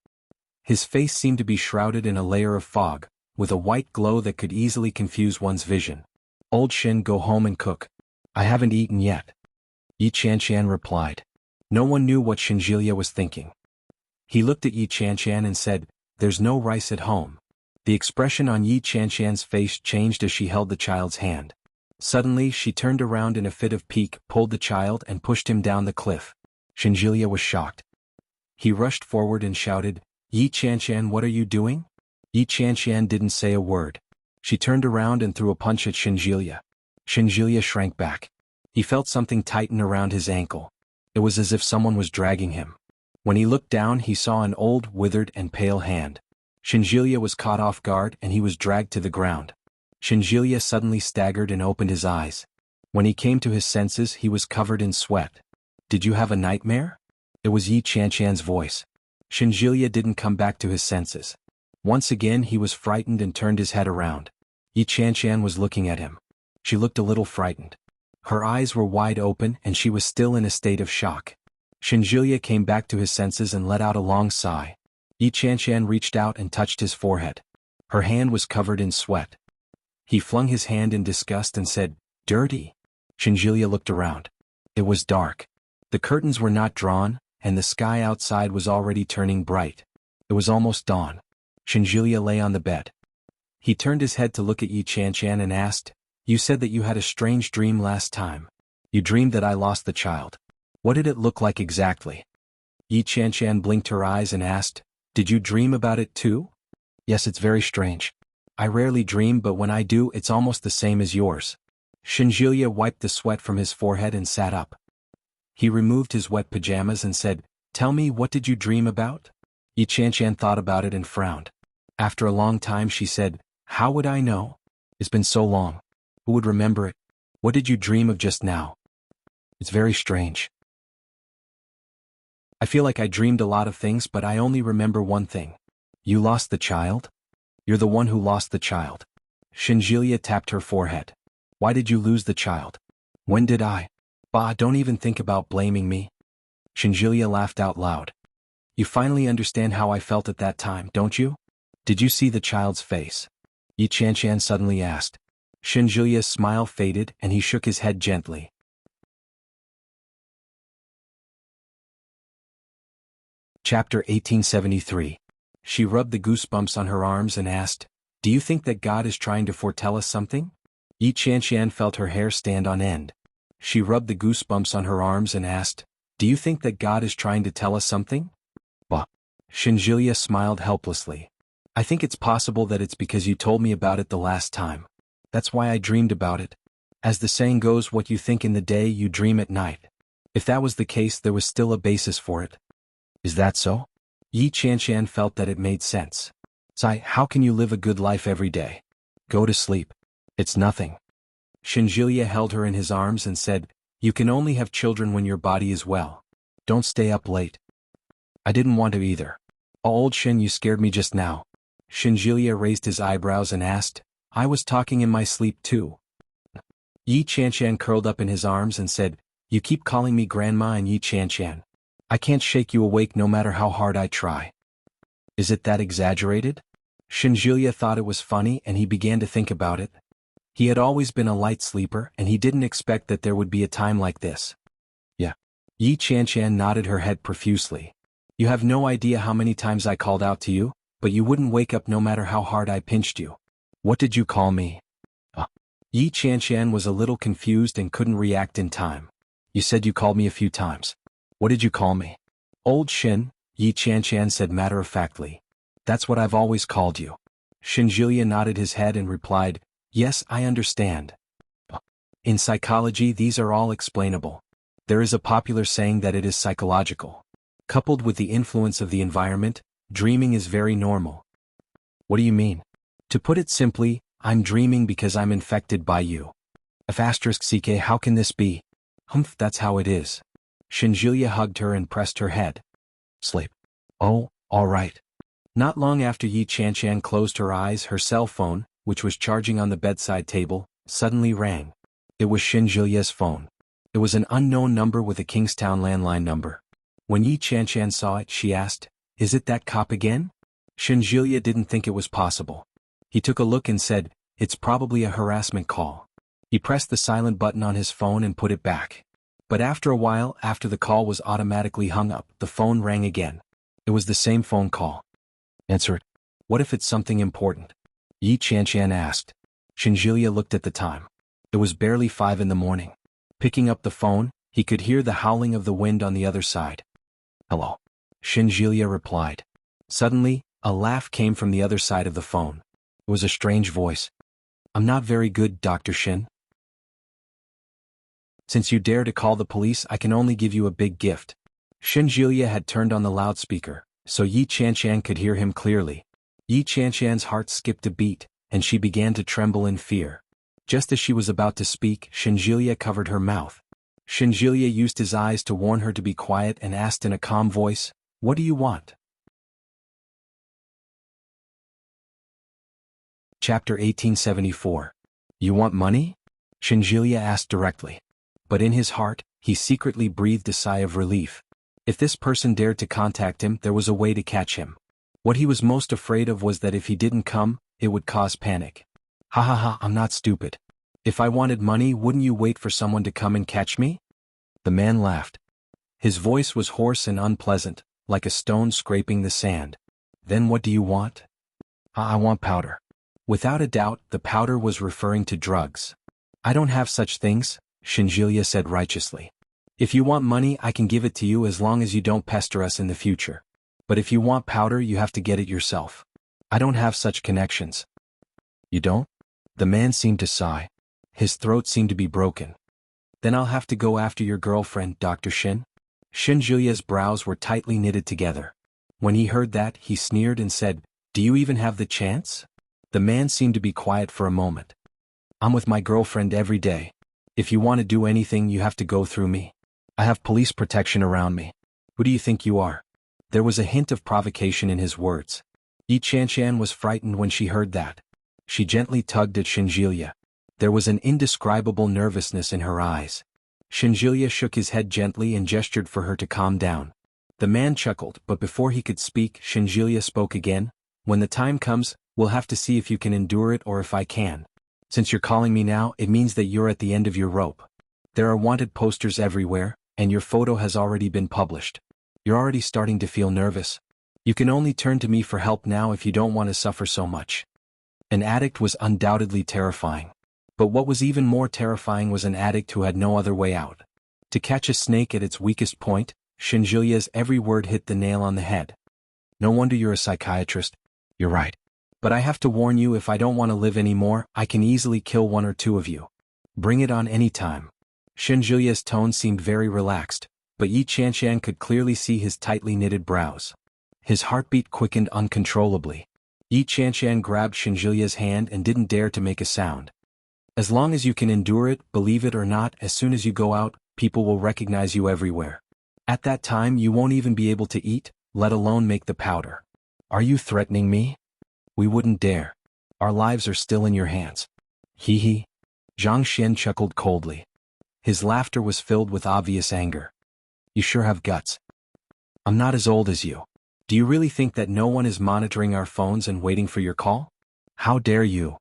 His face seemed to be shrouded in a layer of fog, with a white glow that could easily confuse one's vision. Old Shin, go home and cook. I haven't eaten yet. Yi Chanshan replied. No one knew what Shinjuya was thinking. He looked at Yi Chanchan and said, "There's no rice at home." The expression on Yi Chanchan's face changed as she held the child's hand. Suddenly she turned around in a fit of pique, pulled the child and pushed him down the cliff. Shinjilia was shocked. He rushed forward and shouted, "Yi Chanchan, what are you doing?" Yi Chanchan didn't say a word. She turned around and threw a punch at Shinjilia. Shinjilia shrank back. He felt something tighten around his ankle. It was as if someone was dragging him. When he looked down he saw an old, withered and pale hand. Shinjilia was caught off guard and he was dragged to the ground. Shinjilia suddenly staggered and opened his eyes. When he came to his senses he was covered in sweat. "Did you have a nightmare?" It was Yi Chanchan's voice. Shinjilia didn't come back to his senses. Once again he was frightened and turned his head around. Yi Chanchan was looking at him. She looked a little frightened. Her eyes were wide open and she was still in a state of shock. Shinjilia came back to his senses and let out a long sigh. Yi Chanchan reached out and touched his forehead. Her hand was covered in sweat. He flung his hand in disgust and said, "Dirty." Shinjilia looked around. It was dark. The curtains were not drawn, and the sky outside was already turning bright. It was almost dawn. Shinjilia lay on the bed. He turned his head to look at Yi Chanchan and asked, "You said that you had a strange dream last time. You dreamed that I lost the child. What did it look like exactly?" Yi Chanchan blinked her eyes and asked, "Did you dream about it too?" "Yes, it's very strange. I rarely dream, but when I do it's almost the same as yours." Shinjilia wiped the sweat from his forehead and sat up. He removed his wet pajamas and said, "Tell me, what did you dream about?" Yi Chanchan thought about it and frowned. After a long time she said, "How would I know? It's been so long. Who would remember it? What did you dream of just now?" "It's very strange. I feel like I dreamed a lot of things, but I only remember one thing." "You lost the child? You're the one who lost the child." Shinjilia tapped her forehead. "Why did you lose the child?" "When did I?" "Bah, don't even think about blaming me." Shinjilia laughed out loud. "You finally understand how I felt at that time, don't you? Did you see the child's face?" Yi Chanchan suddenly asked. Shinjilia's smile faded and he shook his head gently. Chapter 1873. She rubbed the goosebumps on her arms and asked, "Do you think that God is trying to foretell us something?" Yi Chanchan felt her hair stand on end. She rubbed the goosebumps on her arms and asked, "Do you think that God is trying to tell us something?" "Bah." Shinjilia smiled helplessly. "I think it's possible that it's because you told me about it the last time. That's why I dreamed about it. As the saying goes, what you think in the day you dream at night. If that was the case, there was still a basis for it." "Is that so?" Yi Chanchan felt that it made sense. "Sai, how can you live a good life every day? Go to sleep. It's nothing." Shinjilia held her in his arms and said, "You can only have children when your body is well. Don't stay up late." "I didn't want to either." "Oh, old Shin, you scared me just now." Shinjilia raised his eyebrows and asked, "I was talking in my sleep too." Yi Chanchan curled up in his arms and said, "You keep calling me grandma and Yi Chanchan. I can't shake you awake no matter how hard I try." "Is it that exaggerated?" Shinjilia thought it was funny and he began to think about it. He had always been a light sleeper and he didn't expect that there would be a time like this. "Yeah." Yi Chanchan nodded her head profusely. "You have no idea how many times I called out to you, but you wouldn't wake up no matter how hard I pinched you." "What did you call me?" Yi Chanchan was a little confused and couldn't react in time. "You said you called me a few times. What did you call me?" "Old Shin," Yi Chanchan said matter-of-factly. "That's what I've always called you." Shinjilia nodded his head and replied, "Yes, I understand." In psychology, these are all explainable. There is a popular saying that it is psychological. Coupled with the influence of the environment, dreaming is very normal. "What do you mean?" "To put it simply, I'm dreaming because I'm infected by you." *CK, how can this be? "Humph, that's how it is." Shinjilia hugged her and pressed her head. "Sleep." "Oh, all right." Not long after Yi Chanchan closed her eyes, her cell phone, which was charging on the bedside table, suddenly rang. It was Shinjilia's phone. It was an unknown number with a Kingstown landline number. When Yi Chanchan saw it, she asked, "Is it that cop again?" Shinjilia didn't think it was possible. He took a look and said, "It's probably a harassment call." He pressed the silent button on his phone and put it back. But after a while, after the call was automatically hung up, the phone rang again. It was the same phone call. Answer it. What if it's something important? Yi Qianqian asked. Shenjilia looked at the time. It was barely 5 in the morning. Picking up the phone, he could hear the howling of the wind on the other side. Hello. Shenjilia replied. Suddenly, a laugh came from the other side of the phone. It was a strange voice. I'm not very good, Dr. Shin. Since you dare to call the police, I can only give you a big gift. Shenjilia had turned on the loudspeaker, so Yi Qianqian could hear him clearly. Yi Qianqian's heart skipped a beat, and she began to tremble in fear. Just as she was about to speak, Shenjilia covered her mouth. Shenjilia used his eyes to warn her to be quiet and asked in a calm voice, "What do you want?" Chapter 1874. You want money? Shenjilia asked directly. But in his heart, he secretly breathed a sigh of relief. If this person dared to contact him, there was a way to catch him. What he was most afraid of was that if he didn't come, it would cause panic. Ha ha ha, I'm not stupid. If I wanted money, wouldn't you wait for someone to come and catch me? The man laughed. His voice was hoarse and unpleasant, like a stone scraping the sand. Then what do you want? I want powder. Without a doubt, the powder was referring to drugs. I don't have such things, Shenjilia said righteously. If you want money, I can give it to you as long as you don't pester us in the future. But if you want powder, you have to get it yourself. I don't have such connections. You don't? The man seemed to sigh. His throat seemed to be broken. Then I'll have to go after your girlfriend, Dr. Shin. Shenjilia's brows were tightly knitted together. When he heard that, he sneered and said, Do you even have the chance? The man seemed to be quiet for a moment. I'm with my girlfriend every day. If you want to do anything, you have to go through me. I have police protection around me. Who do you think you are? There was a hint of provocation in his words. Yi Qianqian was frightened when she heard that. She gently tugged at Shenjilia. There was an indescribable nervousness in her eyes. Shenjilia shook his head gently and gestured for her to calm down. The man chuckled, but before he could speak, Shenjilia spoke again. When the time comes, we'll have to see if you can endure it or if I can. Since you're calling me now, it means that you're at the end of your rope. There are wanted posters everywhere, and your photo has already been published. You're already starting to feel nervous. You can only turn to me for help now if you don't want to suffer so much. An addict was undoubtedly terrifying. But what was even more terrifying was an addict who had no other way out. To catch a snake at its weakest point, Shenjilia's every word hit the nail on the head. No wonder you're a psychiatrist. You're right. But I have to warn you, if I don't want to live anymore, I can easily kill 1 or 2 of you. Bring it on any time. Shenjilia's tone seemed very relaxed, but Yi Qianqian could clearly see his tightly knitted brows. His heartbeat quickened uncontrollably. Yi Qianqian grabbed Shenjilia's hand and didn't dare to make a sound. As long as you can endure it, believe it or not, as soon as you go out, people will recognize you everywhere. At that time, you won't even be able to eat, let alone make the powder. Are you threatening me? We wouldn't dare. Our lives are still in your hands. Hee hee. Zhang Xian chuckled coldly. His laughter was filled with obvious anger. You sure have guts. I'm not as old as you. Do you really think that no one is monitoring our phones and waiting for your call? How dare you?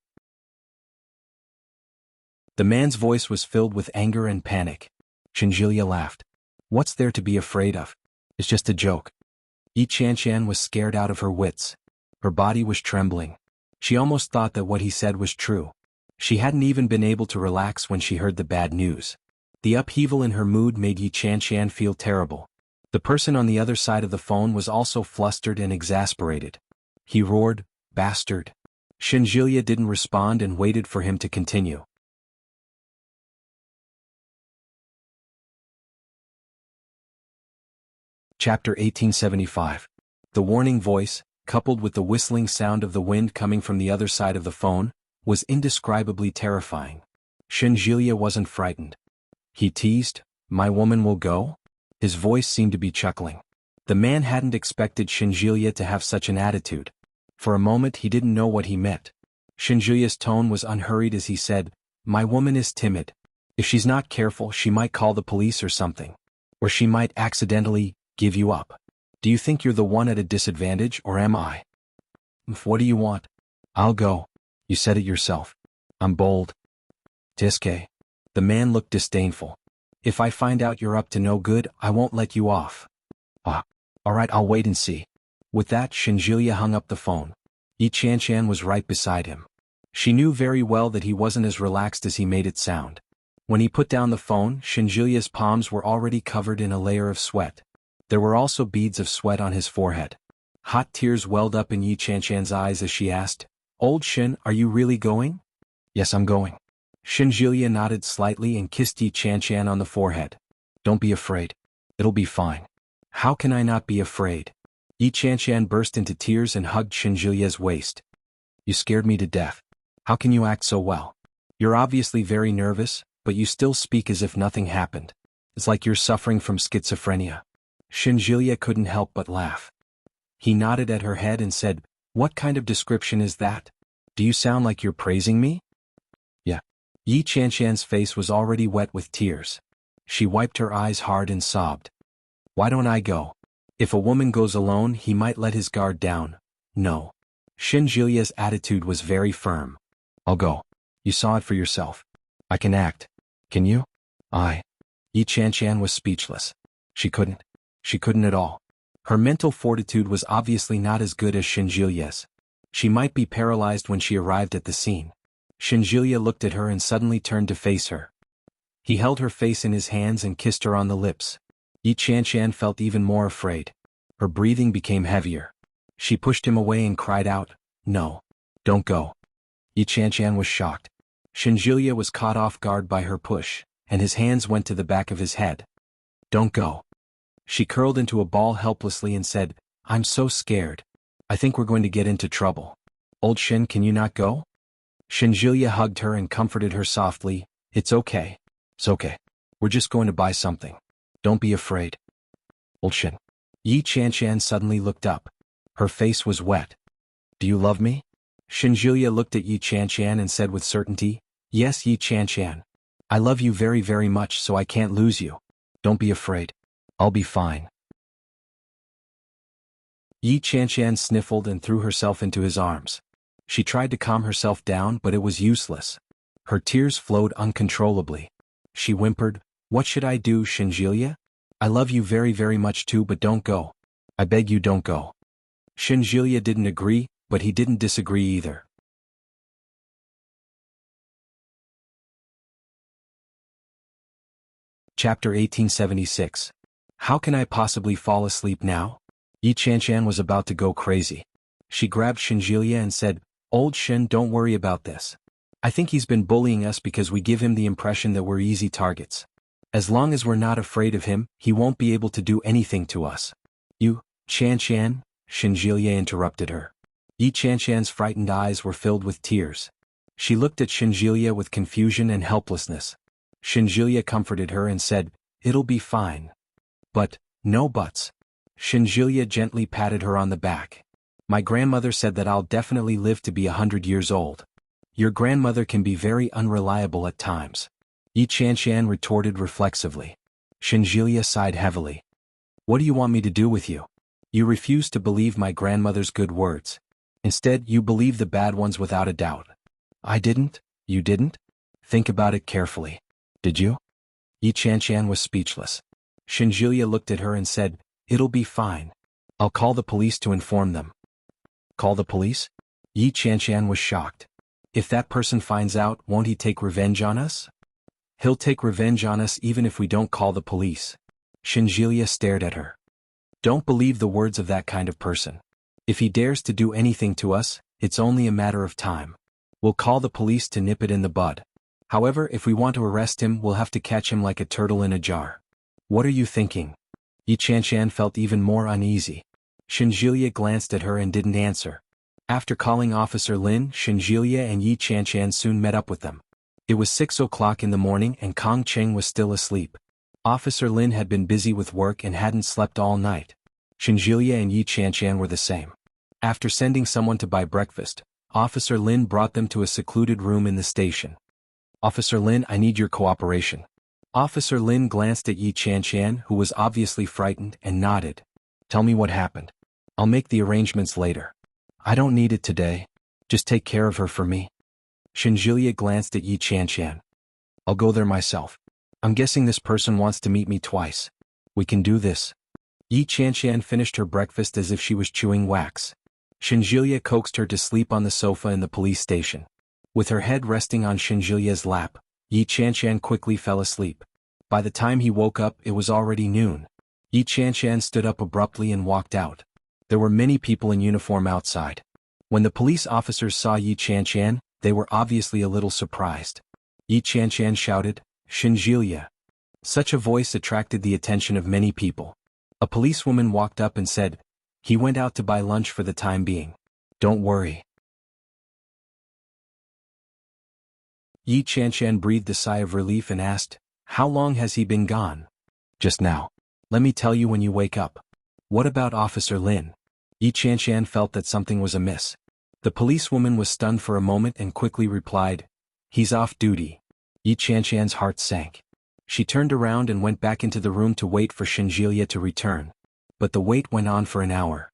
The man's voice was filled with anger and panic. Shenjilia laughed. What's there to be afraid of? It's just a joke. Yi Qianqian was scared out of her wits. Her body was trembling. She almost thought that what he said was true. She hadn't even been able to relax when she heard the bad news. The upheaval in her mood made Yi Qianqian feel terrible. The person on the other side of the phone was also flustered and exasperated. He roared, "Bastard!" Shenjilia didn't respond and waited for him to continue. Chapter 1875. The warning voice, coupled with the whistling sound of the wind coming from the other side of the phone, was indescribably terrifying. Shenjilia wasn't frightened. He teased, "My woman will go?" His voice seemed to be chuckling. The man hadn't expected Shenjilia to have such an attitude. For a moment he didn't know what he meant. Shenjilia's tone was unhurried as he said, "My woman is timid. If she's not careful, she might call the police or something. Or she might accidentally give you up. Do you think you're the one at a disadvantage, or am I? What do you want? I'll go. You said it yourself. I'm bold." Tiske. The man looked disdainful. "If I find out you're up to no good, I won't let you off." "Ah, all right, I'll wait and see." With that, Shinjilia hung up the phone. Yi Qianshan was right beside him. She knew very well that he wasn't as relaxed as he made it sound. When he put down the phone, Shinjilia's palms were already covered in a layer of sweat. There were also beads of sweat on his forehead. Hot tears welled up in Yi Qianshan's eyes as she asked, "Old Shin, are you really going?" "Yes, I'm going." Shinjilia nodded slightly and kissed Yi Qianshan on the forehead. "Don't be afraid. It'll be fine." "How can I not be afraid?" Yi Qianshan burst into tears and hugged Shinjilia's waist. "You scared me to death. How can you act so well? You're obviously very nervous, but you still speak as if nothing happened. It's like you're suffering from schizophrenia." Shinjilia couldn't help but laugh. He nodded at her head and said, "What kind of description is that? Do you sound like you're praising me?" "Yeah." Yi Qianshan's face was already wet with tears. She wiped her eyes hard and sobbed. "Why don't I go? If a woman goes alone, he might let his guard down." "No." Shinjilia's attitude was very firm. "I'll go. You saw it for yourself. I can act. Can you?" Yi Qianshan was speechless. She couldn't at all. Her mental fortitude was obviously not as good as Shinjilia's. She might be paralyzed when she arrived at the scene. Shinjilia looked at her and suddenly turned to face her. He held her face in his hands and kissed her on the lips. Yi Qianshan felt even more afraid. Her breathing became heavier. She pushed him away and cried out, "No. Don't go." Yi Qianshan was shocked. Shinjilia was caught off guard by her push, and his hands went to the back of his head. "Don't go." She curled into a ball helplessly and said, "I'm so scared. I think we're going to get into trouble. Old Shin, can you not go?" Shinjilia hugged her and comforted her softly, "It's okay. It's okay. We're just going to buy something. Don't be afraid." "Old Shin." Yi Qianshan suddenly looked up. Her face was wet. "Do you love me?" Shinjilia looked at Yi Qianshan and said with certainty, "Yes, Yi Qianshan. I love you very, very much, so I can't lose you. Don't be afraid. I'll be fine." Yi Qianshan sniffled and threw herself into his arms. She tried to calm herself down, but it was useless. Her tears flowed uncontrollably. She whimpered, "What should I do, Shinjilia? I love you very, very much too, but don't go. I beg you, don't go." Shinjilia didn't agree, but he didn't disagree either. Chapter 1876. How can I possibly fall asleep now? Yi Qianshan was about to go crazy. She grabbed Shinjilia and said, "Old Shin, don't worry about this. I think he's been bullying us because we give him the impression that we're easy targets. As long as we're not afraid of him, he won't be able to do anything to us." "You, Qianshan?" Shinjilia interrupted her. Yi Qianshan's frightened eyes were filled with tears. She looked at Shinjilia with confusion and helplessness. Shinjilia comforted her and said, "It'll be fine." "But, no buts." Shinjilia gently patted her on the back. "My grandmother said that I'll definitely live to be 100 years old. Your grandmother can be very unreliable at times." Yi Qianshan retorted reflexively. Shinjilia sighed heavily. "What do you want me to do with you? You refuse to believe my grandmother's good words. Instead, you believe the bad ones without a doubt." "I didn't." "You didn't? Think about it carefully. Did you?" Yi Qianshan was speechless. Shinjilia looked at her and said, "It'll be fine. I'll call the police to inform them." "Call the police?" Yi Qianshan was shocked. "If that person finds out, won't he take revenge on us?" "He'll take revenge on us even if we don't call the police." Shinjilia stared at her. "Don't believe the words of that kind of person. If he dares to do anything to us, it's only a matter of time. We'll call the police to nip it in the bud. However, if we want to arrest him, we'll have to catch him like a turtle in a jar." "What are you thinking?" Yi Qianshan felt even more uneasy. Shinjilia glanced at her and didn't answer. After calling Officer Lin, Shinjilia and Yi Qianshan soon met up with them. It was 6 o'clock in the morning and Kong Cheng was still asleep. Officer Lin had been busy with work and hadn't slept all night. Shinjilia and Yi Qianshan were the same. After sending someone to buy breakfast, Officer Lin brought them to a secluded room in the station. "Officer Lin, I need your cooperation." Officer Lin glanced at Yi Qianshan, who was obviously frightened, and nodded. "Tell me what happened. I'll make the arrangements later." "I don't need it today. Just take care of her for me." Shinjilia glanced at Yi Qianshan. "I'll go there myself. I'm guessing this person wants to meet me twice. We can do this." Yi Qianqian finished her breakfast as if she was chewing wax. Shenjilia coaxed her to sleep on the sofa in the police station. With her head resting on Shenjilia's lap, Yi Qianqian quickly fell asleep. By the time he woke up, it was already noon. Yi Qianqian stood up abruptly and walked out. There were many people in uniform outside. When the police officers saw Yi Qianqian, they were obviously a little surprised. Yi Qianqian shouted, "Shenjilia!" Such a voice attracted the attention of many people. A policewoman walked up and said, "He went out to buy lunch for the time being. Don't worry." Yi Qianqian breathed a sigh of relief and asked, "How long has he been gone?" "Just now. Let me tell you when you wake up." "What about Officer Lin?" Yi Qianqian felt that something was amiss. The policewoman was stunned for a moment and quickly replied, "He's off duty." Yi Qianqian's heart sank. She turned around and went back into the room to wait for Shenjilia to return. But the wait went on for an hour.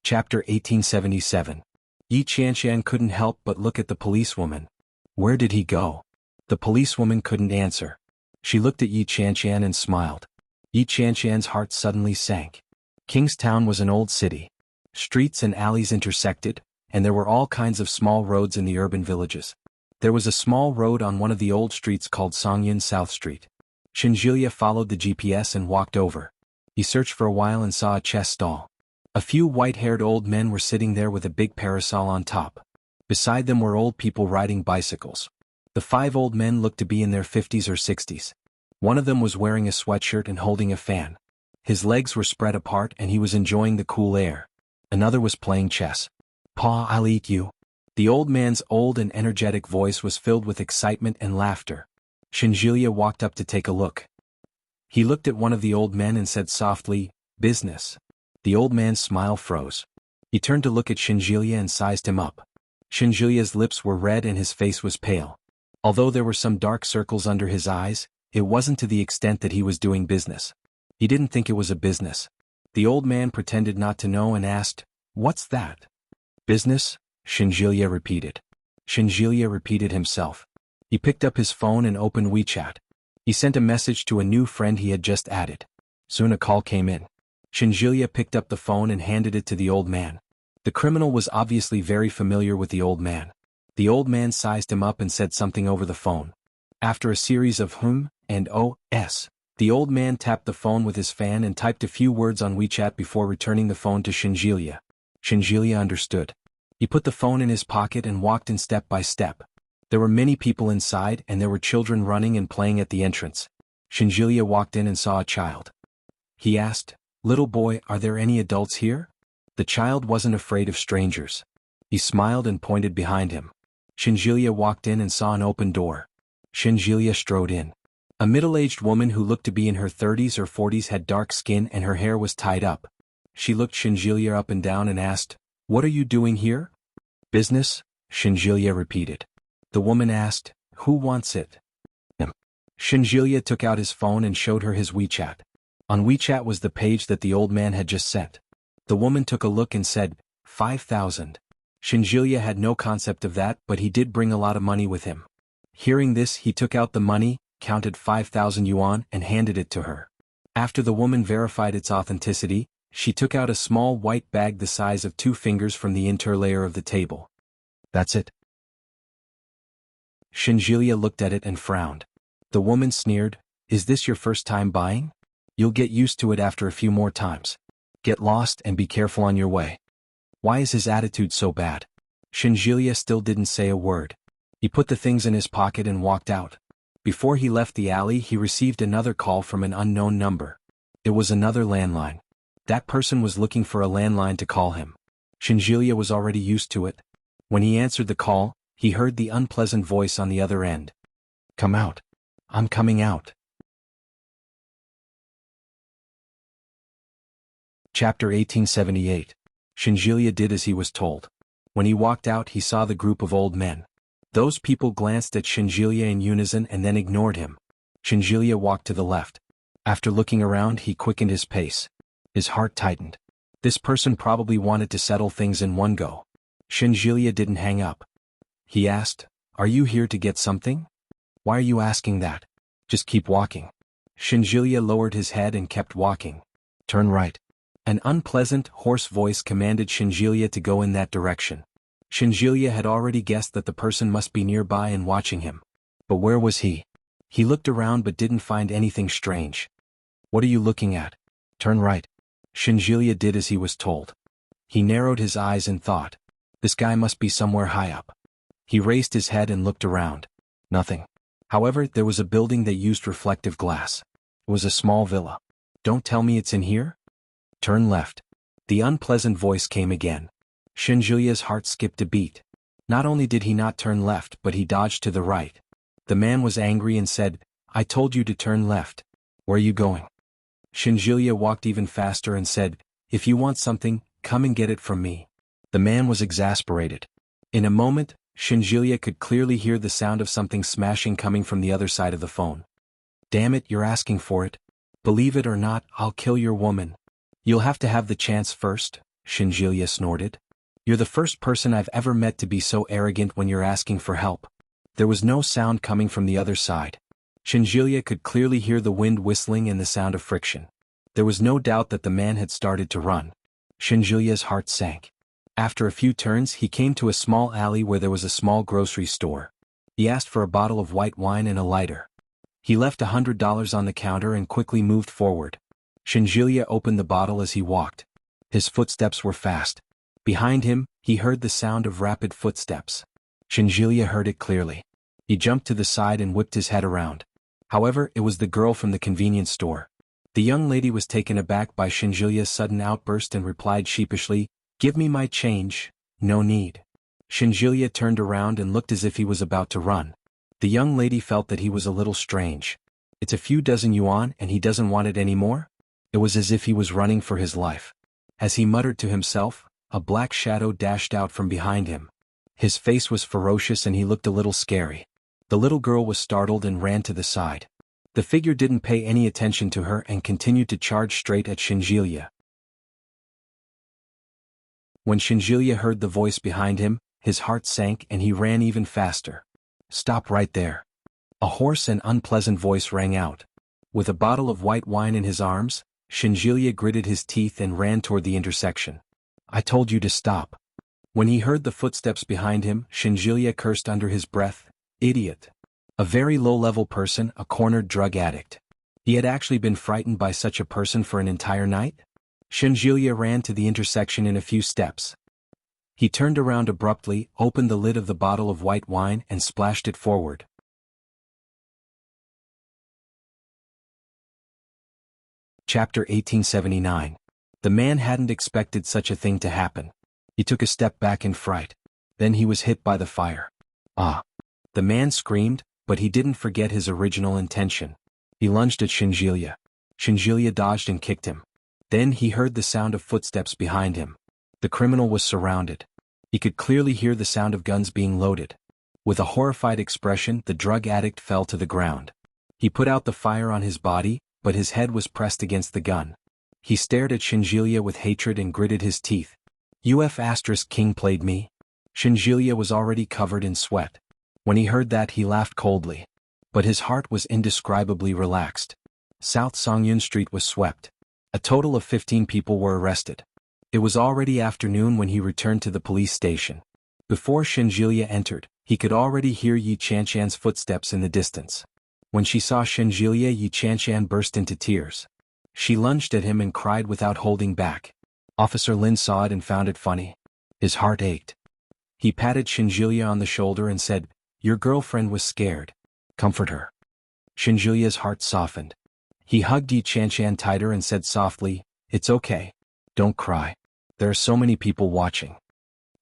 Chapter 1877. Yi Qianqian couldn't help but look at the policewoman. Where did he go? The policewoman couldn't answer. She looked at Yi Qianqian and smiled. Yi Qianqian's heart suddenly sank. Kingstown was an old city. Streets and alleys intersected, and there were all kinds of small roads in the urban villages. There was a small road on one of the old streets called Songyin South Street. Shenjilia followed the GPS and walked over. He searched for a while and saw a chess stall. A few white-haired old men were sitting there with a big parasol on top. Beside them were old people riding bicycles. The 5 old men looked to be in their 50s or 60s. One of them was wearing a sweatshirt and holding a fan. His legs were spread apart and he was enjoying the cool air. Another was playing chess. "Pa, I'll eat you." The old man's old and energetic voice was filled with excitement and laughter. Shenjilia walked up to take a look. He looked at one of the old men and said softly, "Business." The old man's smile froze. He turned to look at Shenjilia and sized him up. Shenjilia's lips were red and his face was pale. Although there were some dark circles under his eyes, it wasn't to the extent that he was doing business. He didn't think it was a business. The old man pretended not to know and asked, "What's that?" "Business?" Shenjilia repeated. Shenjilia repeated himself. He picked up his phone and opened WeChat. He sent a message to a new friend he had just added. Soon a call came in. Shenjilia picked up the phone and handed it to the old man. The criminal was obviously very familiar with the old man. The old man sized him up and said something over the phone. After a series of and "s," the old man tapped the phone with his fan and typed a few words on WeChat before returning the phone to Shenjilia. Shenjilia understood. He put the phone in his pocket and walked in step by step. There were many people inside and there were children running and playing at the entrance. Shenjilia walked in and saw a child. He asked, "Little boy, are there any adults here?" The child wasn't afraid of strangers. He smiled and pointed behind him. Shenjilia walked in and saw an open door. Shenjilia strode in. A middle-aged woman who looked to be in her 30s or 40s had dark skin and her hair was tied up. She looked Shenjilia up and down and asked, "What are you doing here?" "Business," Shenjilia repeated. The woman asked, "Who wants it?" Him. Shenjilia took out his phone and showed her his WeChat. On WeChat was the page that the old man had just sent. The woman took a look and said, 5,000. Shenjilia had no concept of that, but he did bring a lot of money with him. Hearing this, he took out the money, counted 5,000 yuan and handed it to her. After the woman verified its authenticity, she took out a small white bag the size of 2 fingers from the interlayer of the table. "That's it?" Shenjilia looked at it and frowned. The woman sneered, "Is this your first time buying? You'll get used to it after a few more times. Get lost and be careful on your way." Why is his attitude so bad? Shenjilia still didn't say a word. He put the things in his pocket and walked out. Before he left the alley, he received another call from an unknown number. It was another landline. That person was looking for a landline to call him. Shenjilia was already used to it. When he answered the call, he heard the unpleasant voice on the other end. "Come out. I'm coming out." Chapter 1878. Shenjilia did as he was told. When he walked out, he saw the group of old men. Those people glanced at Shenjilia in unison and then ignored him. Shenjilia walked to the left. After looking around, he quickened his pace. His heart tightened. This person probably wanted to settle things in one go. Shenjilia didn't hang up. He asked, "Are you here to get something?" "Why are you asking that?" Just keep walking. Shinjulia lowered his head and kept walking. Turn right. An unpleasant, hoarse voice commanded Shinjulia to go in that direction. Shinjulia had already guessed that the person must be nearby and watching him. But where was he? He looked around but didn't find anything strange. What are you looking at? Turn right. Shinjulia did as he was told. He narrowed his eyes and thought, this guy must be somewhere high up. He raised his head and looked around. Nothing. However, there was a building that used reflective glass. It was a small villa. Don't tell me it's in here? Turn left. The unpleasant voice came again. Shinjulia's heart skipped a beat. Not only did he not turn left but he dodged to the right. The man was angry and said, I told you to turn left. Where are you going? Shinjulia walked even faster and said, if you want something, come and get it from me. The man was exasperated. In a moment, Shinjulia could clearly hear the sound of something smashing coming from the other side of the phone. Damn it, you're asking for it. Believe it or not, I'll kill your woman. You'll have to have the chance first, Shinjulia snorted. You're the first person I've ever met to be so arrogant when you're asking for help. There was no sound coming from the other side. Shinjulia could clearly hear the wind whistling and the sound of friction. There was no doubt that the man had started to run. Shinjulia's heart sank. After a few turns he came to a small alley where there was a small grocery store. He asked for a bottle of white wine and a lighter. He left $100 on the counter and quickly moved forward. Shinjulia opened the bottle as he walked. His footsteps were fast. Behind him, he heard the sound of rapid footsteps. Shinjulia heard it clearly. He jumped to the side and whipped his head around. However, it was the girl from the convenience store. The young lady was taken aback by Shinjulia's sudden outburst and replied sheepishly, give me my change. No need. Shinjulia turned around and looked as if he was about to run. The young lady felt that he was a little strange. It's a few dozen yuan and he doesn't want it anymore? It was as if he was running for his life. As he muttered to himself, a black shadow dashed out from behind him. His face was ferocious and he looked a little scary. The little girl was startled and ran to the side. The figure didn't pay any attention to her and continued to charge straight at Shinjulia. When Shinjulia heard the voice behind him, his heart sank and he ran even faster. Stop right there. A hoarse and unpleasant voice rang out. With a bottle of white wine in his arms, Shinjulia gritted his teeth and ran toward the intersection. I told you to stop. When he heard the footsteps behind him, Shinjulia cursed under his breath, idiot. A very low-level person, a cornered drug addict. He had actually been frightened by such a person for an entire night? Shinjulia ran to the intersection in a few steps. He turned around abruptly, opened the lid of the bottle of white wine and splashed it forward. Chapter 1879. The man hadn't expected such a thing to happen. He took a step back in fright. Then he was hit by the fire. Ah! The man screamed, but he didn't forget his original intention. He lunged at Shinjulia. Shinjulia dodged and kicked him. Then he heard the sound of footsteps behind him. The criminal was surrounded. He could clearly hear the sound of guns being loaded. With a horrified expression, the drug addict fell to the ground. He put out the fire on his body, but his head was pressed against the gun. He stared at Shinjulia with hatred and gritted his teeth. King played me? Shinjulia was already covered in sweat. When he heard that he laughed coldly. But his heart was indescribably relaxed. South Songyun Street was swept. A total of 15 people were arrested. It was already afternoon when he returned to the police station. Before Shinjulia entered, he could already hear Yi Chanchan's footsteps in the distance. When she saw Shinjulia, Yi Chanchan burst into tears. She lunged at him and cried without holding back. Officer Lin saw it and found it funny. His heart ached. He patted Shinjulia on the shoulder and said, "Your girlfriend was scared. Comfort her." Shinjulia's heart softened. He hugged Yi Chanchan tighter and said softly, "It's okay. Don't cry. There are so many people watching."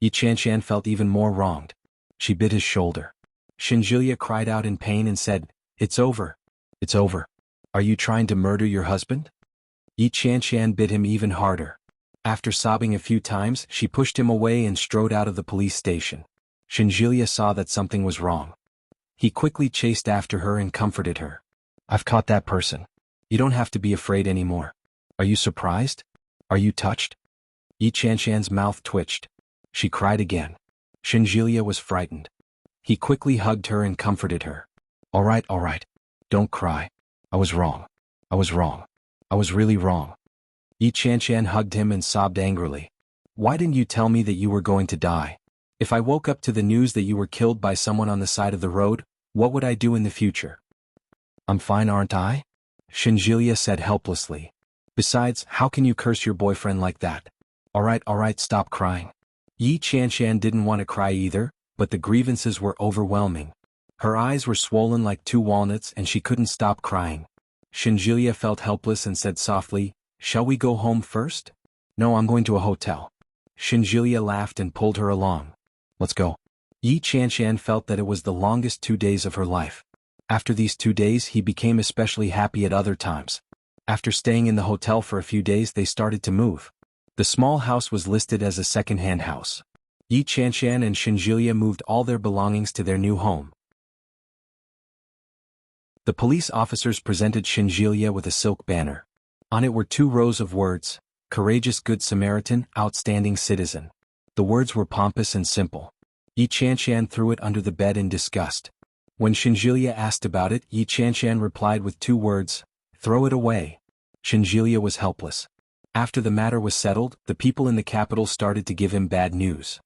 Yi Chanchan felt even more wronged. She bit his shoulder. Shinjulia cried out in pain and said, "It's over. It's over. Are you trying to murder your husband?" Yi Chanchan bit him even harder. After sobbing a few times, she pushed him away and strode out of the police station. Shinjulia saw that something was wrong. He quickly chased after her and comforted her. "I've caught that person. You don't have to be afraid anymore. Are you surprised? Are you touched?" Yi Chanchan's mouth twitched. She cried again. Shinjulia was frightened. He quickly hugged her and comforted her. All right. Don't cry. I was wrong. I was wrong. I was really wrong. Yi Qianshan hugged him and sobbed angrily. Why didn't you tell me that you were going to die? If I woke up to the news that you were killed by someone on the side of the road, what would I do in the future? I'm fine, aren't I? Shinjilia said helplessly. Besides, how can you curse your boyfriend like that? All right, stop crying. Yi Qianshan didn't want to cry either, but the grievances were overwhelming. Her eyes were swollen like 2 walnuts and she couldn't stop crying. Shinjilia felt helpless and said softly, Shall we go home first? No, I'm going to a hotel. Shinjilia laughed and pulled her along. Let's go. Yi Qianshan felt that it was the longest 2 days of her life. After these 2 days he became especially happy at other times. After staying in the hotel for a few days they started to move. The small house was listed as a second-hand house. Yi Qianshan and Shinjilia moved all their belongings to their new home. The police officers presented Shinjilia with a silk banner. On it were 2 rows of words, Courageous Good Samaritan, Outstanding Citizen. The words were pompous and simple. Yi Qianshan threw it under the bed in disgust. When Shinjilia asked about it, Yi Qianshan replied with 2 words, Throw it away. Shinjilia was helpless. After the matter was settled, the people in the capital started to give him bad news.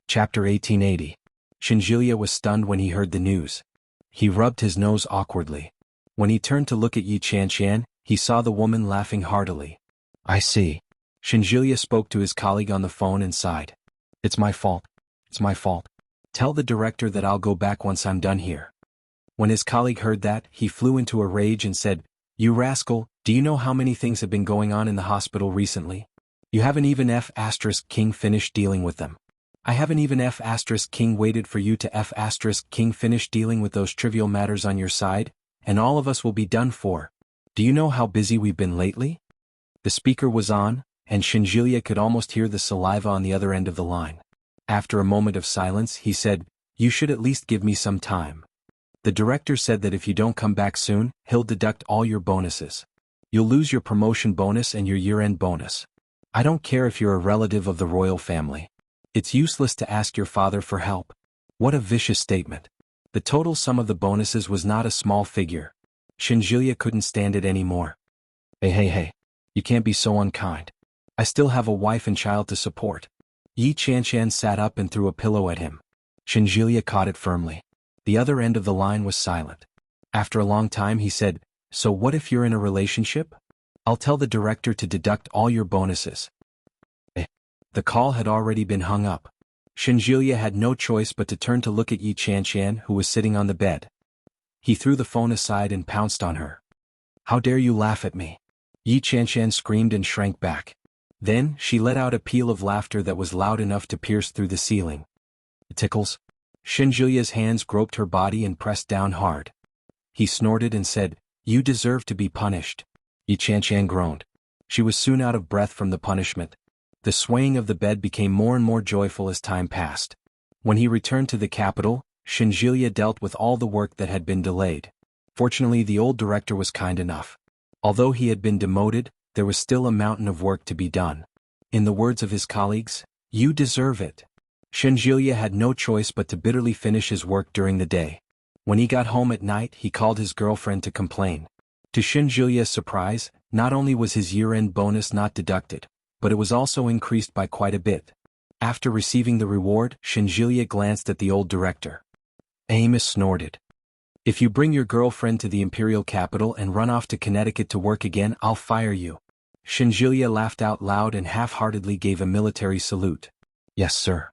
Chapter 1880. Shinjilia was stunned when he heard the news. He rubbed his nose awkwardly. When he turned to look at Yi Qianshan, he saw the woman laughing heartily. I see. Shinjilia spoke to his colleague on the phone and sighed. It's my fault. It's my fault. Tell the director that I'll go back once I'm done here. When his colleague heard that, he flew into a rage and said, You rascal, do you know how many things have been going on in the hospital recently? You haven't even F*King finished dealing with them. I haven't even F*King waited for you to F*King finish dealing with those trivial matters on your side, and all of us will be done for. Do you know how busy we've been lately? The speaker was on, and Shinjilia could almost hear the saliva on the other end of the line. After a moment of silence, he said, You should at least give me some time. The director said that if you don't come back soon, he'll deduct all your bonuses. You'll lose your promotion bonus and your year-end bonus. I don't care if you're a relative of the royal family. It's useless to ask your father for help. What a vicious statement. The total sum of the bonuses was not a small figure. Shinjilia couldn't stand it anymore. Hey. You can't be so unkind. I still have a wife and child to support. Yi Qianshan sat up and threw a pillow at him. Shinjilia caught it firmly. The other end of the line was silent. After a long time he said, So what if you're in a relationship? I'll tell the director to deduct all your bonuses. The call had already been hung up. Shinjilia had no choice but to turn to look at Yi Qianshan, who was sitting on the bed. He threw the phone aside and pounced on her. How dare you laugh at me? Yi Qianshan screamed and shrank back. Then, she let out a peal of laughter that was loud enough to pierce through the ceiling. It tickles. Shinjilia's hands groped her body and pressed down hard. He snorted and said, You deserve to be punished. Yi Qianshan groaned. She was soon out of breath from the punishment. The swaying of the bed became more and more joyful as time passed. When he returned to the capital, Shinjilia dealt with all the work that had been delayed. Fortunately, the old director was kind enough. Although he had been demoted, there was still a mountain of work to be done. In the words of his colleagues, You deserve it. Shinjilia had no choice but to bitterly finish his work during the day. When he got home at night, he called his girlfriend to complain. To Shinjilia's surprise, not only was his year-end bonus not deducted, but it was also increased by quite a bit. After receiving the reward, Shinjilia glanced at the old director. Amos snorted. If you bring your girlfriend to the imperial capital and run off to Connecticut to work again, I'll fire you. Shinjilia laughed out loud and half-heartedly gave a military salute. Yes, sir.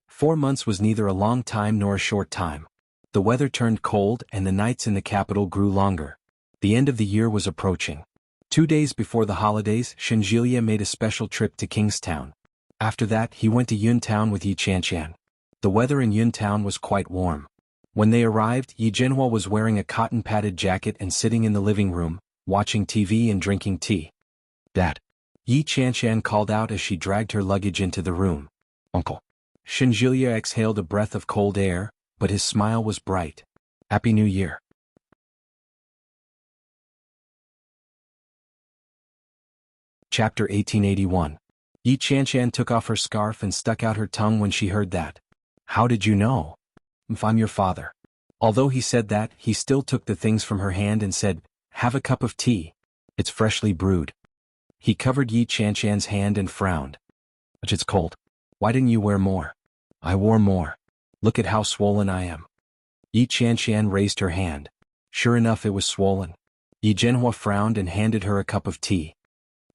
4 months was neither a long time nor a short time. The weather turned cold and the nights in the capital grew longer. The end of the year was approaching. 2 days before the holidays, Shinjilia made a special trip to Kingstown. After that, he went to Yuntown with Yi Qianshan. The weather in Yuntown was quite warm. When they arrived, Yi Jinhua was wearing a cotton-padded jacket and sitting in the living room, watching TV and drinking tea. Dad. Yi Qianshan called out as she dragged her luggage into the room. Uncle. Shinjilia exhaled a breath of cold air, but his smile was bright. Happy New Year. Chapter 1881. Yi Chanshan took off her scarf and stuck out her tongue when she heard that. How did you know? If I'm your father. Although he said that, he still took the things from her hand and said, have a cup of tea. It's freshly brewed. He covered Yi Chanshan's hand and frowned. But it's cold. Why didn't you wear more? I wore more. Look at how swollen I am. Yi Chanshan raised her hand. Sure enough, it was swollen. Yi Zhenhua frowned and handed her a cup of tea.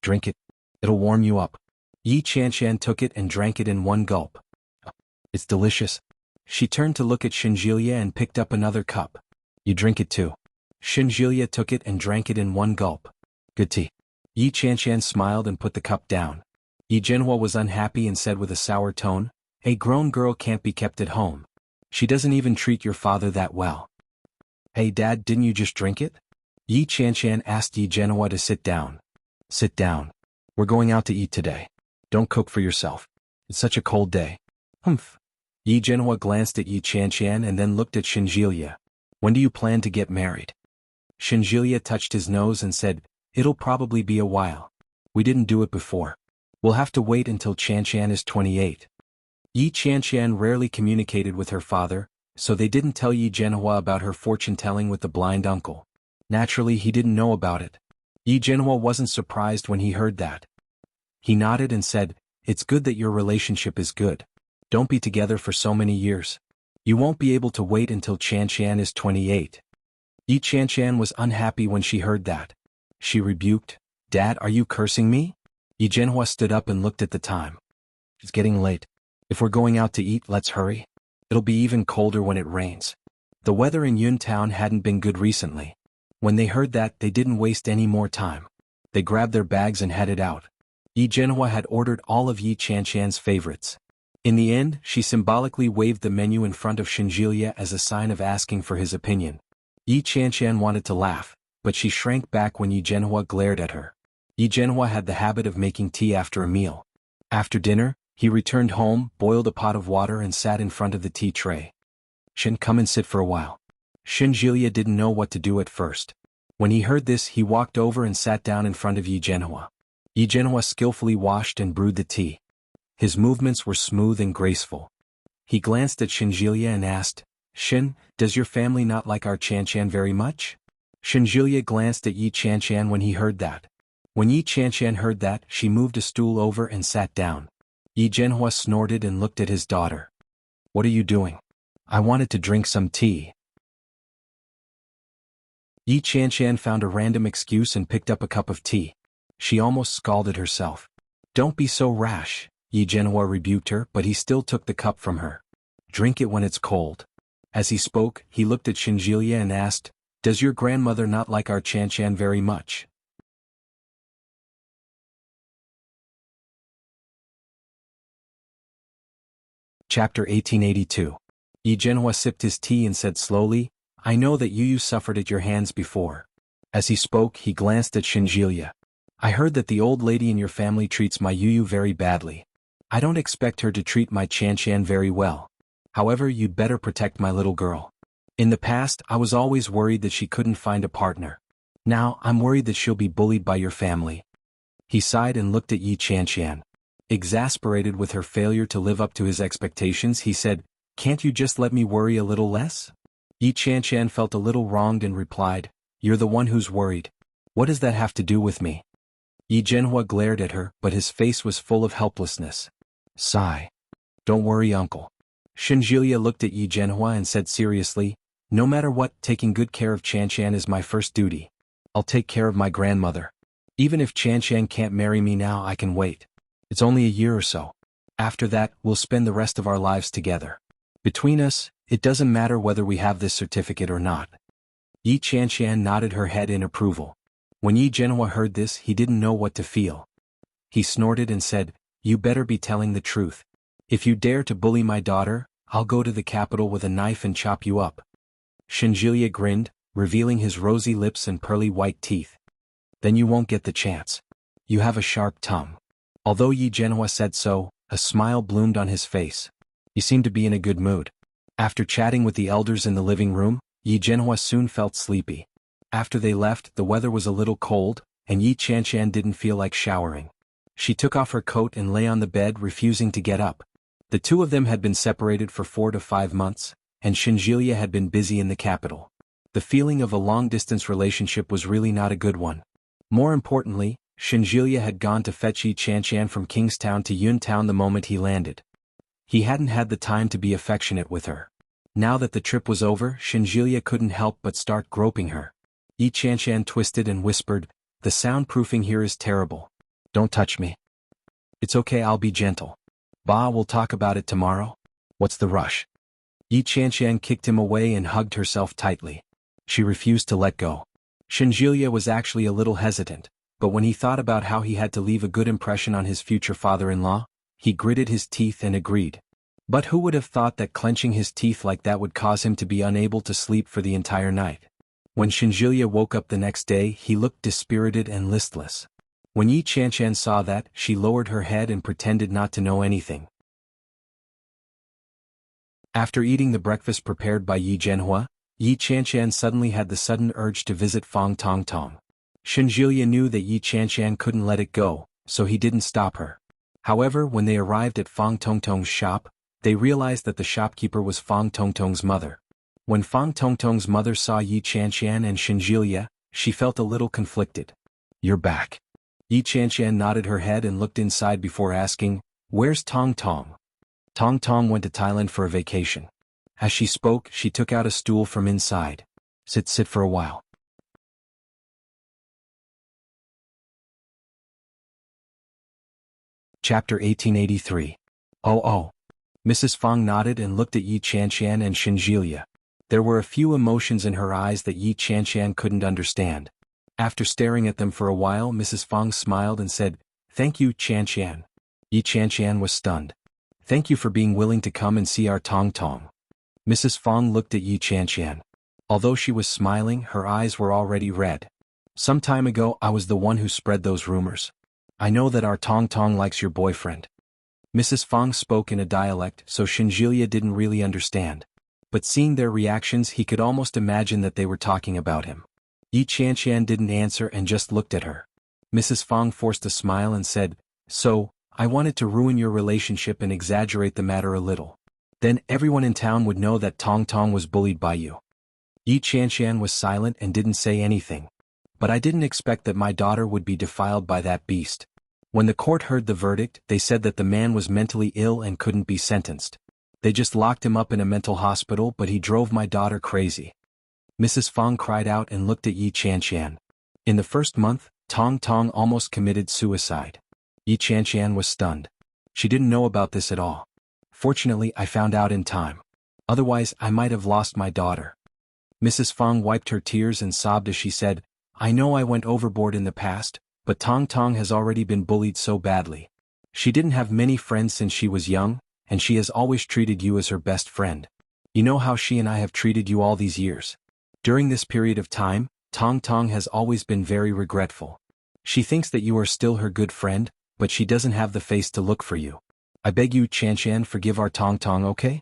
Drink it. It'll warm you up. Yi Chanshan took it and drank it in one gulp. It's delicious. She turned to look at Shinjilia and picked up another cup. You drink it too. Shinjilia took it and drank it in one gulp. Good tea. Yi Chanshan smiled and put the cup down. Yi Zhenhua was unhappy and said with a sour tone, a grown girl can't be kept at home. She doesn't even treat your father that well. Hey Dad, didn't you just drink it? Yi Chanshan asked Yi Zhenhua to sit down. Sit down. We're going out to eat today. Don't cook for yourself. It's such a cold day. Humph. Yi Zhenhua glanced at Yi Chanshan and then looked at Shinjilia. When do you plan to get married? Shinjilia touched his nose and said, it'll probably be a while. We didn't do it before. We'll have to wait until Chanshan is 28. Yi Chanshan rarely communicated with her father, so they didn't tell Yi Zhenhua about her fortune-telling with the blind uncle. Naturally, he didn't know about it. Yi Zhenhua wasn't surprised when he heard that. He nodded and said, it's good that your relationship is good. Don't be together for so many years. You won't be able to wait until Chanshan is 28. Yi Chanshan was unhappy when she heard that. She rebuked, Dad, are you cursing me? Yi Zhenhua stood up and looked at the time. It's getting late. If we're going out to eat, let's hurry. It'll be even colder when it rains. The weather in Yuntown hadn't been good recently. When they heard that, they didn't waste any more time. They grabbed their bags and headed out. Yi Zhenhua had ordered all of Yi Chanshan's favorites. In the end, she symbolically waved the menu in front of Shinjilia as a sign of asking for his opinion. Yi Chanshan wanted to laugh, but she shrank back when Yi Zhenhua glared at her. Yi Zhenhua had the habit of making tea after a meal. After dinner, he returned home, boiled a pot of water and sat in front of the tea tray. Shin, come and sit for a while. Shinjilia didn't know what to do at first. When he heard this, he walked over and sat down in front of Yi Zhenhua. Yi Zhenhua skillfully washed and brewed the tea. His movements were smooth and graceful. He glanced at Shinjilia and asked, Shin, does your family not like our Chanshan very much? Shinjilia glanced at Yi Chanshan when he heard that. When Yi Chanshan heard that, she moved a stool over and sat down. Yi Zhenhua snorted and looked at his daughter. What are you doing? I wanted to drink some tea. Yi Chanshan found a random excuse and picked up a cup of tea. She almost scalded herself. Don't be so rash, Yi Zhenhua rebuked her, but he still took the cup from her. Drink it when it's cold. As he spoke, he looked at Shinjilia and asked, does your grandmother not like our Chanshan very much? Chapter 1882. Yi Zhenhua sipped his tea and said slowly, I know that you suffered at your hands before. As he spoke, he glanced at Shinjilia. I heard that the old lady in your family treats my Yu very badly. I don't expect her to treat my Chanshan very well. However, you'd better protect my little girl. In the past, I was always worried that she couldn't find a partner. Now, I'm worried that she'll be bullied by your family. He sighed and looked at Yi Chanshan. Exasperated with her failure to live up to his expectations, he said, can't you just let me worry a little less? Yi Chanshan felt a little wronged and replied, you're the one who's worried. What does that have to do with me? Yi Zhenhua glared at her, but his face was full of helplessness. Sigh. Don't worry, uncle. Shinjilia looked at Yi Zhenhua and said seriously, no matter what, taking good care of Chanshan is my first duty. I'll take care of my grandmother. Even if Chanshan can't marry me now, I can wait. It's only a year or so. After that, we'll spend the rest of our lives together. Between us, it doesn't matter whether we have this certificate or not. Yi Chanshan nodded her head in approval. When Yi Zhenhua heard this, he didn't know what to feel. He snorted and said, you better be telling the truth. If you dare to bully my daughter, I'll go to the capital with a knife and chop you up. Shinjilia grinned, revealing his rosy lips and pearly white teeth. Then you won't get the chance. You have a sharp tongue. Although Yi Zhenhua said so, a smile bloomed on his face. He seemed to be in a good mood. After chatting with the elders in the living room, Yi Zhenhua soon felt sleepy. After they left, the weather was a little cold, and Yi Chanshan didn't feel like showering. She took off her coat and lay on the bed, refusing to get up. The two of them had been separated for 4 to 5 months, and Shinjilia had been busy in the capital. The feeling of a long-distance relationship was really not a good one. More importantly, Shinjilia had gone to fetch Yi Chanshan from Kingstown to Yuntown the moment he landed. He hadn't had the time to be affectionate with her. Now that the trip was over, Shinjilia couldn't help but start groping her. Yi Chanshan twisted and whispered, "The soundproofing here is terrible. Don't touch me." "It's okay, I'll be gentle. Ba, we'll talk about it tomorrow. What's the rush?" Yi Chanshan kicked him away and hugged herself tightly. She refused to let go. Shinjilia was actually a little hesitant, but when he thought about how he had to leave a good impression on his future father-in-law, he gritted his teeth and agreed. But who would have thought that clenching his teeth like that would cause him to be unable to sleep for the entire night? When Shinjilia woke up the next day, he looked dispirited and listless. When Yi Chanshan saw that, she lowered her head and pretended not to know anything. After eating the breakfast prepared by Yi Zhenhua, Yi Chanshan suddenly had the sudden urge to visit Fang Tongtong. Shinjilia knew that Yi Chanshan couldn't let it go, so he didn't stop her. However, when they arrived at Fang Tongtong's shop, they realized that the shopkeeper was Fang Tongtong's mother. When Fang Tongtong's mother saw Yi Chanshan and Shinjilia, she felt a little conflicted. "You're back." Yi Chanshan nodded her head and looked inside before asking, "Where's Tong Tong?" "Tong Tong went to Thailand for a vacation." As she spoke, she took out a stool from inside. Sit for a while." Chapter 1883. Oh. Mrs. Fang nodded and looked at Yi Chanshan and Shinjilia. There were a few emotions in her eyes that Yi Chanshan couldn't understand. After staring at them for a while, Mrs. Fang smiled and said, "Thank you, Chanshan." Yi Chanshan was stunned. "Thank you for being willing to come and see our Tong Tong." Mrs. Fang looked at Yi Chanshan. Although she was smiling, her eyes were already red. "Some time ago I was the one who spread those rumors. I know that our Tong Tong likes your boyfriend." Mrs. Fang spoke in a dialect, so Shinjilia didn't really understand. But seeing their reactions, he could almost imagine that they were talking about him. Yi Chanshan didn't answer and just looked at her. Mrs. Fang forced a smile and said, "So, I wanted to ruin your relationship and exaggerate the matter a little. Then everyone in town would know that Tong Tong was bullied by you." Yi Chanshan was silent and didn't say anything. "But I didn't expect that my daughter would be defiled by that beast." When the court heard the verdict, they said that the man was mentally ill and couldn't be sentenced. They just locked him up in a mental hospital, but he drove my daughter crazy. Mrs. Fang cried out and looked at Yi Chanshan. In the first month, Tong Tong almost committed suicide. Yi Chanshan was stunned. She didn't know about this at all. "Fortunately, I found out in time. Otherwise, I might have lost my daughter." Mrs. Fang wiped her tears and sobbed as she said, "I know I went overboard in the past, but Tong Tong has already been bullied so badly. She didn't have many friends since she was young, and she has always treated you as her best friend. You know how she and I have treated you all these years. During this period of time, Tong Tong has always been very regretful. She thinks that you are still her good friend, but she doesn't have the face to look for you. I beg you, Chanshan, forgive our Tong Tong, okay?"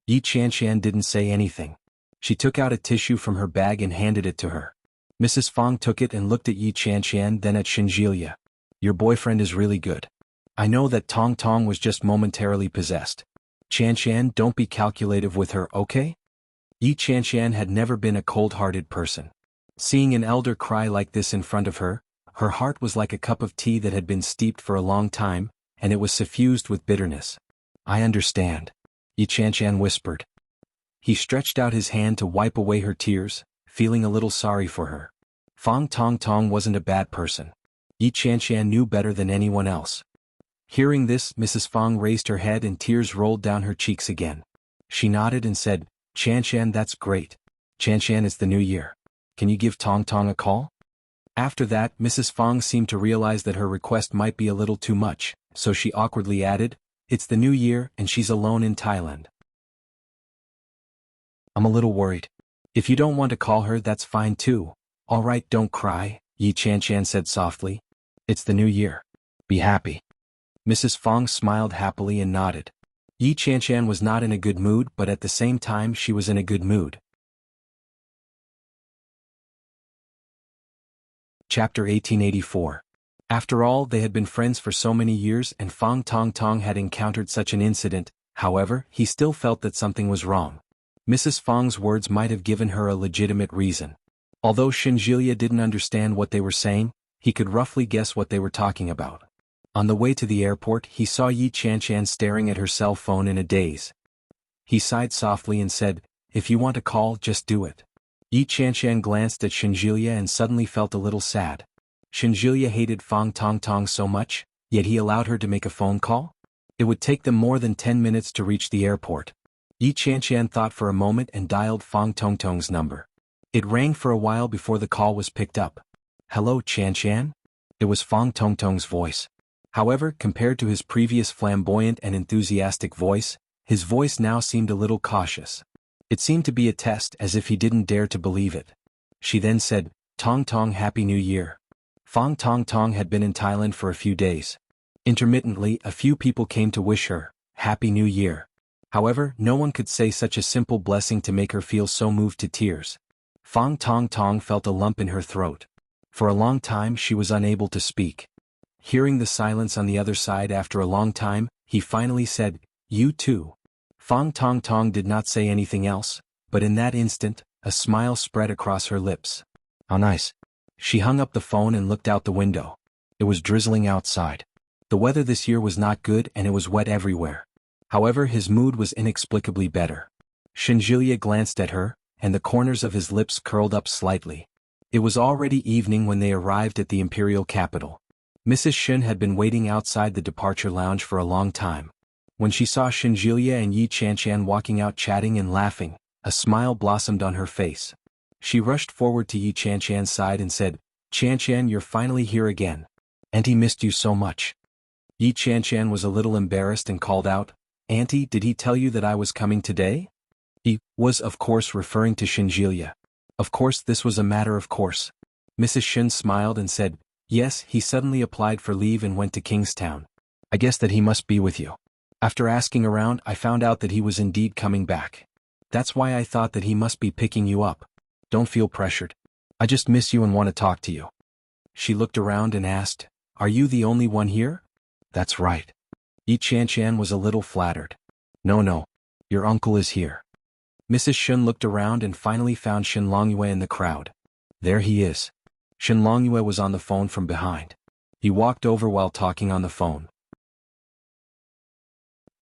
Yi Chanshan didn't say anything. She took out a tissue from her bag and handed it to her. Mrs. Fang took it and looked at Yi Chanshan, then at Shinjilia. "Your boyfriend is really good. I know that Tong Tong was just momentarily possessed. Chanshan, don't be calculative with her, okay?" Yi Chanshan had never been a cold-hearted person. Seeing an elder cry like this in front of her, her heart was like a cup of tea that had been steeped for a long time, and it was suffused with bitterness. "I understand," Yi Chanshan whispered. He stretched out his hand to wipe away her tears, feeling a little sorry for her. Fang Tong Tong wasn't a bad person. Yi Chanshan knew better than anyone else. Hearing this, Mrs. Fang raised her head and tears rolled down her cheeks again. She nodded and said, "Chanshan, that's great. Chanshan, it's the new year. Can you give Tong Tong a call?" After that, Mrs. Fang seemed to realize that her request might be a little too much, so she awkwardly added, "It's the new year and she's alone in Thailand. I'm a little worried. If you don't want to call her, that's fine too. All right, don't cry," Yi Chanshan said softly. "It's the new year. Be happy." Mrs. Fang smiled happily and nodded. Yi Chanshan was not in a good mood, but at the same time she was in a good mood. Chapter 1884. After all, they had been friends for so many years and Fang Tong Tong had encountered such an incident. However, he still felt that something was wrong. Mrs. Fang's words might have given her a legitimate reason. Although Shinjilia didn't understand what they were saying, he could roughly guess what they were talking about. On the way to the airport, he saw Yi Chanchan staring at her cell phone in a daze. He sighed softly and said, "If you want to call, just do it." Yi Chanchan glanced at Shinjilia and suddenly felt a little sad. Shinjilia hated Fang Tong Tong so much, yet he allowed her to make a phone call? It would take them more than 10 minutes to reach the airport. Yi Chanchan thought for a moment and dialed Fang Tong Tong's number. It rang for a while before the call was picked up. "Hello, Chanchan?" It was Fang Tong Tong's voice. However, compared to his previous flamboyant and enthusiastic voice, his voice now seemed a little cautious. It seemed to be a test, as if he didn't dare to believe it. She then said, "Tong Tong, Happy New Year." Fang Tong Tong had been in Thailand for a few days. Intermittently, a few people came to wish her, Happy New Year. However, no one could say such a simple blessing to make her feel so moved to tears. Fang Tong Tong felt a lump in her throat. For a long time she was unable to speak. Hearing the silence on the other side after a long time, he finally said, "You too." Fang Tong Tong did not say anything else, but in that instant, a smile spread across her lips. How nice. She hung up the phone and looked out the window. It was drizzling outside. The weather this year was not good and it was wet everywhere. However, his mood was inexplicably better. Shinjilia glanced at her, and the corners of his lips curled up slightly. It was already evening when they arrived at the imperial capital. Mrs. Shin had been waiting outside the departure lounge for a long time. When she saw Shinjilia and Yi Chanchan walking out chatting and laughing, a smile blossomed on her face. She rushed forward to Yi Chanchan's side and said, "Chanchan, you're finally here again. Auntie missed you so much." Yi Chanchan was a little embarrassed and called out, "Auntie, did he tell you that I was coming today?" He was, of course, referring to Shinjilia. Of course, this was a matter of course. Mrs. Shin smiled and said, "Yes, he suddenly applied for leave and went to Kingstown. I guess that he must be with you. After asking around, I found out that he was indeed coming back. That's why I thought that he must be picking you up. Don't feel pressured. I just miss you and want to talk to you." She looked around and asked, "Are you the only one here?" "That's right." Yi Chanchan was a little flattered. No, your uncle is here." Mrs. Shun looked around and finally found Shin Longyue in the crowd. There he is. Shin Longyue was on the phone from behind. He walked over while talking on the phone.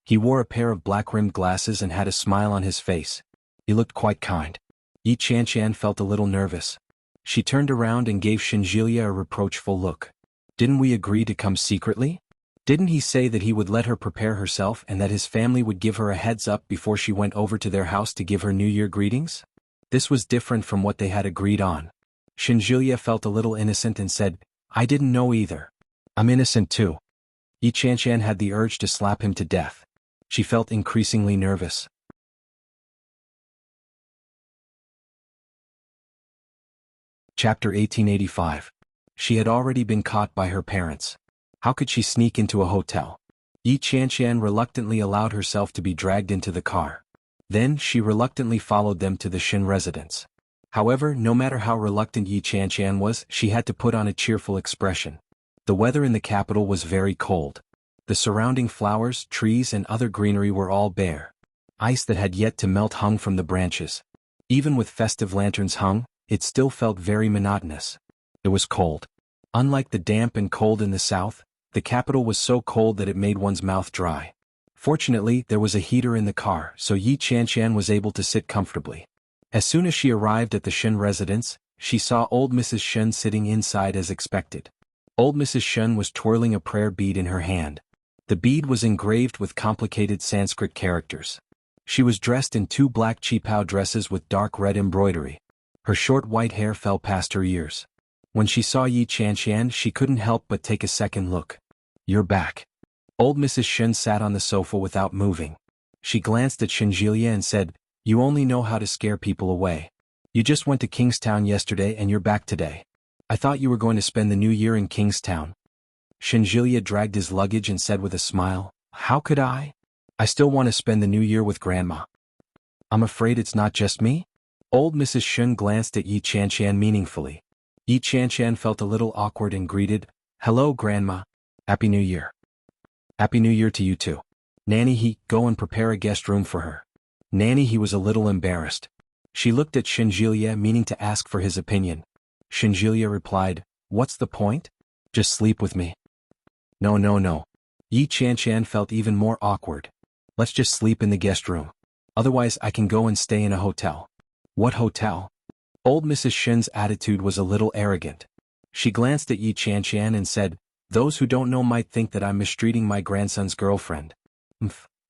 He wore a pair of black-rimmed glasses and had a smile on his face. He looked quite kind. Yi Chanchan felt a little nervous. She turned around and gave Shinjilia a reproachful look. "Didn't we agree to come secretly? Didn't he say that he would let her prepare herself and that his family would give her a heads up before she went over to their house to give her New Year greetings?" This was different from what they had agreed on. Shinjilia felt a little innocent and said, "I didn't know either." "I'm innocent too." Yi Chanchan had the urge to slap him to death. She felt increasingly nervous. Chapter 1885. She had already been caught by her parents. How could she sneak into a hotel? Yi Chanchan reluctantly allowed herself to be dragged into the car. Then she reluctantly followed them to the Shin residence. However, no matter how reluctant Yi Chanchan was, she had to put on a cheerful expression. The weather in the capital was very cold. The surrounding flowers, trees and other greenery were all bare. Ice that had yet to melt hung from the branches. Even with festive lanterns hung, it still felt very monotonous. It was cold. Unlike the damp and cold in the south, the capital was so cold that it made one's mouth dry. Fortunately, there was a heater in the car, so Yi Chanchan was able to sit comfortably. As soon as she arrived at the Shin residence, she saw old Mrs. Shin sitting inside as expected. Old Mrs. Shin was twirling a prayer bead in her hand. The bead was engraved with complicated Sanskrit characters. She was dressed in 2 black qipao dresses with dark red embroidery. Her short white hair fell past her ears. When she saw Yi Chanchan, she couldn't help but take a second look. "You're back." Old Mrs. Shin sat on the sofa without moving. She glanced at Shinjilia and said, "You only know how to scare people away. You just went to Kingstown yesterday and you're back today. I thought you were going to spend the New Year in Kingstown." Shinjilia dragged his luggage and said with a smile, "How could I? I still want to spend the New Year with Grandma." "I'm afraid it's not just me?" Old Mrs. Shun glanced at Yi Chanchan meaningfully. Yi Chanchan felt a little awkward and greeted, Hello, Grandma. Happy New Year. Happy New Year to you too. Nanny, he, go and prepare a guest room for her. Nanny, he was a little embarrassed. She looked at Shinjilia meaning to ask for his opinion. Shinjilia replied, what's the point? Just sleep with me. No, no, no. Yi Chan felt even more awkward. Let's just sleep in the guest room. Otherwise I can go and stay in a hotel. What hotel? Old Mrs. Shin's attitude was a little arrogant. She glanced at Yi Chan and said, those who don't know might think that I'm mistreating my grandson's girlfriend.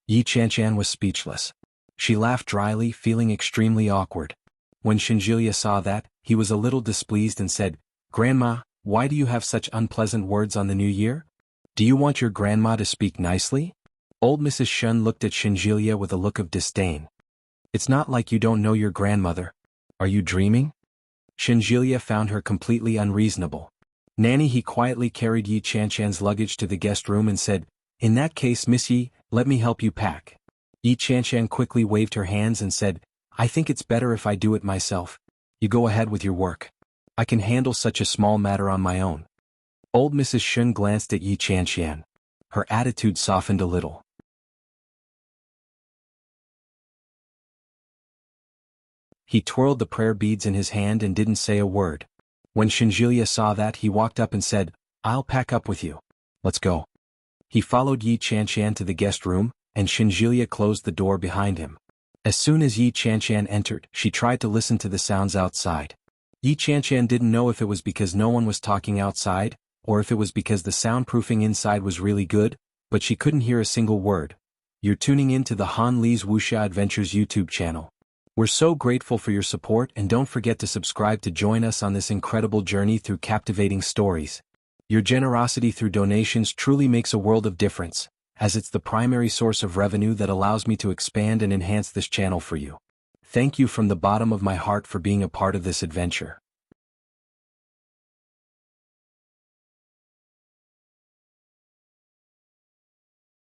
Yi Chan was speechless. She laughed dryly, feeling extremely awkward. When Shinjilia saw that, he was a little displeased and said, Grandma, why do you have such unpleasant words on the new year? Do you want your grandma to speak nicely? Old Mrs. Shun looked at Shinjilia with a look of disdain. It's not like you don't know your grandmother. Are you dreaming? Shinjilia found her completely unreasonable. Nanny, he quietly carried Yi Chan luggage to the guest room and said, in that case, Miss Yi, let me help you pack. Yi Chan quickly waved her hands and said, I think it's better if I do it myself. You go ahead with your work. I can handle such a small matter on my own. Old Mrs. Shun glanced at Yi Chan. Her attitude softened a little. He twirled the prayer beads in his hand and didn't say a word. When Shinjilia saw that, he walked up and said, I'll pack up with you. Let's go. He followed Yi Chan to the guest room, and Shinjilia closed the door behind him. As soon as Yi Chan entered, she tried to listen to the sounds outside. Yi Chan didn't know if it was because no one was talking outside, or if it was because the soundproofing inside was really good, but she couldn't hear a single word. You're tuning in to the Han Li's Wuxia Adventures YouTube channel. We're so grateful for your support, and don't forget to subscribe to join us on this incredible journey through captivating stories. Your generosity through donations truly makes a world of difference, as it's the primary source of revenue that allows me to expand and enhance this channel for you. Thank you from the bottom of my heart for being a part of this adventure.